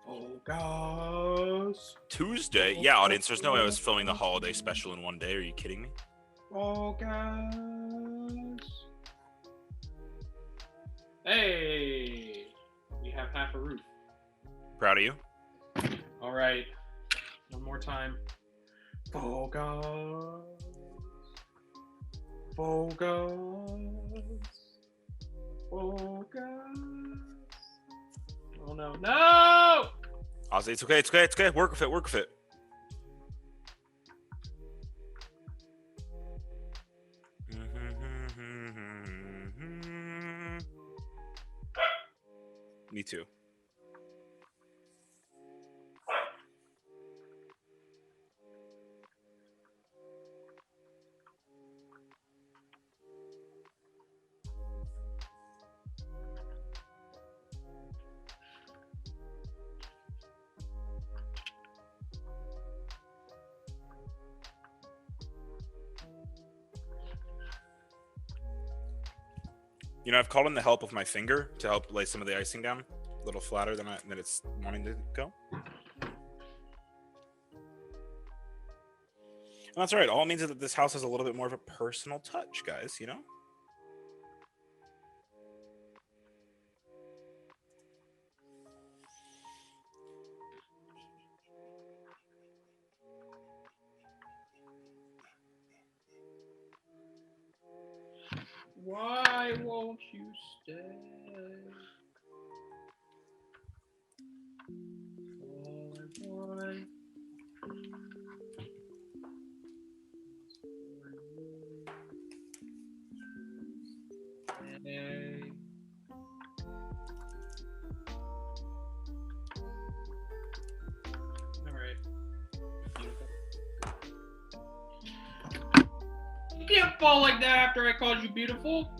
Oh gosh. Tuesday? Yeah, audience, there's no way I was filming the holiday special in one day. Are you kidding me? Oh gosh. Hey, we have half a roof. Proud of you. All right, one more time. Focus. Focus. Focus. Oh no, no! Ozzy, it's okay, it's okay, it's okay. Work with it, work with it. Me too. You know, I've called in the help of my finger to help lay some of the icing down a little flatter than it's wanting to go. And that's all right. All it means is that this house has a little bit more of a personal touch, guys, you know? Why won't you stay? All I want. Hey. All right. You can't fall like that after I called you beautiful.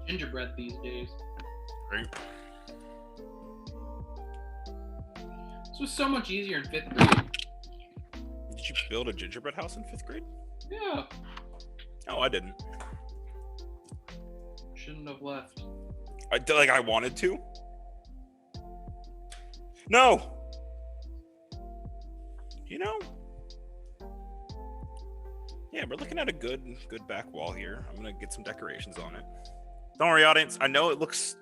Gingerbread these days. Right. This was so much easier in 5th grade. Did you build a gingerbread house in 5th grade? Yeah. Oh, I didn't. Shouldn't have left. I wanted to. No. You know. Yeah, we're looking at a good back wall here. I'm gonna get some decorations on it. Don't worry, audience. I know it looks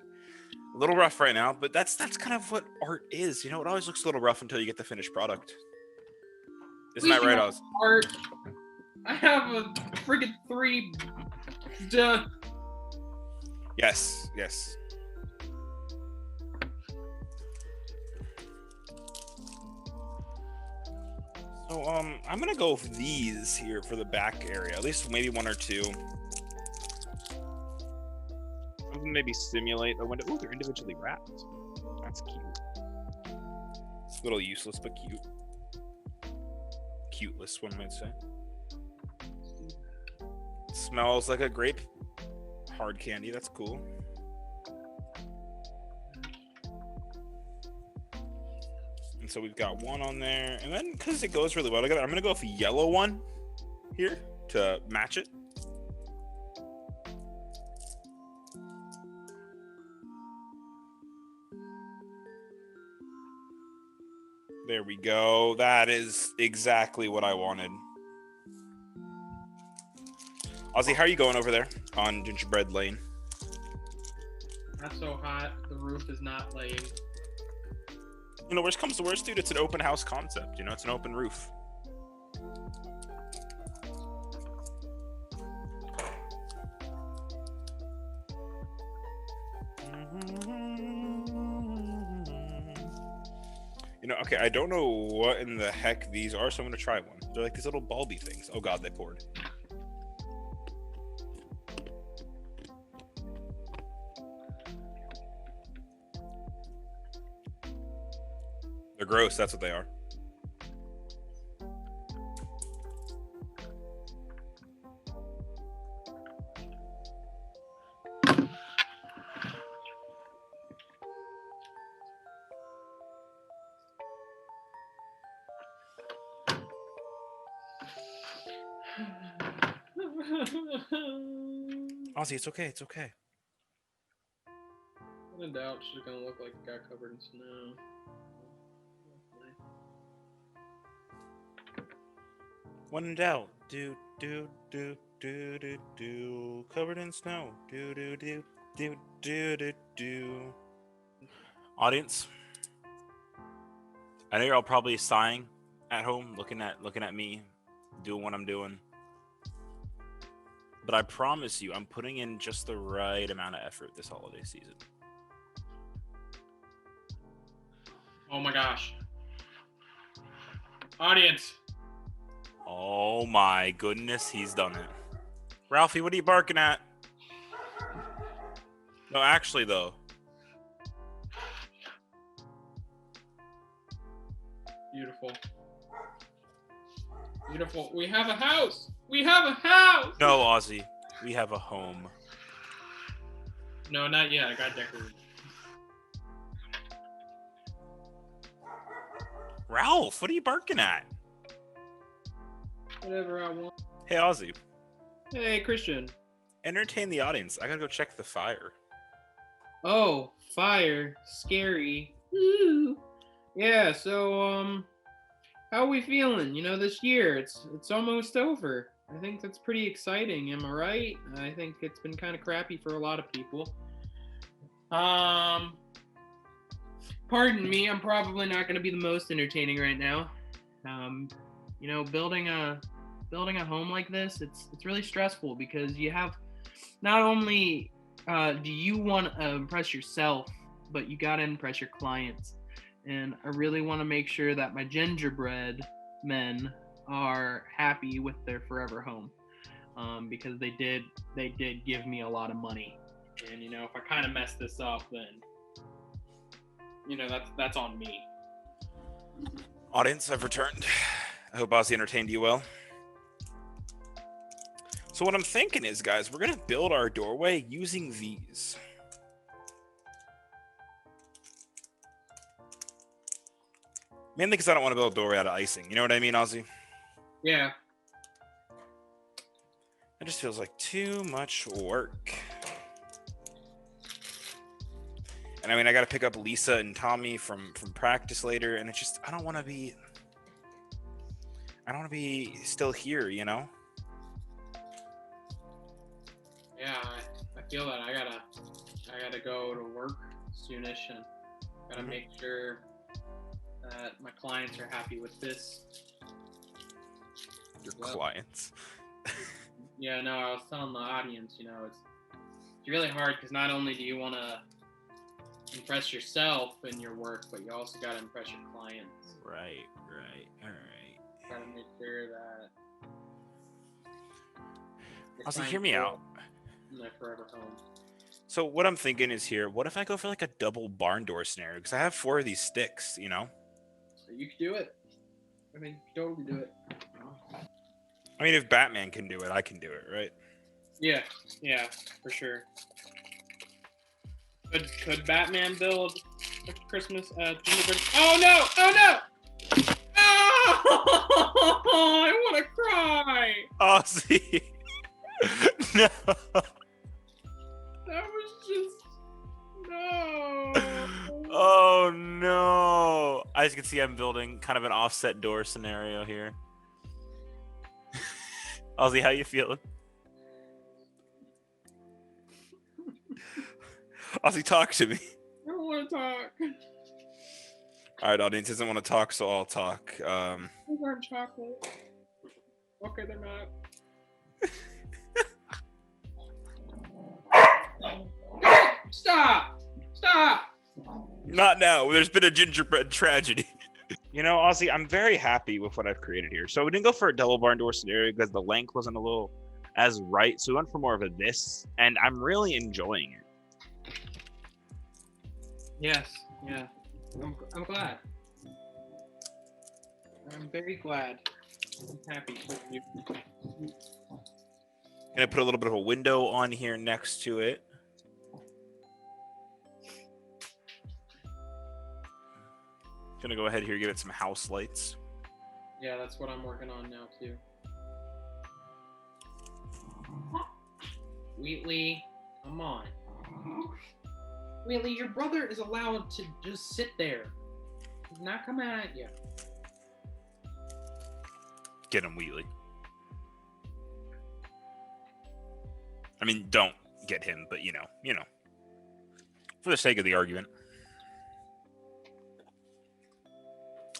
a little rough right now, but that's kind of what art is. You know, it always looks a little rough until you get the finished product. Isn't that right, Oz? Art. I have a friggin' 3. Duh. Yes, yes. So, I'm gonna go with these here for the back area. At least maybe one or two. Maybe simulate a window. Ooh, they're individually wrapped. That's cute. It's a little useless, but cute. Cuteless, one might say. It smells like a grape hard candy. That's cool. And so we've got one on there. And then, because it goes really well together, I'm going to go with a yellow one here to match it. There we go. That is exactly what I wanted. Ozzy, how are you going over there on Gingerbread Lane? Not so hot. The roof is not laying. You know, worst comes to worst, dude, it's an open house concept. You know, it's an open roof. You know, Okay, I don't know what in the heck these are, so I'm gonna try one. They're like these little bulby things. Oh god, they poured. They're gross, that's what they are. Ozzy, it's okay, it's okay. When in doubt, she's gonna look like a guy covered in snow. When in doubt, do do do do do do, covered in snow, do do do do do do do. Audience, I know you're all probably sighing at home, looking at me, doing what I'm doing. But I promise you, I'm putting in just the right amount of effort this holiday season. Oh my gosh. Audience. Oh my goodness, he's done it. Ralphie, what are you barking at? No, actually though. Beautiful. Beautiful. We have a house. We have a house. No, Ozzy, we have a home. No, not yet. I got decorated. Ralph, what are you barking at? Whatever I want. Hey, Ozzy. Hey, Christian. Entertain the audience. I gotta go check the fire. Oh, fire. Scary. Ooh. Yeah, so, how are we feeling? You know, this year, it's almost over. I think that's pretty exciting, am I right? I think it's been kind of crappy for a lot of people. Pardon me, I'm probably not going to be the most entertaining right now. You know, building a home like this, it's really stressful because you have not only do you want to impress yourself, but you got to impress your clients. And I really want to make sure that my gingerbread men are happy with their forever home, because they did give me a lot of money, and you know, if I kind of mess this up, then you know, that's on me. Audience, I've returned. I hope Ozzy entertained you well. So what I'm thinking is, guys, we're gonna build our doorway using these. Mainly because I don't want to build a doorway out of icing. You know what I mean, Ozzy? Yeah. It just feels like too much work. And I mean, I got to pick up Lisa and Tommy from practice later, and it's just I don't want to be still here, you know? Yeah, I feel that I gotta go to work soonish, and gotta make sure that my clients are happy with this. Your clients. Yeah, no, I was telling the audience, you know, it's really hard because not only do you want to impress yourself in your work, but you also got to impress your clients. Right, all right. Got to make sure that. Ozzy, hear me out. In their forever home. So what I'm thinking is here, what if I go for like a double barn door scenario? Because I have 4 of these sticks, you know? So you could do it. I mean, you could totally do it. I mean, if Batman can do it, I can do it, right? Yeah, for sure. Could Batman build a Christmas gingerbread? Oh no! Oh! I want to cry. Ozzy. No. That was just no. Oh no! As you can see, I'm building kind of an offset door scenario here. Ozzy, how you feeling? Ozzy, talk to me. I don't want to talk. All right, audience doesn't want to talk, so I'll talk. Those aren't chocolate. Okay, they're not. Stop! Not now. There's been a gingerbread tragedy. You know, Ozzy, I'm very happy with what I've created here. So we didn't go for a double barn door scenario because the length wasn't a little as right. So we went for more of a this, and I'm really enjoying it. Yes, yeah. I'm glad. I'm very glad. I'm happy for you. Gonna put a little bit of a window on here next to it. Gonna go ahead here, give it some house lights. Yeah, that's what I'm working on now too. Wheatley, come on. Wheatley, your brother is allowed to just sit there. He's not coming at you. Get him, Wheatley. I mean, don't get him, but you know, for the sake of the argument.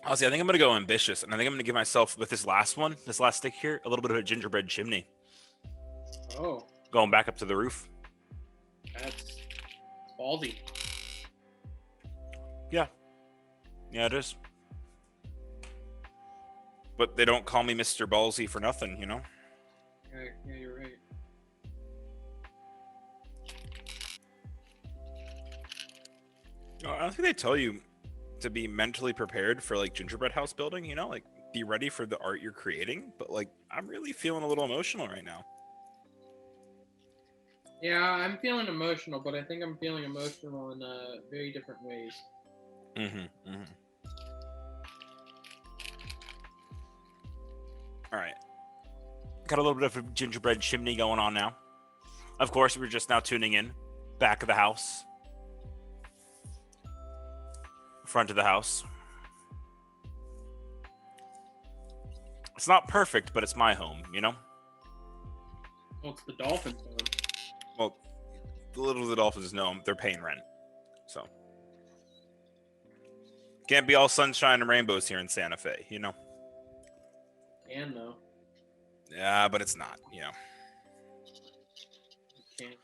Honestly, I think I'm going to go ambitious, and I think I'm going to give myself, with this last stick here, a little bit of a gingerbread chimney. Oh. Going back up to the roof. That's ballsy. Yeah. Yeah, it is. But they don't call me Mr. Ballsy for nothing, you know? Yeah, you're right. I don't think they tell you to be mentally prepared for like gingerbread house building, you know, like be ready for the art you're creating. But like, I'm really feeling a little emotional right now. Yeah, I'm feeling emotional, but I think I'm feeling emotional in very different ways. All right. Got a little bit of a gingerbread chimney going on now. Of course, we're just now tuning in. Back of the house. Front of the house. It's not perfect, but it's my home, you know? Well, it's the Dolphins' home. Well, little the Dolphins know they're paying rent. So. Can't be all sunshine and rainbows here in Santa Fe, you know? And though. Yeah, but it's not, you know? Can't.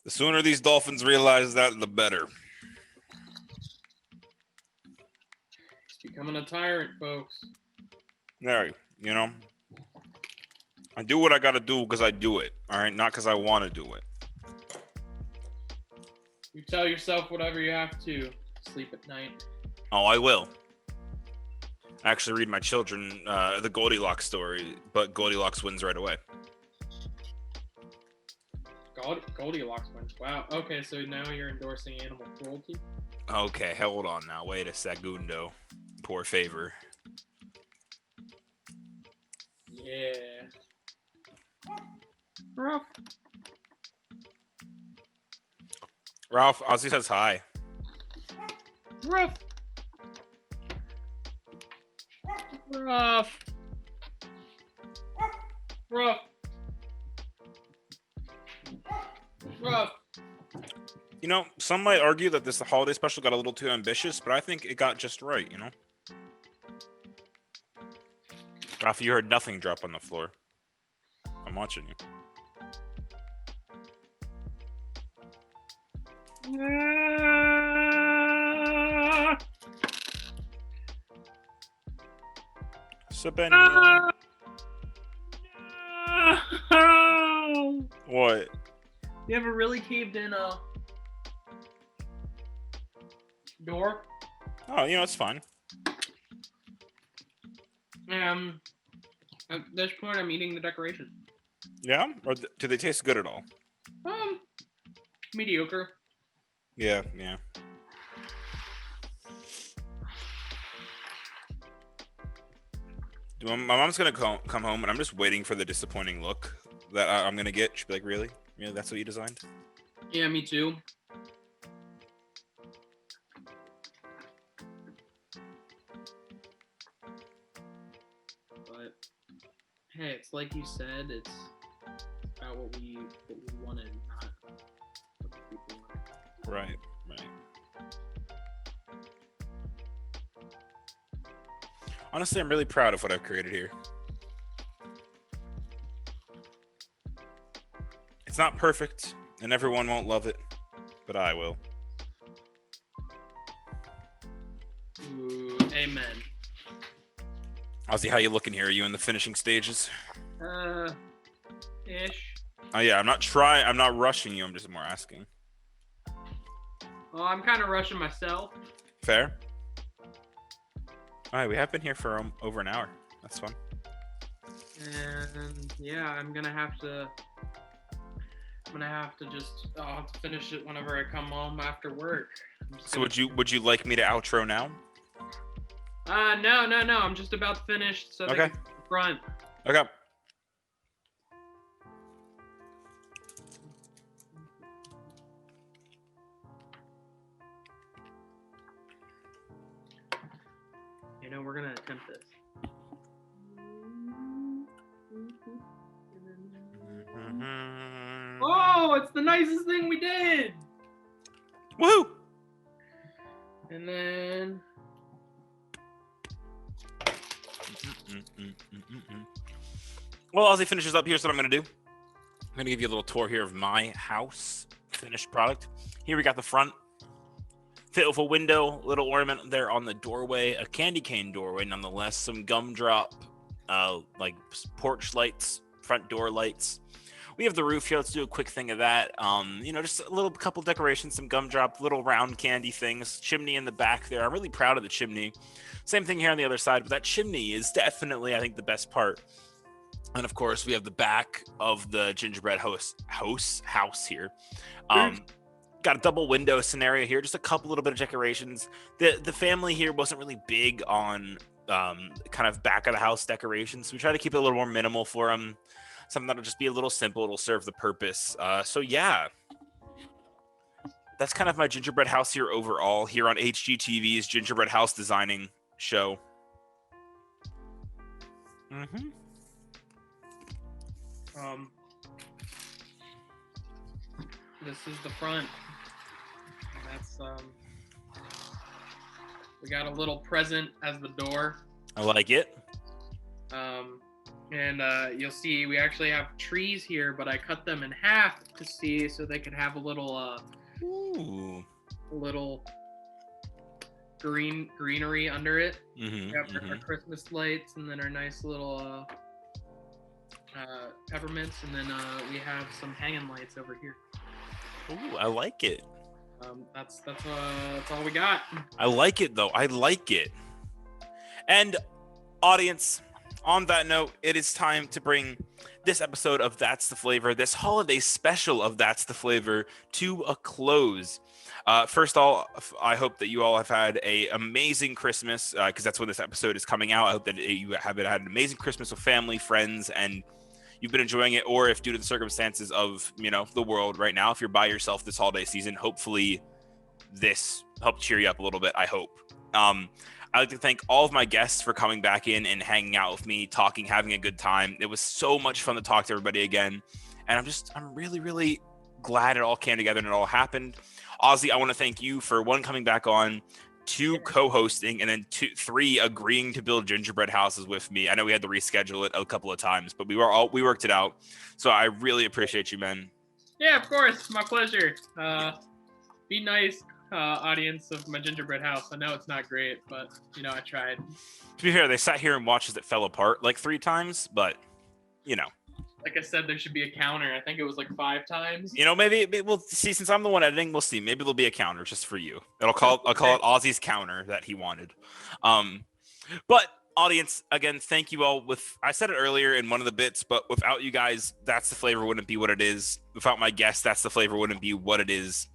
The sooner these Dolphins realize that, the better. Becoming a tyrant, folks. There, you know, I do what I gotta do because I do it. All right, not because I want to do it. You tell yourself whatever you have to. Sleep at night. Oh, I will. I actually read my children the Goldilocks story, but Goldilocks wins right away. Goldilocks wins. Wow. Okay, so now you're endorsing animal cruelty. Okay, hold on now. Wait a segundo. Poor favor. Yeah. Ralph. Ralph, Ozzy says hi. Ralph. Ralph. Ralph. Ralph. You know, some might argue that this holiday special got a little too ambitious, but I think it got just right, you know? Ralph, you heard nothing drop on the floor. I'm watching you. Sabenia. What? You ever really caved in a door? Oh, you know, it's fine. At this point, I'm eating the decoration. Yeah? Or do they taste good at all? Mediocre. Yeah, yeah. My mom's gonna come home, and I'm just waiting for the disappointing look that I'm gonna get. She'll be like, "Really? Really? That's what you designed?" Yeah, me too. But hey, it's like you said. It's about what we wanted, not what the people wanted. Right, right. Honestly, I'm really proud of what I've created here. It's not perfect, and everyone won't love it, but I will. Ooh, amen. Ozzy, how you looking here? Are you in the finishing stages? Ish. Oh yeah, I'm not rushing you. I'm just more asking. Well, I'm kind of rushing myself. Fair. All right, we have been here for over an hour. That's fun. And yeah, I'm gonna have to just I'll have to finish it whenever I come home after work. So would you like me to outro now? No. I'm just about finished. So Okay. Front. Okay. You know, we're gonna attempt this. Oh, it's the nicest thing we did. Woo! And then Well, Ozzy finishes up, here's what I'm gonna do. I'm gonna give you a little tour here of my house finished product. Here we got the front. Fit with a window, little ornament there on the doorway, a candy cane doorway nonetheless, some gumdrop, like porch lights, front door lights. We have the roof here. Let's do a quick thing of that. Just a little couple decorations, some gumdrop, little round candy things. Chimney in the back there. I'm really proud of the chimney. Same thing here on the other side, but that chimney is definitely, I think, the best part. And of course, we have the back of the gingerbread house here. Got a double window scenario here. Just a couple little bit of decorations. The family here wasn't really big on kind of back of the house decorations. So we try to keep it a little more minimal for them. Something that'll just be a little simple. It'll serve the purpose. So yeah, that's kind of my gingerbread house here overall here on HGTV's Gingerbread House Designing Show. This is the front. That's we got a little present as the door. I like it. And you'll see we actually have trees here, but I cut them in half to see so they could have a little little greenery under it. We have our Christmas lights, and then our nice little peppermints, and then we have some hanging lights over here. Ooh, I like it. That's all we got. I like it though. I like it. And audience, on that note, it is time to bring this episode of That's the Flavor, this holiday special of That's the Flavor, to a close. First of all, I hope that you all have had an amazing Christmas, because that's when this episode is coming out. I hope that you have had an amazing Christmas with family, friends, and you've been enjoying it. Or if due to the circumstances of, the world right now, if you're by yourself this holiday season, hopefully this helped cheer you up a little bit, I hope. I'd like to thank all of my guests for coming back in and hanging out with me, talking, having a good time. It was so much fun to talk to everybody again. And I'm really, really glad it all came together and it all happened. Ozzy, I want to thank you for coming back on, 2 co-hosting, and then 3 agreeing to build gingerbread houses with me. I know we had to reschedule it a couple of times, but we worked it out. So I really appreciate you, man. Yeah, of course. My pleasure. Be nice. Audience of my gingerbread house. I know it's not great, but I tried. To be fair, they sat here and watched as it fell apart like 3 times, but like I said, there should be a counter. I think it was like 5 times. Maybe we'll see. Since I'm the one editing, we'll see. Maybe there'll be a counter just for you. I'll call it Ozzy's counter that he wanted. But audience, again, thank you all. I said it earlier in one of the bits, but without you guys, That's the Flavor wouldn't be what it is. Without my guests, That's the Flavor wouldn't be what it is.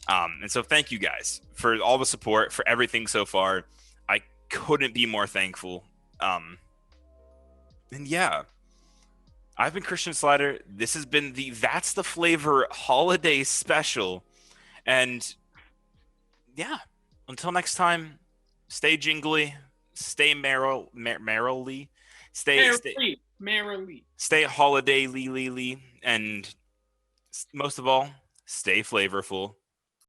And so thank you guys for all the support, for everything so far. I couldn't be more thankful. And yeah, I've been Christian Slider. This has been the That's the Flavor holiday special. And yeah, until next time, stay jingly, stay merrily, stay holiday-ly, and most of all, stay flavorful.